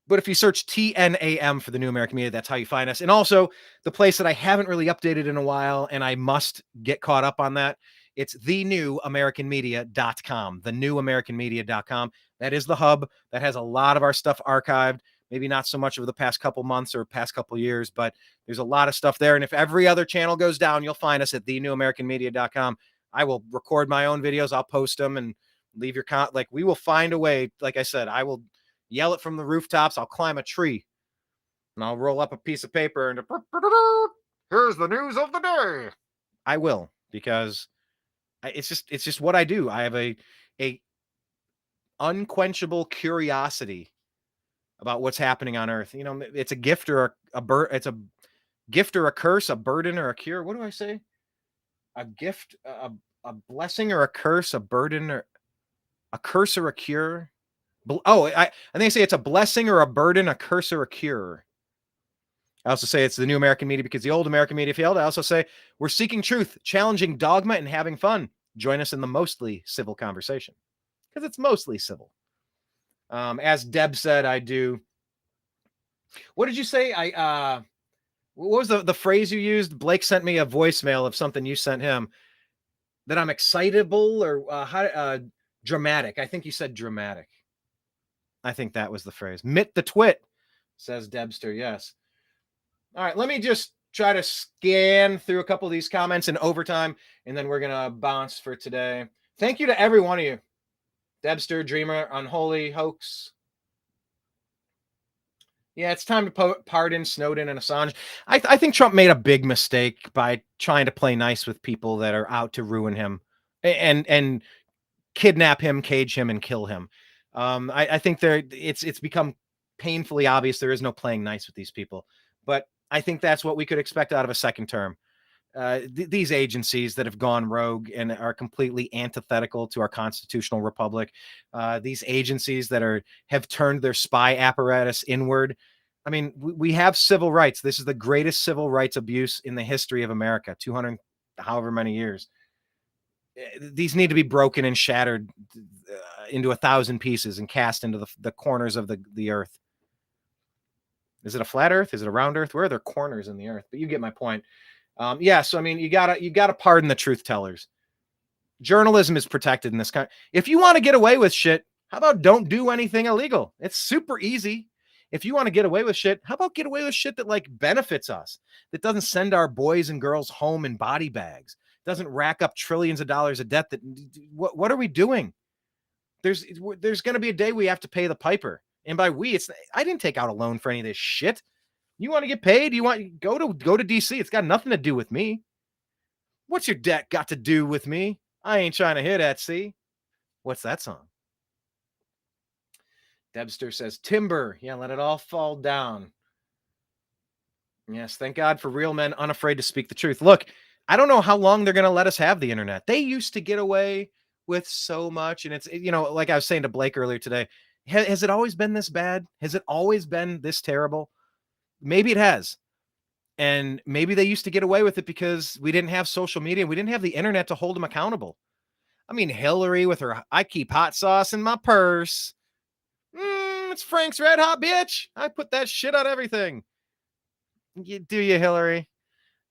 But if you search TNAM for The New American Media, that's how you find us. And also the place that I haven't really updated in a while, and I must get caught up on that. It's thenewamericanmedia.com, thenewamericanmedia.com. That is the hub that has a lot of our stuff archived. Maybe not so much over the past couple months or past couple years, but there's a lot of stuff there. And if every other channel goes down, you'll find us at thenewamericanmedia.com. I will record my own videos. I'll post them and leave your we will find a way. Like I said, I will yell it from the rooftops. I'll climb a tree and I'll roll up a piece of paper and here's the news of the day. I will, because it's just what I do. I have a unquenchable curiosity about what's happening on Earth. It's a gift or it's a gift or a curse, a burden or a cure. What do I say? A gift, a blessing or a curse, a burden or a curse or a cure. I think they say it's a blessing or a burden, a curse or a cure. I also say it's the New American Media because the old American media failed. I also say we're seeking truth, challenging dogma, and having fun. Join us in the mostly civil conversation because it's mostly civil. As Deb said, I do. What did you say? What was the phrase you used? Blake sent me a voicemail of something you sent him that I'm excitable or dramatic. I think you said dramatic. I think that was the phrase. Mitt the twit, says Debster. Yes. All right. Let me just try to scan through a couple of these comments in overtime, and then we're going to bounce for today. Thank you to every one of you. Debster, Dreamer, Unholy, Hoax. Yeah, it's time to pardon Snowden and Assange. I think Trump made a big mistake by trying to play nice with people that are out to ruin him and kidnap him, cage him, and kill him. I think it's become painfully obvious there is no playing nice with these people. But I think that's what we could expect out of a second term. These agencies that have gone rogue and are completely antithetical to our constitutional republic, these agencies that have turned their spy apparatus inward. I mean, we have civil rights. This is the greatest civil rights abuse in the history of America, 200 however many years. These need to be broken and shattered into 1,000 pieces and cast into the corners of the earth. Is it a flat earth? Is it a round earth? Where are there corners in the earth? But you get my point. So I mean, you gotta pardon the truth tellers. Journalism is protected in this country. If you want to get away with shit, how about don't do anything illegal? It's super easy. If you want to get away with shit, how about get away with shit that benefits us, that doesn't send our boys and girls home in body bags, doesn't rack up trillions of dollars of debt. What are we doing? There's going to be a day we have to pay the piper. And by we, I didn't take out a loan for any of this shit. You want to get paid? You want go to DC? It's got nothing to do with me. What's your debt got to do with me? I ain't trying to hit at sea. What's that song? Debster says, timber. Yeah, let it all fall down. Yes, thank God for real men unafraid to speak the truth. Look, I don't know how long they're going to let us have the internet. They used to get away with so much. And it's, like I was saying to Blake earlier today, has it always been this bad? Has it always been this terrible? Maybe it has. And maybe they used to get away with it because we didn't have social media. We didn't have the internet to hold them accountable. I mean, Hillary with her, I keep hot sauce in my purse. It's Frank's Red Hot, bitch. I put that shit on everything. Do you, Hillary?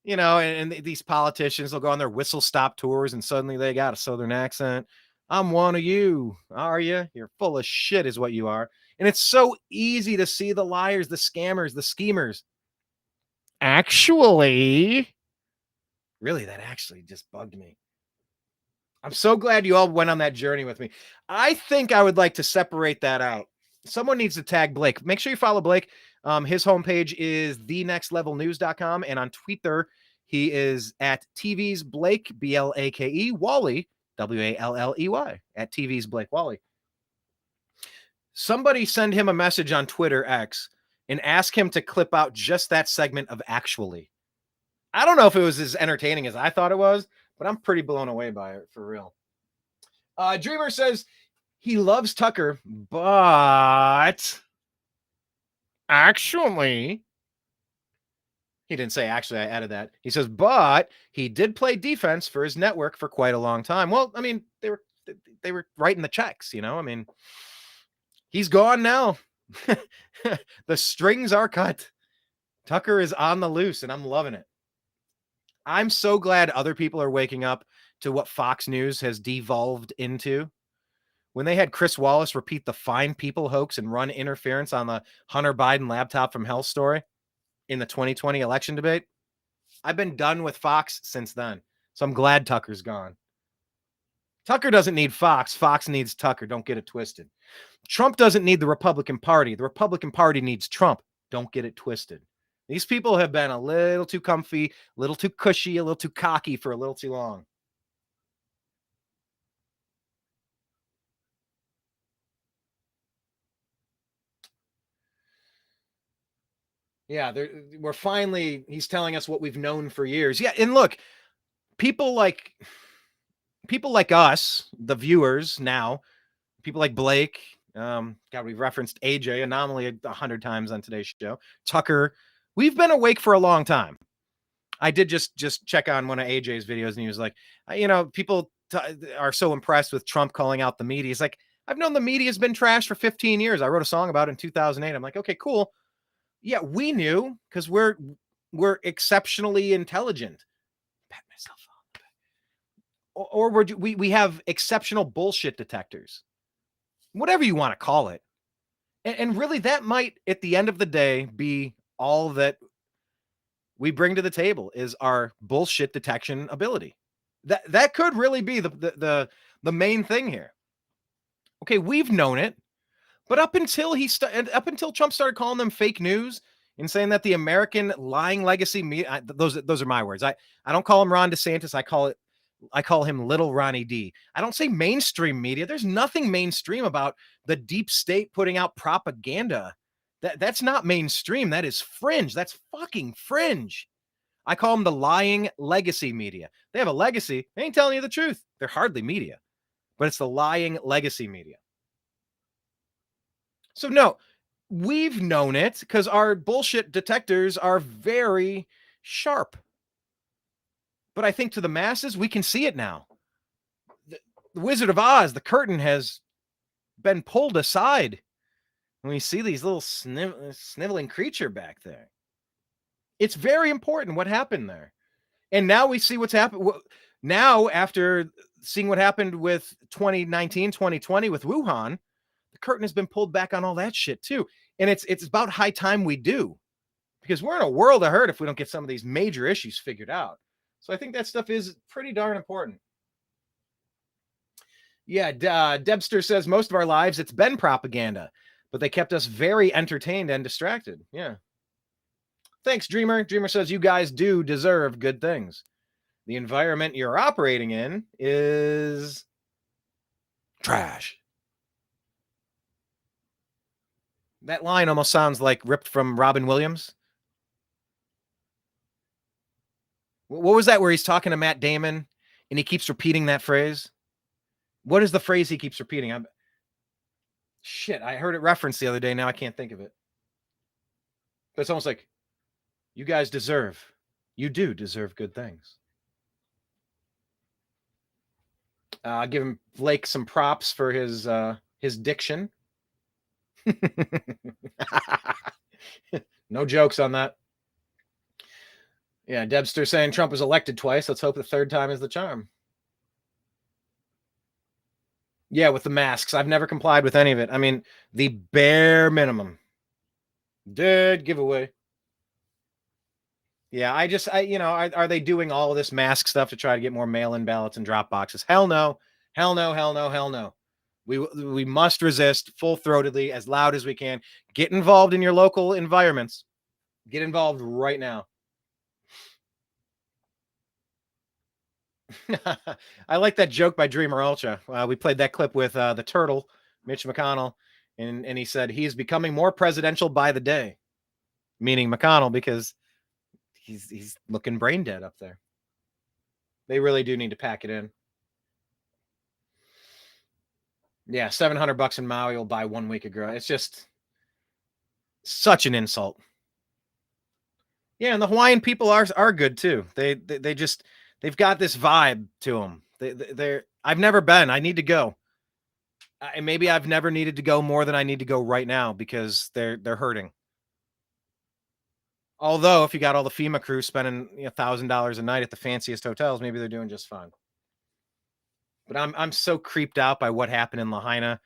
And these politicians will go on their whistle stop tours and suddenly they got a Southern accent. I'm one of you. Are you? You're full of shit is what you are. And it's so easy to see the liars, the scammers, the schemers. Actually, really, that actually just bugged me. I'm so glad you all went on that journey with me. I think I would like to separate that out. Someone needs to tag Blake. Make sure you follow Blake. His homepage is thenextlevelnews.com. And on Twitter, he is at TV's Blake, Blake, Walley, Walley, at TV's Blake Walley. Somebody send him a message on Twitter X and ask him to clip out just that segment of Actually. I don't know if it was as entertaining as I thought it was, but I'm pretty blown away by it, for real. Dreamer says he loves Tucker, but actually, he didn't say actually, I added that. He says, but he did play defense for his network for quite a long time. Well, I mean, they were writing the checks, I mean, he's gone now. The strings are cut. Tucker is on the loose, and I'm loving it. I'm so glad other people are waking up to what Fox News has devolved into. When they had Chris Wallace repeat the Fine People hoax and run interference on the Hunter Biden laptop from hell story in the 2020 election debate, I've been done with Fox since then. So I'm glad Tucker's gone. Tucker doesn't need Fox. Fox needs Tucker. Don't get it twisted. Trump doesn't need the Republican Party. The Republican Party needs Trump. Don't get it twisted. These people have been a little too comfy, a little too cushy, a little too cocky for a little too long. Yeah, we're finally, he's telling us what we've known for years. Yeah, and look, people like us, the viewers now, people like Blake, God, we've referenced AJ Anomaly 100 times on today's show, Tucker, we've been awake for a long time. I did just check on one of AJ's videos, and he was like, people are so impressed with Trump calling out the media. He's like, I've known the media's been trashed for 15 years. I wrote a song about it in 2008. I'm like, okay, cool. Yeah, we knew because we're exceptionally intelligent. Pat myself on. Or we have exceptional bullshit detectors, whatever you want to call it. And really, that might, at the end of the day, be all that we bring to the table is our bullshit detection ability. That could really be the main thing here. Okay, we've known it, but up until Trump started calling them fake news and saying that the American lying legacy media, those are my words. I don't call him Ron DeSantis. I call him Little Ronnie D. I don't say mainstream media. There's nothing mainstream about the deep state putting out propaganda. That's not mainstream. That is fringe. That's fucking fringe. I call them the lying legacy media. They have a legacy. They ain't telling you the truth. They're hardly media, but it's the lying legacy media. So no, we've known it because our bullshit detectors are very sharp. But I think to the masses, we can see it now. The Wizard of Oz, the curtain has been pulled aside. And we see these little sniveling creature back there. It's very important what happened there. And now we see what's happened. Now, after seeing what happened with 2019, 2020 with Wuhan, the curtain has been pulled back on all that shit too. And it's about high time we do, because we're in a world of hurt if we don't get some of these major issues figured out. So I think that stuff is pretty darn important. Yeah, Debster says most of our lives it's been propaganda, but they kept us very entertained and distracted. Yeah. Thanks, Dreamer. Dreamer says you guys do deserve good things. The environment you're operating in is trash. That line almost sounds like ripped from Robin Williams. What was that where he's talking to Matt Damon and he keeps repeating that phrase? What is the phrase he keeps repeating? Shit, I heard it referenced the other day. Now I can't think of it. But it's almost like, you guys you do deserve good things. Give him Blake some props for his diction. No jokes on that. Yeah, Debster saying Trump was elected twice. Let's hope the third time is the charm. Yeah, with the masks. I've never complied with any of it. I mean, the bare minimum. Dead giveaway. Yeah, are they doing all of this mask stuff to try to get more mail-in ballots and drop boxes? Hell no. Hell no, hell no, hell no. We must resist full-throatedly, as loud as we can. Get involved in your local environments. Get involved right now. I like that joke by Dreamer Ultra. We played that clip with the turtle, Mitch McConnell, and he said he's becoming more presidential by the day, meaning McConnell, because he's looking brain dead up there. They really do need to pack it in. Yeah, $700 in Maui will buy 1 week ago. It's just such an insult. Yeah, and the Hawaiian people are good too. They've got this vibe to them. They're I've never been. I need to go. Maybe I've never needed to go more than I need to go right now because they're hurting. Although if you got all the FEMA crew spending $1,000 a night at the fanciest hotels, maybe they're doing just fine. But I'm so creeped out by what happened in Lahaina,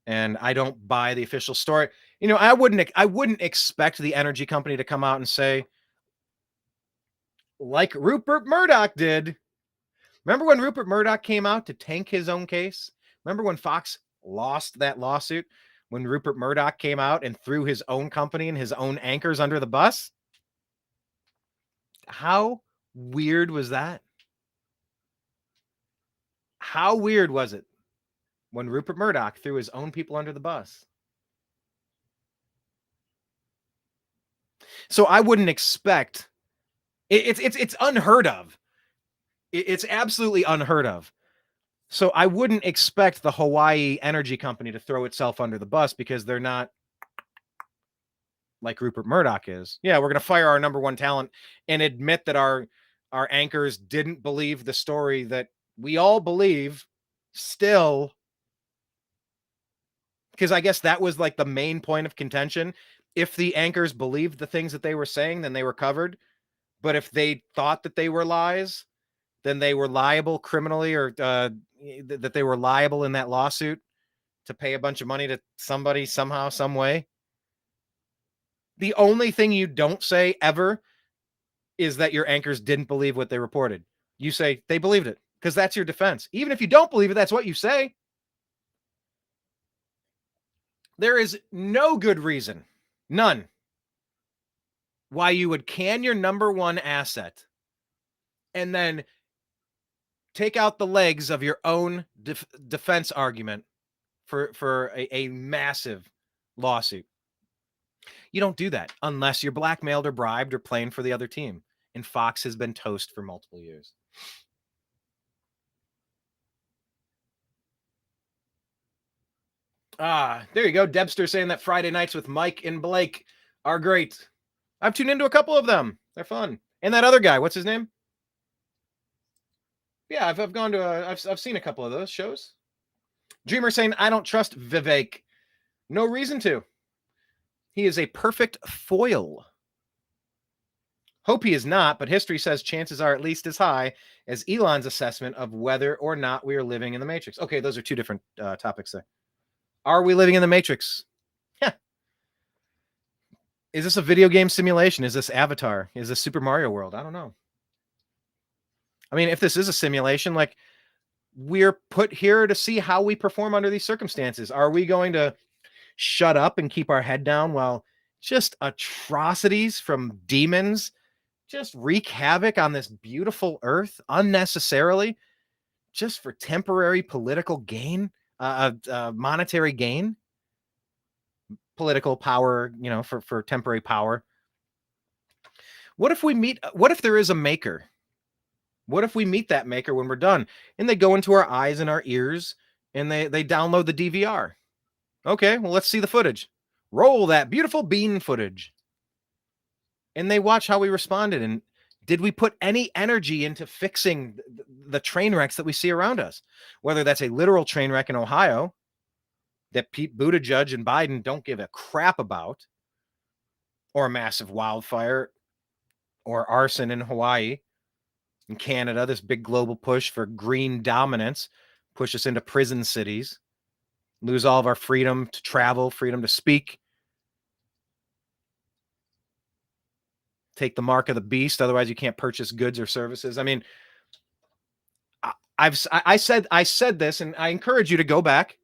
and I don't buy the official story. I wouldn't expect the energy company to come out and say, like Rupert Murdoch did. Remember when Rupert Murdoch came out to tank his own case? Remember when Fox lost that lawsuit? When Rupert Murdoch came out and threw his own company and his own anchors under the bus? How weird was that? How weird was it when Rupert Murdoch threw his own people under the bus? So I wouldn't expect it's unheard of. It's absolutely unheard of. So I wouldn't expect the Hawaii Energy Company to throw itself under the bus because they're not like Rupert Murdoch is. Yeah, we're going to fire our number one talent and admit that our anchors didn't believe the story that we all believe still. Because I guess that was like the main point of contention. If the anchors believed the things that they were saying, then they were covered. But if they thought that they were lies, then they were liable criminally, or that they were liable in that lawsuit to pay a bunch of money to somebody somehow, some way. The only thing you don't say ever is that your anchors didn't believe what they reported. You say they believed it because that's your defense. Even if you don't believe it, that's what you say. There is no good reason, none, why you would can your number one asset and then take out the legs of your own defense argument for a massive lawsuit. You don't do that unless you're blackmailed or bribed or playing for the other team. And Fox has been toast for multiple years. There you go. Debster saying that Friday nights with Mike and Blake are great. I've tuned into a couple of them. They're fun. And that other guy, what's his name? Yeah, I've gone to I've seen a couple of those shows. Dreamer saying I don't trust Vivek. No reason to. He is a perfect foil. Hope he is not, but history says chances are at least as high as Elon's assessment of whether or not we are living in the Matrix. Okay, those are two different topics there. Are we living in the Matrix? Yeah. Is this a video game simulation? Is this Avatar? Is this Super Mario World? I don't know. I mean, if this is a simulation, like, we're put here to see how we perform under these circumstances. Are we going to shut up and keep our head down while just atrocities from demons just wreak havoc on this beautiful earth unnecessarily, just for temporary political gain, monetary gain, political power, for temporary power? What if there is a maker? What if we meet that maker when we're done and they go into our eyes and our ears and they download the DVR? Okay, well, let's see the footage. Roll that beautiful bean footage. And they watch how we responded. And did we put any energy into fixing the train wrecks that we see around us? Whether that's a literal train wreck in Ohio that Pete Buttigieg and Biden don't give a crap about, or a massive wildfire, or arson in Hawaii, in Canada, this big global push for green dominance, push us into prison cities, lose all of our freedom to travel, freedom to speak, take the mark of the beast. Otherwise, you can't purchase goods or services. I mean, I said this, and I encourage you to go back.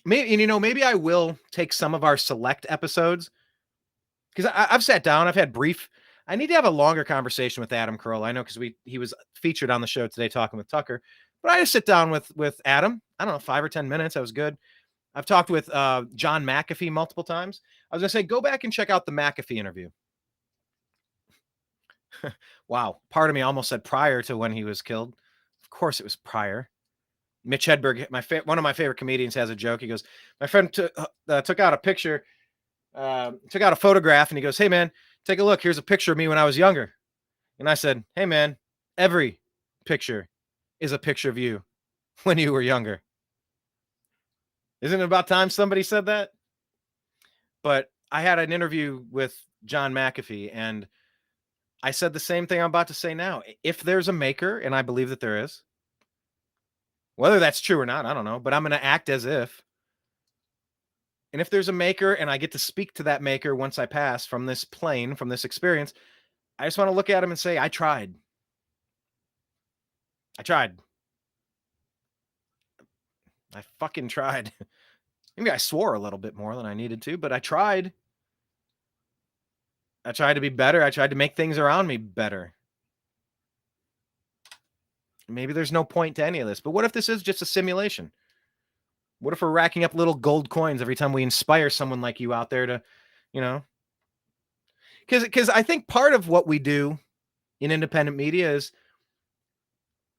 Maybe I will take some of our select episodes, because I've sat down, I've had I need to have a longer conversation with Adam Carolla. I know, because he was featured on the show today talking with Tucker, but I just sit down with Adam. I don't know, 5 or 10 minutes. That was good. I've talked with John McAfee multiple times. I was going to say, go back and check out the McAfee interview. Wow. Part of me almost said prior to when he was killed. Of course it was prior. Mitch Hedberg, one of my favorite comedians, has a joke. He goes, my friend took out a picture, took out a photograph, and he goes, hey, man, take a look. Here's a picture of me when I was younger. And I said, hey, man, every picture is a picture of you when you were younger. Isn't it about time somebody said that? But I had an interview with John McAfee, and I said the same thing I'm about to say now. If there's a maker, and I believe that there is, whether that's true or not, I don't know, but I'm going to act as if. And if there's a maker and I get to speak to that maker once I pass from this plane, from this experience, I just want to look at him and say, I tried. I tried. I fucking tried. Maybe I swore a little bit more than I needed to, but I tried. I tried to be better. I tried to make things around me better. Maybe there's no point to any of this, but what if this is just a simulation? What if we're racking up little gold coins every time we inspire someone like you out there to, because I think part of what we do in independent media is,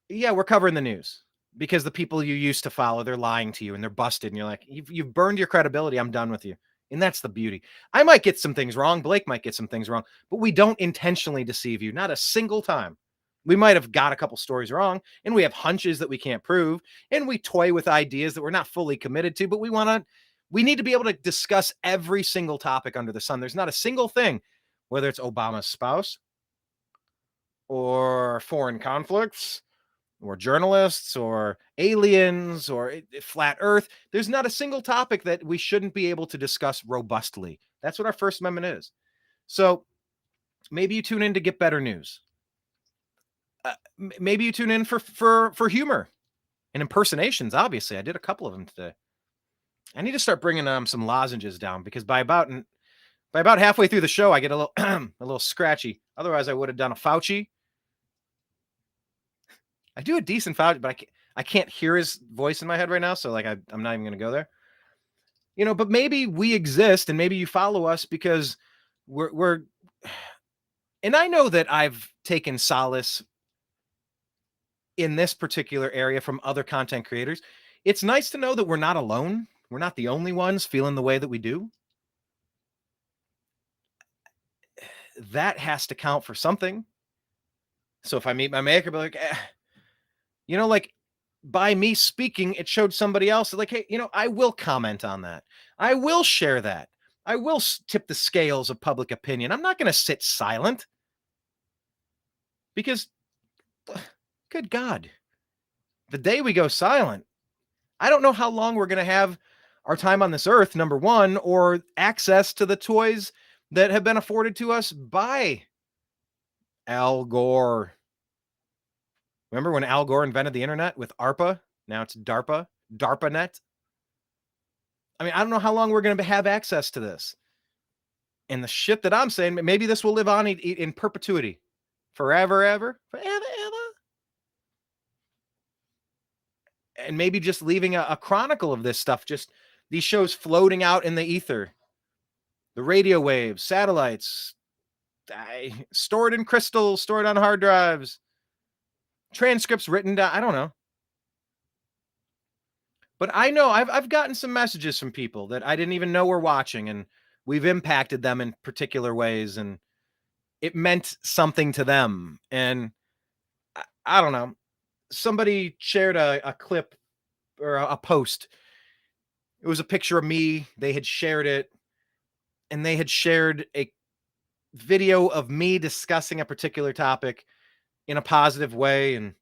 yeah, we're covering the news because the people you used to follow, they're lying to you and they're busted. And you're like, you've burned your credibility. I'm done with you. And that's the beauty. I might get some things wrong. Blake might get some things wrong, but we don't intentionally deceive you. Not a single time. We might have got a couple stories wrong, and we have hunches that we can't prove, and we toy with ideas that we're not fully committed to, but we need to be able to discuss every single topic under the sun. There's not a single thing, whether it's Obama's spouse or foreign conflicts or journalists or aliens or flat earth. There's not a single topic that we shouldn't be able to discuss robustly. That's what our First Amendment is. So maybe you tune in to get better news. Maybe you tune in for humor and impersonations. Obviously, I did a couple of them today. I need to start bringing some lozenges down, because by about halfway through the show, I get a little scratchy. Otherwise, I would have done a Fauci. I do a decent Fauci, but I can't hear his voice in my head right now, so like I'm not even going to go there. But maybe we exist, and maybe you follow us because we're. And I know that I've taken solace in this particular area from other content creators. It's nice to know that we're not alone. We're not the only ones feeling the way that we do. That has to count for something. So if I meet my maker, I'll be like, like by me speaking, it showed somebody else like, hey, I will comment on that. I will share that. I will tip the scales of public opinion. I'm not going to sit silent, because good God, the day we go silent, I don't know how long we're going to have our time on this earth, number one, or access to the toys that have been afforded to us by Al Gore. Remember when Al Gore invented the internet with ARPA? Now it's DARPANet. I mean, I don't know how long we're going to have access to this. And the shit that I'm saying, maybe this will live on in perpetuity. Forever, ever. And maybe just leaving a chronicle of this stuff, just these shows floating out in the ether. The radio waves, satellites, stored in crystals, stored on hard drives, transcripts written down. I don't know. But I know I've gotten some messages from people that I didn't even know were watching, and we've impacted them in particular ways, and it meant something to them. And I don't know. Somebody shared a clip or a post. It was a picture of me. They had shared it, and they had shared a video of me discussing a particular topic in a positive way. And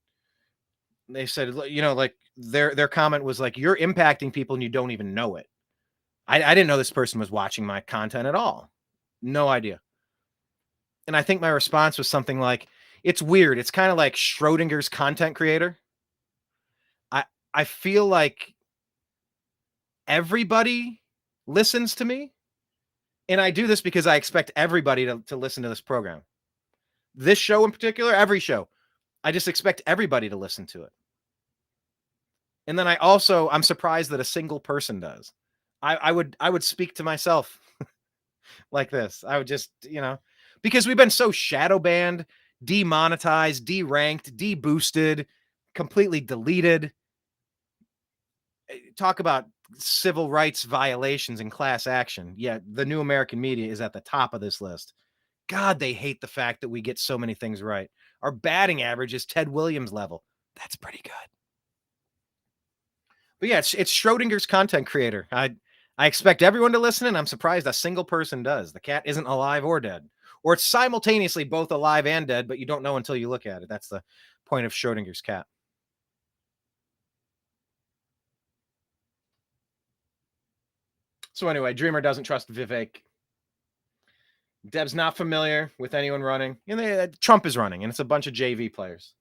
they said, you know, like their comment was like, you're impacting people and you don't even know it. I didn't know this person was watching my content at all. No idea. And I think my response was something like, it's weird. It's kind of like Schrodinger's content creator. I feel like everybody listens to me. And I do this because I expect everybody to listen to this program. This show in particular, every show. I just expect everybody to listen to it. And then I'm surprised that a single person does. I would speak to myself like this. I would just, you know, because we've been so shadow banned, demonetized, deranked, deboosted, completely deleted. Talk about civil rights violations and class action. Yeah, the New American Media is at the top of this list. God, they hate the fact that we get so many things right. Our batting average is Ted Williams level. That's pretty good. But yeah, it's Schrodinger's content creator. I expect everyone to listen, and I'm surprised a single person does. The cat isn't alive or dead. Or it's simultaneously both alive and dead, but you don't know until you look at it. That's the point of Schrodinger's cat. So anyway, Dreamer doesn't trust Vivek. Deb's not familiar with anyone running. And Trump is running, and it's a bunch of JV players.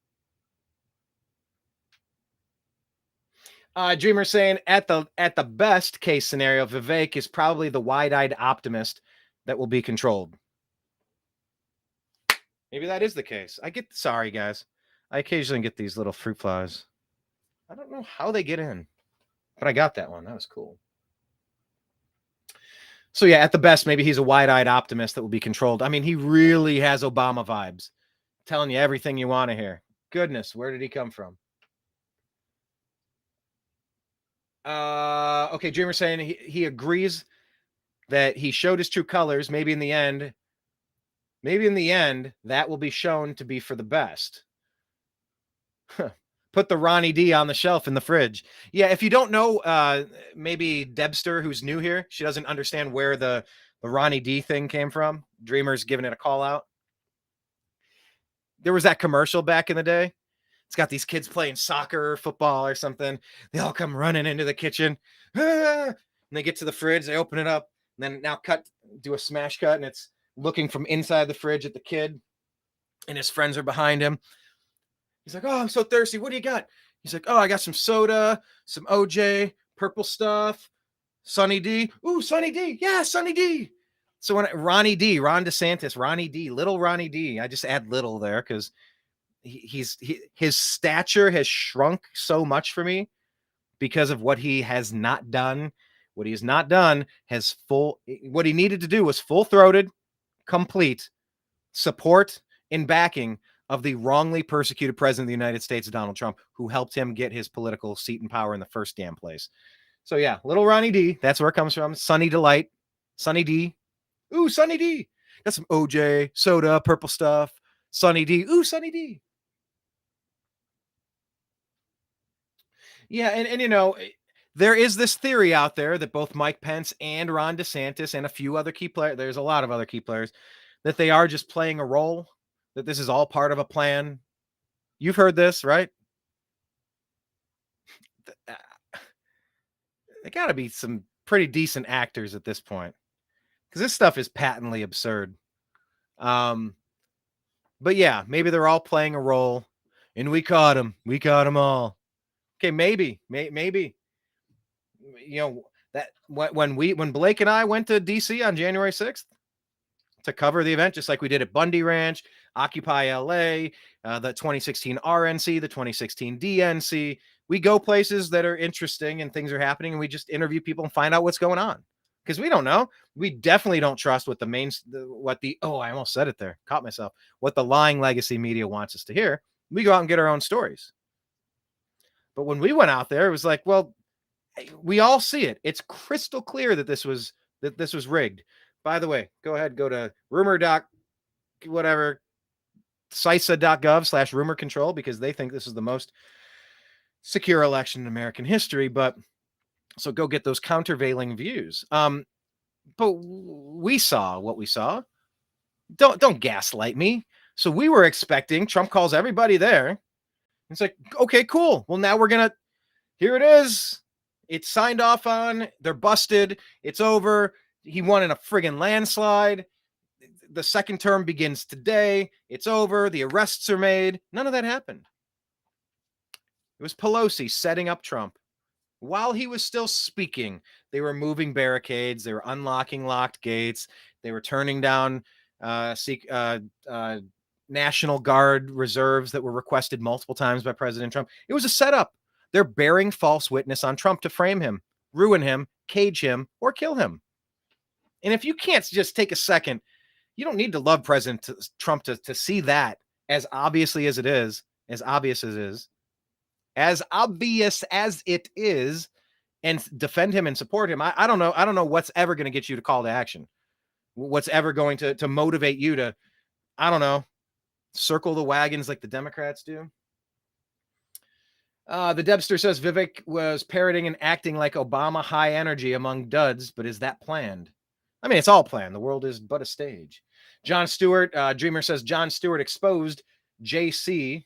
Dreamer saying at the best case scenario, Vivek is probably the wide-eyed optimist that will be controlled. Maybe that is the case. Sorry guys. I occasionally get these little fruit flies. I don't know how they get in, but I got that one. That was cool. So yeah, at the best, maybe he's a wide-eyed optimist that will be controlled. I mean, he really has Obama vibes, telling you everything you want to hear. Goodness, where did he come from? Okay, Dreamer saying he agrees that he showed his true colors. Maybe in the end, that will be shown to be for the best. Put the Ronnie D on the shelf in the fridge. Yeah, if you don't know, maybe Debster, who's new here, she doesn't understand where the Ronnie D thing came from. Dreamer's giving it a call out. There was that commercial back in the day. It's got these kids playing soccer or football or something. They all come running into the kitchen. And they get to the fridge. They open it up. And then now do a smash cut. And it's looking from inside the fridge at the kid. And his friends are behind him. He's like, oh, I'm so thirsty. What do you got? He's like, oh, I got some soda, some OJ, purple stuff, Sunny D. Ooh, Sunny D. Yeah, Sunny D. So when Ron DeSantis, Ronnie D, little Ronnie D. I just add little there because his stature has shrunk so much for me because of what he has not done. What he has not done what he needed to do was full-throated, complete support and backing of the wrongly persecuted president of the United States, Donald Trump, who helped him get his political seat and power in the first damn place. So yeah, little Ronnie D, that's where it comes from. Sunny Delight, Sunny D. Ooh, Sunny D. Got some OJ, soda, purple stuff. Sunny D. Ooh, Sunny D. Yeah, and you know, there is this theory out there that both Mike Pence and Ron DeSantis and a few other key players, there's a lot of other key players, that they are just playing a role, that this is all part of a plan. You've heard this, right? They got to be some pretty decent actors at this point, because this stuff is patently absurd. But yeah, maybe they're all playing a role. and we caught them. We caught them all. Okay, maybe. You know, that when Blake and I went to DC on January 6th to cover the event, just like we did at Bundy Ranch, Occupy LA, the 2016 RNC, the 2016 DNC, we go places that are interesting and things are happening, and we just interview people and find out what's going on, because we don't know. We definitely don't trust what I almost said it there, caught myself, what the lying legacy media wants us to hear. We go out and get our own stories. But when we went out there, it was like, well, we all see it. It's crystal clear that this was rigged. By the way, go ahead, go to CISA.gov/rumor control, because they think this is the most secure election in American history. But so go get those countervailing views. But we saw what we saw. Don't gaslight me. So we were expecting, Trump calls everybody there. It's like, okay, cool. Well, now here it is. It's signed off on. They're busted. It's over. He won in a friggin' landslide. The second term begins today. It's over. The arrests are made. None of that happened. It was Pelosi setting up Trump. While he was still speaking, they were moving barricades. They were unlocking locked gates. They were turning down National Guard reserves that were requested multiple times by President Trump. It was a setup. They're bearing false witness on Trump to frame him, ruin him, cage him, or kill him. And if you can't just take a second, you don't need to love President Trump to see that as obviously as it is, as obvious as it is, and defend him and support him. I don't know what's ever going to get you to call to action. What's ever going to motivate you to, I don't know, circle the wagons like the Democrats do. The Debster says Vivek was parroting and acting like Obama high energy among duds, but is that planned? I mean, it's all planned. The world is but a stage. John Stewart, Dreamer says John Stewart exposed JC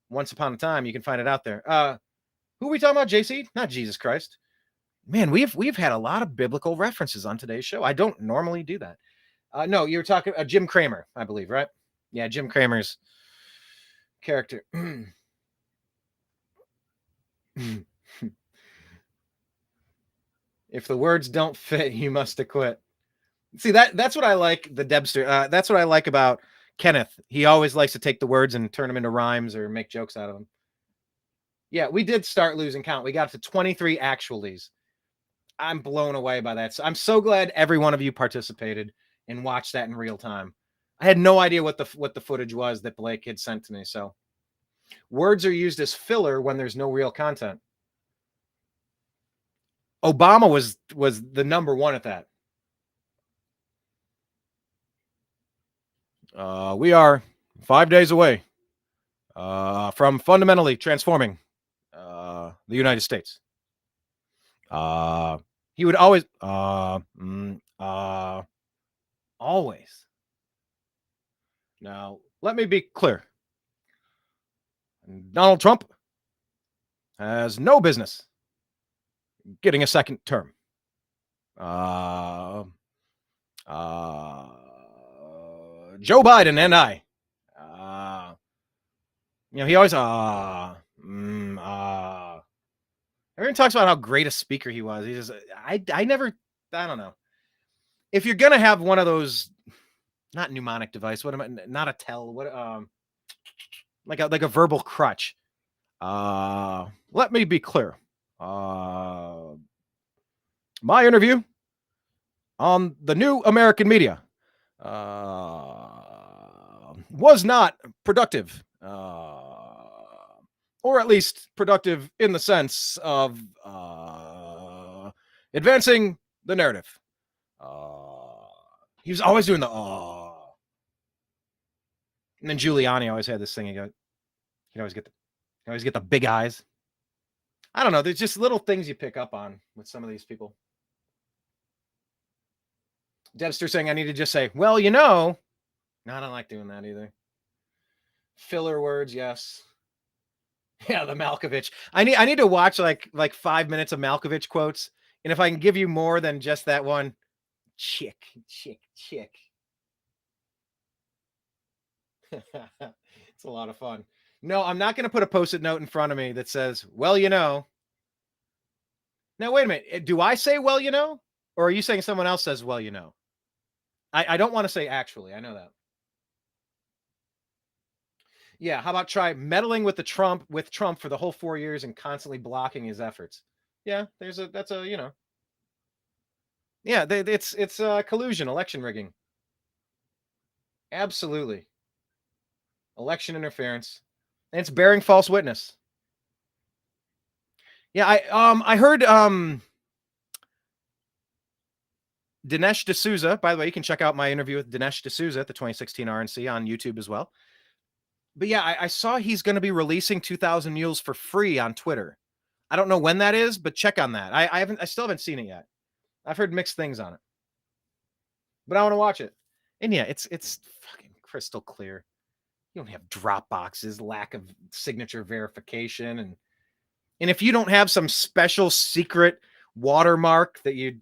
once upon a time. You can find it out there. Who are we talking about? JC? Not Jesus Christ. Man, we've had a lot of biblical references on today's show. I don't normally do that. No, you were talking Jim Cramer, I believe, right? Yeah, Jim Cramer's character. If the words don't fit, you must acquit. See, that's what I like, the Debster. That's what I like about Kenneth. He always likes to take the words and turn them into rhymes or make jokes out of them. Yeah, we did start losing count. We got to 23 actualities. I'm blown away by that. So I'm so glad every one of you participated and watched that in real time. I had no idea what the footage was that Blake had sent to me. So words are used as filler when there's no real content. Obama was the number one at that. We are 5 days away from fundamentally transforming the United States. He would always, always. Now, let me be clear. Donald Trump has no business getting a second term. Joe Biden and I, he always, everyone talks about how great a speaker he was. He just, I don't know. If you're going to have one of those, not mnemonic device, not a tell, like a verbal crutch. Let me be clear. My interview on the new American media was not productive, or at least productive in the sense of advancing the narrative. He was always doing the and then Giuliani always had this thing. He'd always get the big eyes. I don't know. There's just little things you pick up on with some of these people. Debster saying I need to just say, well, No, I don't like doing that either. Filler words, yes. Yeah, the Malkovich. I need to watch like 5 minutes of Malkovich quotes, and if I can give you more than just that one, chick. It's a lot of fun. No, I'm not going to put a Post-it note in front of me that says, well, you know. Now, wait a minute. Do I say, well, you know? Or are you saying someone else says, well, you know? I don't want to say actually. I know that. Yeah, how about try meddling with Trump for the whole 4 years and constantly blocking his efforts? Yeah, that's a, you know. Yeah, it's collusion, election rigging. Absolutely. Election interference. And it's bearing false witness. Yeah, I heard Dinesh D'Souza. By the way, you can check out my interview with Dinesh D'Souza at the 2016 RNC on YouTube as well. But yeah, I saw he's going to be releasing 2,000 Mules for free on Twitter. I don't know when that is, but check on that. I still haven't seen it yet. I've heard mixed things on it, but I want to watch it. And yeah, it's fucking crystal clear. You don't have drop boxes, lack of signature verification, and if you don't have some special secret watermark that you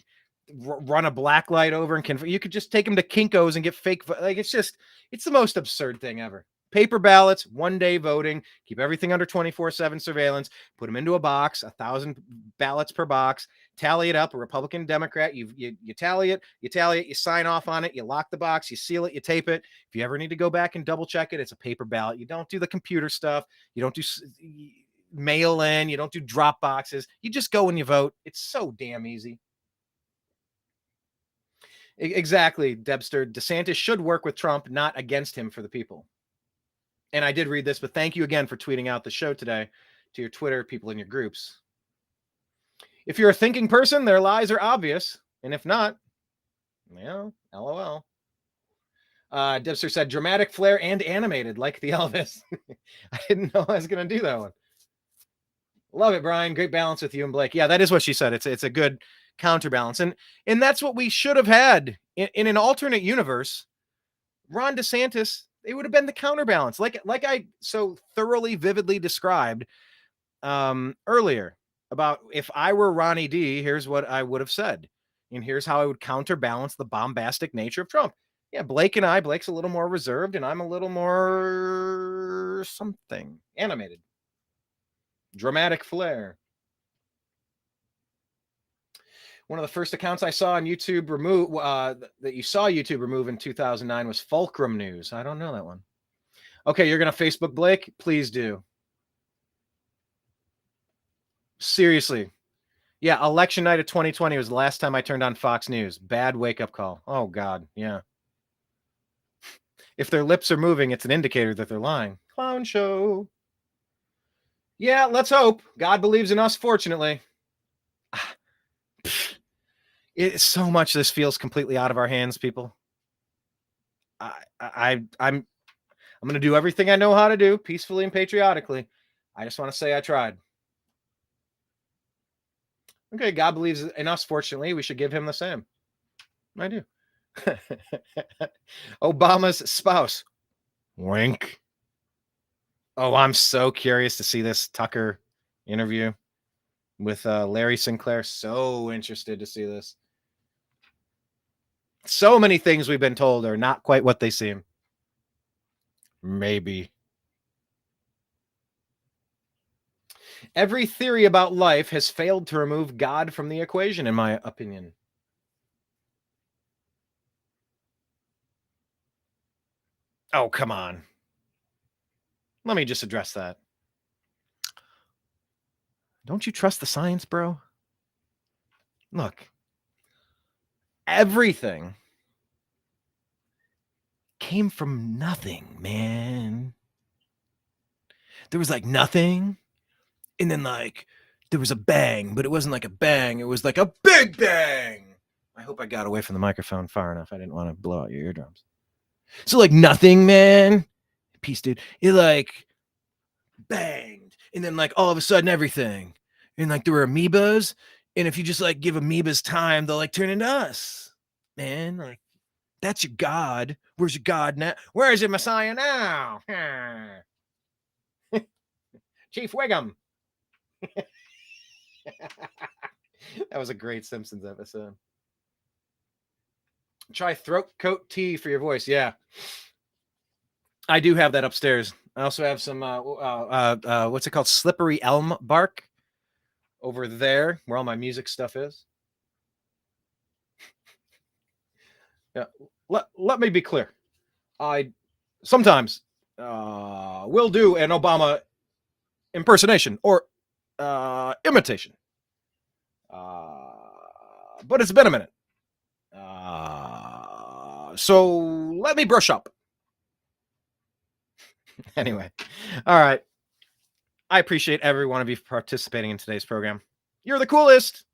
run a black light over and you could just take them to Kinko's and get fake. Like it's the most absurd thing ever. Paper ballots, 1 day voting, keep everything under 24/7 surveillance, put them into a box, 1,000 ballots per box, tally it up, a Republican, Democrat, you tally it, you sign off on it, you lock the box, you seal it, you tape it. If you ever need to go back and double check it, it's a paper ballot. You don't do the computer stuff. You don't do mail in. You don't do drop boxes. You just go and you vote. It's so damn easy. Exactly, Debster. DeSantis should work with Trump, not against him for the people. And I did read this, but thank you again for tweeting out the show today to your Twitter people in your groups. If you're a thinking person, their lies are obvious. And if not, well, LOL. Debster said dramatic flair and animated like the Elvis. I didn't know I was going to do that one. Love it, Brian. Great balance with you and Blake. Yeah, that is what she said. It's a good counterbalance. And that's what we should have had in an alternate universe. Ron DeSantis, it would have been the counterbalance, like I so thoroughly, vividly described earlier about if I were Ronnie D, here's what I would have said. And here's how I would counterbalance the bombastic nature of Trump. Yeah, Blake's a little more reserved and I'm a little more something animated. Dramatic flair. One of the first accounts I saw on YouTube that you saw YouTube remove in 2009 was Fulcrum News. I don't know that one. Okay, you're going to Facebook Blake? Please do. Seriously. Yeah, election night of 2020 was the last time I turned on Fox News. Bad wake-up call. Oh, God, yeah. If their lips are moving, it's an indicator that they're lying. Clown show. Yeah, let's hope. God believes in us, fortunately. It's so much this feels completely out of our hands, people. I'm going to do everything I know how to do, peacefully and patriotically. I just want to say I tried. Okay, God believes in us, fortunately. We should give him the same. I do. Obama's spouse. Wink. Oh, I'm so curious to see this Tucker interview with Larry Sinclair. So interested to see this. So many things we've been told are not quite what they seem. Maybe. Every theory about life has failed to remove God from the equation, in my opinion. Oh, come on. Let me just address that. Don't you trust the science, bro? Look. Everything came from nothing, man. There was like nothing, and then like there was a bang, but it wasn't like a bang. It was like a big bang. I hope I got away from the microphone far enough. I didn't want to blow out your eardrums. So like nothing, man. Peace, dude. It like banged, and then like all of a sudden everything, and like there were amoebas, and if you just like give amoebas time, they'll like turn into us, man. Like that's your God. Where's your God now? Where is your Messiah now? Chief Wiggum. That was a great Simpsons episode. Try throat coat tea for your voice. Yeah. I do have that upstairs. I also have some, what's it called? Slippery elm bark over there where all my music stuff is. Yeah. Let me be clear. I sometimes will do an Obama impersonation or imitation. But it's been a minute. So let me brush up. Anyway, all right. I appreciate every one of you participating in today's program. You're the coolest.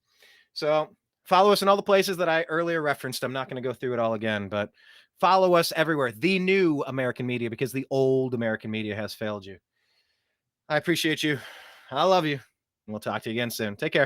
So follow us in all the places that I earlier referenced. I'm not going to go through it all again, but follow us everywhere. The new American media, because the old American media has failed you. I appreciate you. I love you. We'll talk to you again soon. Take care.